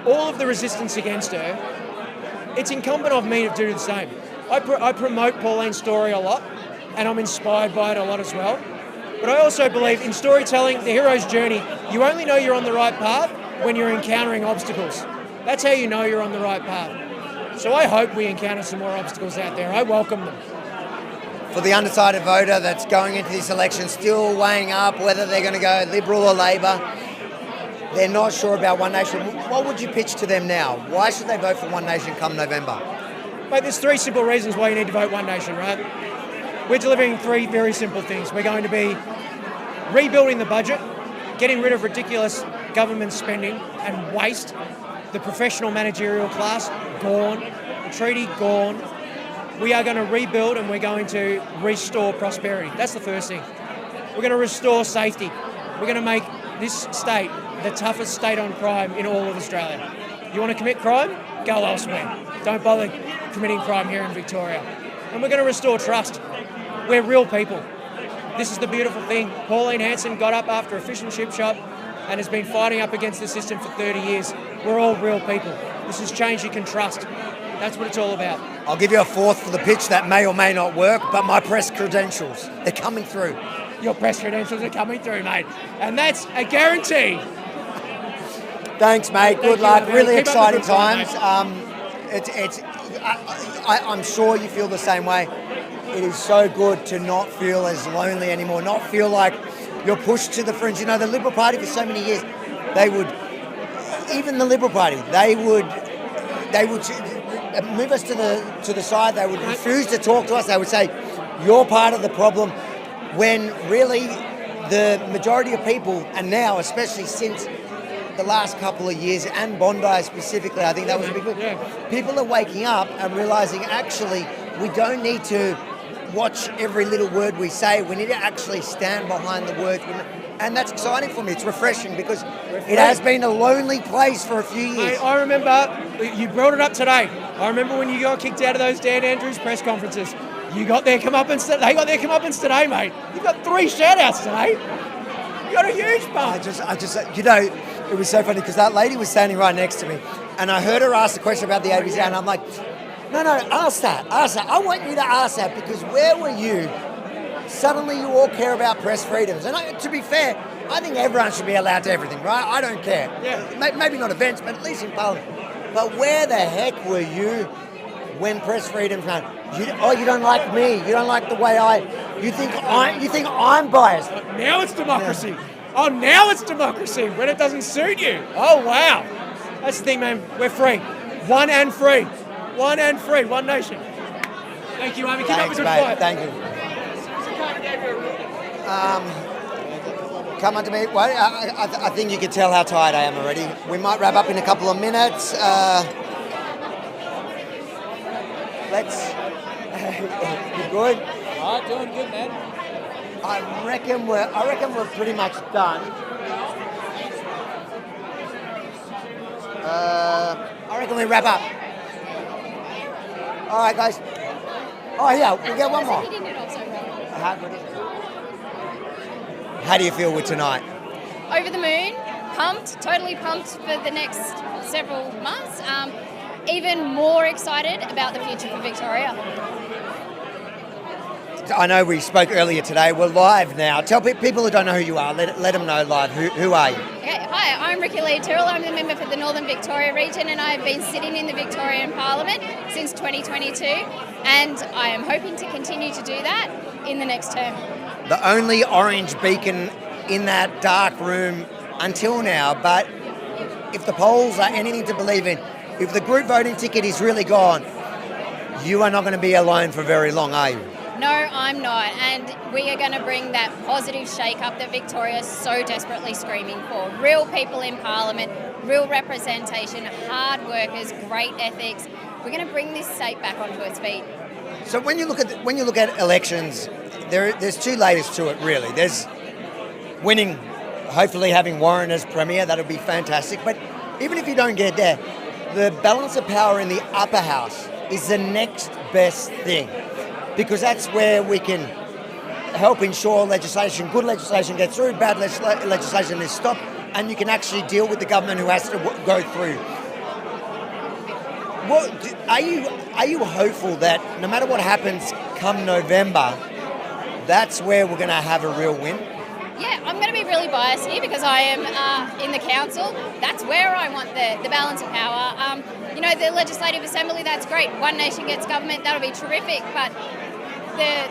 all of the resistance against her. It's incumbent on me to do the same. I promote Pauline's story a lot, and I'm inspired by it a lot as well. But I also believe in storytelling, the hero's journey, you only know you're on the right path when you're encountering obstacles. That's how you know you're on the right path. So I hope we encounter some more obstacles out there. I welcome them. For the undecided voter that's going into this election, still weighing up whether they're going to go Liberal or Labor, they're not sure about One Nation. What would you pitch to them now? Why should they vote for One Nation come November? Mate, there's 3 simple reasons why you need to vote One Nation, right? We're delivering 3 very simple things. We're going to be rebuilding the budget, getting rid of ridiculous government spending and waste, the professional managerial class, gone, the treaty, gone. We are going to rebuild and we're going to restore prosperity. That's the first thing. We're going to restore safety. We're going to make this state the toughest state on crime in all of Australia. You want to commit crime? Go elsewhere. Don't bother committing crime here in Victoria. And we're going to restore trust. We're real people. This is the beautiful thing. Pauline Hanson got up after a fish and chip shop and has been fighting up against the system for 30 years. We're all real people. This is change you can trust. That's what it's all about. I'll give you a fourth for the pitch that may or may not work, but my press credentials, they're coming through. Your press credentials are coming through, mate. And that's a guarantee. Thanks, mate. Good you, luck. man. Really Keep up the exciting good work, times. I'm sure you feel the same way. It is so good to not feel as lonely anymore, not feel like you're pushed to the fringe. You know, the Liberal Party for so many years, they would, even the Liberal Party, they would move us to the side. They would refuse to talk to us. They would say, "You're part of the problem," when really the majority of people, and now especially since the last couple of years, and Bondi specifically, I think that was a big one. People are waking up and realising actually we don't need to watch every little word we say. We need to actually stand behind the words. And that's exciting for me. It's refreshing because it has been a lonely place for a few years. I remember, you brought it up today. I remember when you got kicked out of those Dan Andrews press conferences. You got their comeuppance. They got their comeuppance today, mate. You've got 3 shout-outs today. You got a huge bump. I just, you know, it was so funny because that lady was standing right next to me, and I heard her ask the question about the ABC, and I'm like, no, ask that. I want you to ask that because where were you? Suddenly you all care about press freedoms. And to be fair, I think everyone should be allowed to everything, right? I don't care. Yeah. Maybe not events, but at least in Parliament. But where the heck were you when press freedoms came? You don't like me. You don't like the way you think I'm biased. Now it's democracy. Oh, now it's democracy when it doesn't suit you. Oh, wow. That's the thing, man. We're free. One and free. One and free. One nation. Thank you, Amy. Keep up the good fight. Thank you. Come on to me. Wait, I think you can tell how tired I am already. We might wrap up in a couple of minutes. You good? Oh, doing good, man. I reckon we're pretty much done. I reckon we wrap up. All right, guys. Oh yeah, we get one more. How do you feel with tonight? Over the moon, pumped, totally pumped for the next several months. Even more excited about the future for Victoria. I know we spoke earlier today. We're live now. Tell people who don't know who you are. Let them know live. Who are you? Okay, hi, I'm Ricky Lee Tyrrell. I'm the member for the Northern Victoria region, and I've been sitting in the Victorian Parliament since 2022, and I am hoping to continue to do that in the next term. The only orange beacon in that dark room until now, but if the polls are anything to believe in, if the group voting ticket is really gone, you are not going to be alone for very long, are you? No, I'm not, and we are going to bring that positive shake-up that Victoria is so desperately screaming for. Real people in Parliament, real representation, hard workers, great ethics. We're going to bring this state back onto its feet. So when you look at elections, there's 2 layers to it, really. There's winning, hopefully having Warren as Premier. That'll be fantastic. But even if you don't get there, the balance of power in the upper house is the next best thing, because that's where we can help ensure good legislation gets through, bad legislation is stopped, and you can actually deal with the government who has to go through. Are you hopeful that no matter what happens come November, that's where we're going to have a real win? Yeah, I'm going to be really biased here because I am in the council. That's where I want the balance of power. The Legislative Assembly, that's great. One nation gets government, that'll be terrific. But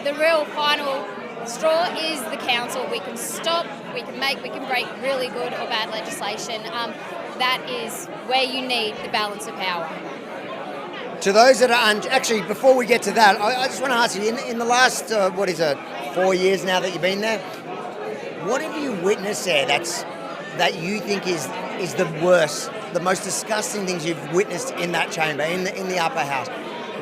the real final straw is the council. We can stop, we can break really good or bad legislation. That is where you need the balance of power. To those that are actually, before we get to that, I just want to ask you, in the last, 4 years now that you've been there, what have you witnessed there that you think is the worst, the most disgusting things you've witnessed in that chamber, in the upper house?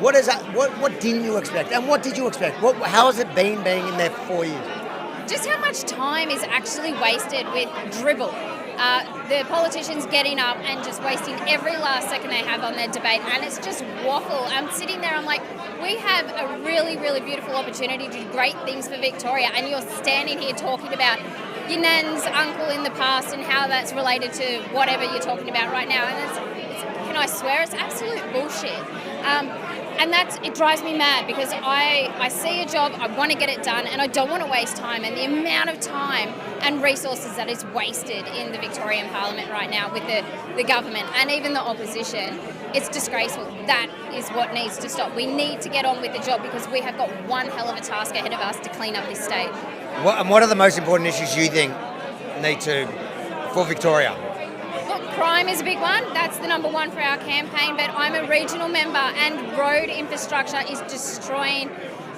What is that? What didn't you expect, and what did you expect? How has it been being in there for 4 years? Just how much time is actually wasted with dribble. The politicians getting up and just wasting every last second they have on their debate, and it's just waffle. I'm sitting there, I'm like, we have a really, really beautiful opportunity to do great things for Victoria, and you're standing here talking about your nan's uncle in the past and how that's related to whatever you're talking about right now, and can I swear, it's absolute bullshit. And it drives me mad because I see a job, I want to get it done, and I don't want to waste time. And the amount of time and resources that is wasted in the Victorian Parliament right now with the government and even the opposition, it's disgraceful. That is what needs to stop. We need to get on with the job because we have got one hell of a task ahead of us to clean up this state. What are the most important issues you think need to, for Victoria? Look, crime is a big one. That's the number one for our campaign, but I'm a regional member and road infrastructure is destroying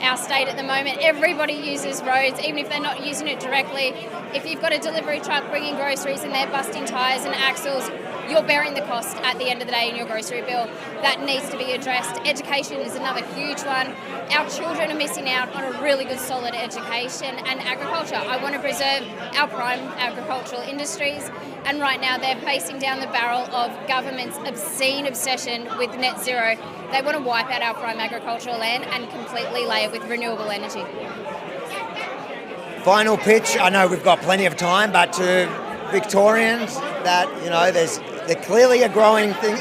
our state at the moment. Everybody uses roads, even if they're not using it directly. If you've got a delivery truck bringing groceries and they're busting tyres and axles, you're bearing the cost at the end of the day in your grocery bill. That needs to be addressed. Education is another huge one. Our children are missing out on a really good, solid education, and agriculture. I want to preserve our prime agricultural industries, and right now they're facing down the barrel of government's obscene obsession with net zero. They want to wipe out our prime agricultural land and completely lay it with renewable energy. Final pitch. I know we've got plenty of time, but to Victorians, that they're clearly a growing thing.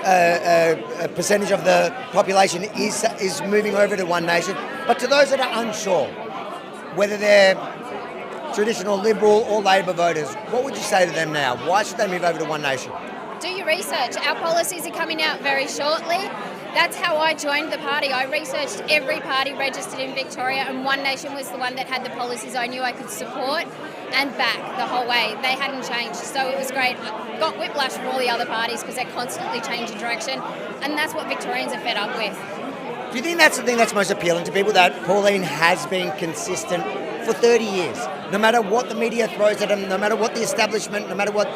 A percentage of the population is moving over to One Nation. But to those that are unsure, whether they're traditional Liberal or Labor voters, what would you say to them now? Why should they move over to One Nation? Do your research. Our policies are coming out very shortly. That's how I joined the party. I researched every party registered in Victoria, and One Nation was the one that had the policies I knew I could support and back the whole way. They hadn't changed, so it was great. I got whiplash from all the other parties because they're constantly changing direction, and that's what Victorians are fed up with. Do you think that's the thing that's most appealing to people, that Pauline has been consistent for 30 years? No matter what the media throws at them, no matter what the establishment, no matter what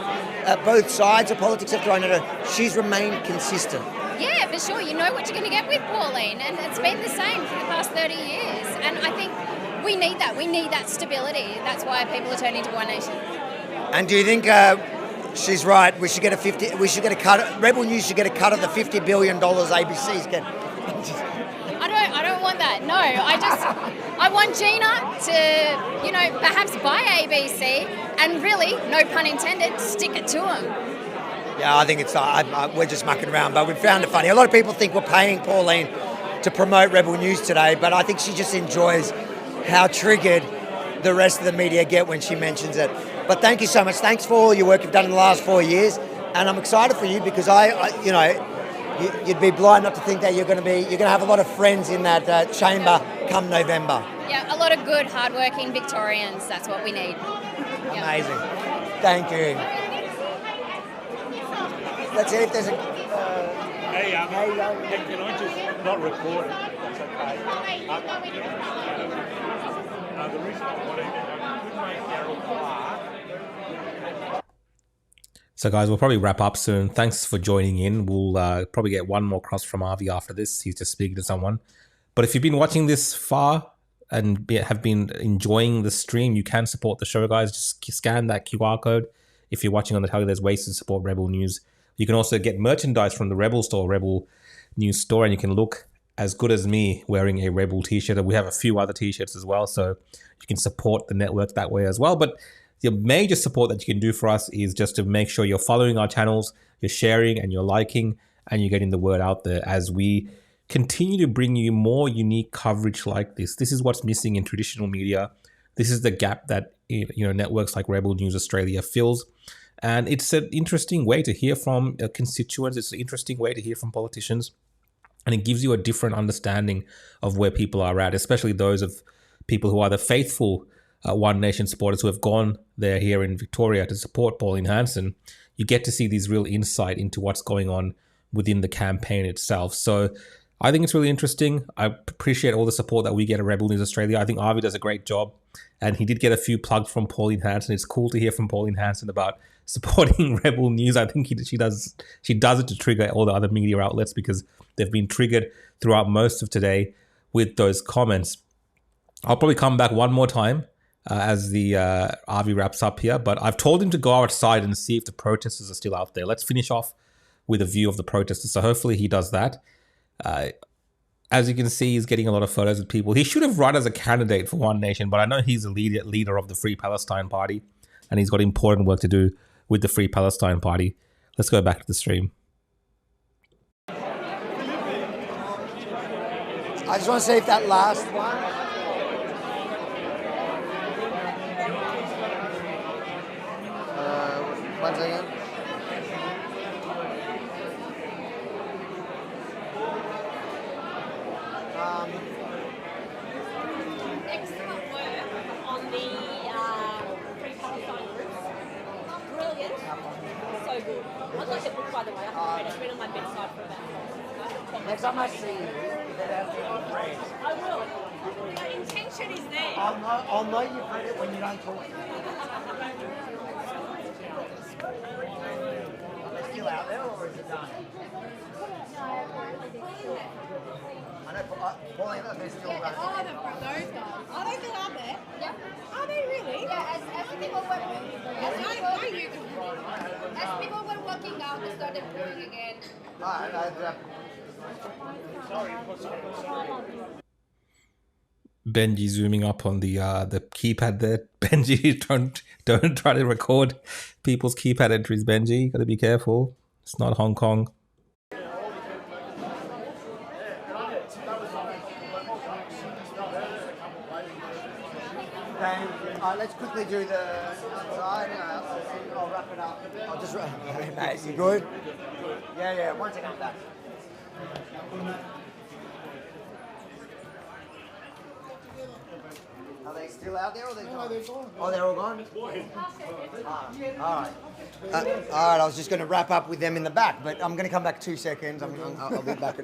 both sides of politics have thrown at her, she's remained consistent. Yeah, for sure. You know what you're going to get with Pauline, and it's been the same for the past 30 years. And I think we need that. We need that stability. That's why people are turning to One Nation. And do you think she's right? We should get a cut. Rebel News should get a cut of the $50 billion ABC's get. I don't want that. No, I want Gina to, perhaps buy ABC and really, no pun intended, stick it to them. Yeah, I think it's we're just mucking around, but we found it funny. A lot of people think we're paying Pauline to promote Rebel News today, but I think she just enjoys how triggered the rest of the media get when she mentions it. But thank you so much. Thanks for all your work you've done in the last 4 years, and I'm excited for you because you'd be blind not to think that you're going to have a lot of friends in that chamber come November. Yeah, a lot of good, hardworking Victorians. That's what we need. Amazing. Thank you. Let's see if there's a... Hey, can I just not record it? That's okay. The reason I wanted to make Daryl Clark. So guys, we'll probably wrap up soon. Thanks for joining in. We'll probably get one more cross from Avi after this. He's just speaking to someone. But if you've been watching this far and have been enjoying the stream, you can support the show, guys. Just scan that QR code. If you're watching on the telly, there's ways to support Rebel News. You can also get merchandise from the Rebel store, Rebel News store, and you can look as good as me wearing a Rebel t-shirt. We have a few other t-shirts as well, so you can support the network that way as well. But the major support that you can do for us is just to make sure you're following our channels, you're sharing and you're liking, and you're getting the word out there as we continue to bring you more unique coverage like this. This is what's missing in traditional media. This is the gap that networks like Rebel News Australia fills. And it's an interesting way to hear from constituents. It's an interesting way to hear from politicians. And it gives you a different understanding of where people are at, especially those of people who are the faithful One Nation supporters who have gone there here in Victoria to support Pauline Hanson. You get to see these real insight into what's going on within the campaign itself. So I think it's really interesting. I appreciate all the support that we get at Rebel News Australia. I think Avi does a great job. And he did get a few plugs from Pauline Hanson. It's cool to hear from Pauline Hanson about supporting Rebel News. I think she does it to trigger all the other media outlets because they've been triggered throughout most of today with those comments. I'll probably come back one more time as the RV wraps up here, but I've told him to go outside and see if the protesters are still out there. Let's finish off with a view of the protesters. So hopefully he does that. As you can see, he's getting a lot of photos with people. He should have run as a candidate for One Nation, but I know he's a leader of the Free Palestine Party, and he's got important work to do with the Free Palestine Party. Let's go back to the stream. I just want to see if that last one. One second. Excellent work on the pre-Palestine groups. Brilliant. So good. I'd like the book, by the way. I haven't read it. It's been on my bedside for about 12 months. Next time I see you, I will. The intention is there. I'll know you've read it when you don't talk. Are they still out there or is it done? I know, Pauline, they're still running. Those guys. Are they still out there? Yeah. Are they really? Yeah, as people were walking out, they started brewing again. Benji zooming up on the keypad there. Benji, don't try to record people's keypad entries, Benji. Gotta be careful. It's not Hong Kong. Let's quickly do the side. I'll wrap it up. I'll just wrap it. Mate, you good? Yeah. One second, I'm back. Are they still out there or they're gone? They're gone. Oh, they're all gone? All right. All right, I was just going to wrap up with them in the back, but I'm going to come back 2 seconds. I'll be back.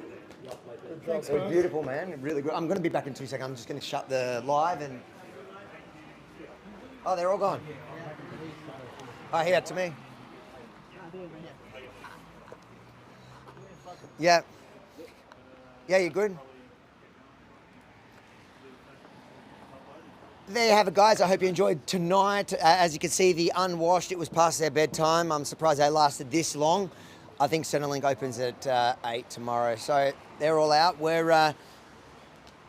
Thanks, man. Beautiful, man. Really good. I'm going to be back in 2 seconds. I'm just going to shut the live and... Oh, they're all gone. Oh, here, to me. Yeah. Yeah, you good? There you have it, guys. I hope you enjoyed tonight. As you can see, the unwashed, it was past their bedtime. I'm surprised they lasted this long. I think Centrelink opens at 8 tomorrow. So they're all out. We're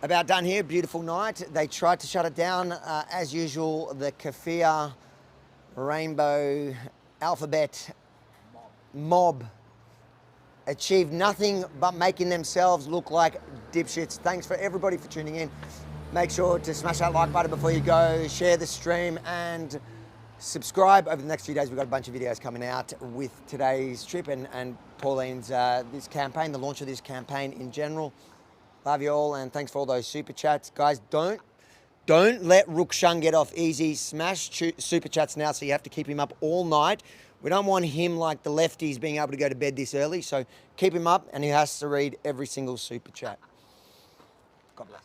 about done here. Beautiful night. They tried to shut it down. As usual, the Kafir Rainbow Alphabet mob achieved nothing but making themselves look like dipshits. Thanks for everybody for tuning in. Make sure to smash that like button before you go, share the stream and subscribe. Over the next few days, we've got a bunch of videos coming out with today's trip and Pauline's this campaign, the launch of this campaign in general. Love you all and thanks for all those super chats. Guys, don't let Rukshan get off easy. Smash super chats now so you have to keep him up all night. We don't want him like the lefties being able to go to bed this early, so keep him up and he has to read every single super chat. God bless.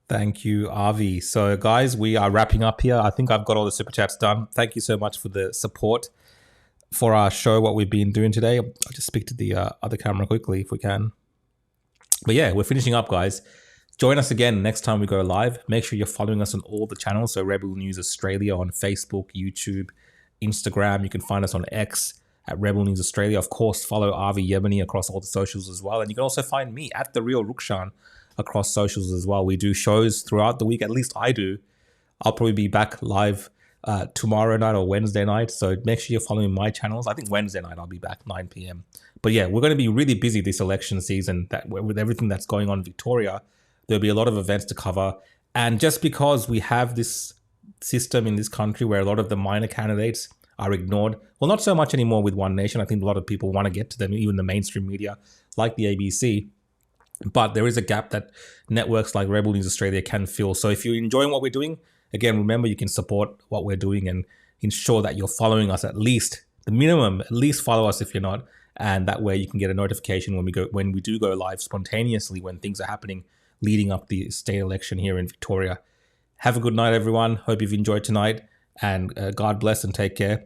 Thank you, Avi. So, guys, we are wrapping up here. I think I've got all the super chats done. Thank you so much for the support for our show, what we've been doing today. I'll just speak to the other camera quickly if we can. But yeah, we're finishing up, guys. Join us again next time we go live. Make sure you're following us on all the channels. So Rebel News Australia on Facebook, YouTube, Instagram. You can find us on X at Rebel News Australia. Of course, follow Avi Yemeni across all the socials as well. And you can also find me at The Real Rukshan across socials as well. We do shows throughout the week. At least I do. I'll probably be back live tomorrow night or Wednesday night. So make sure you're following my channels. I think Wednesday night I'll be back 9 p.m. But yeah, we're going to be really busy this election season with everything that's going on in Victoria. There'll be a lot of events to cover. And just because we have this system in this country where a lot of the minor candidates are ignored, well, not so much anymore with One Nation. I think a lot of people want to get to them, even the mainstream media like the ABC. But there is a gap that networks like Rebel News Australia can fill. So if you're enjoying what we're doing, again, remember you can support what we're doing and ensure that you're following us at least, the minimum, at least follow us if you're not. And that way you can get a notification when we do go live spontaneously when things are happening leading up the state election here in Victoria. Have a good night, everyone. Hope you've enjoyed tonight and God bless and take care.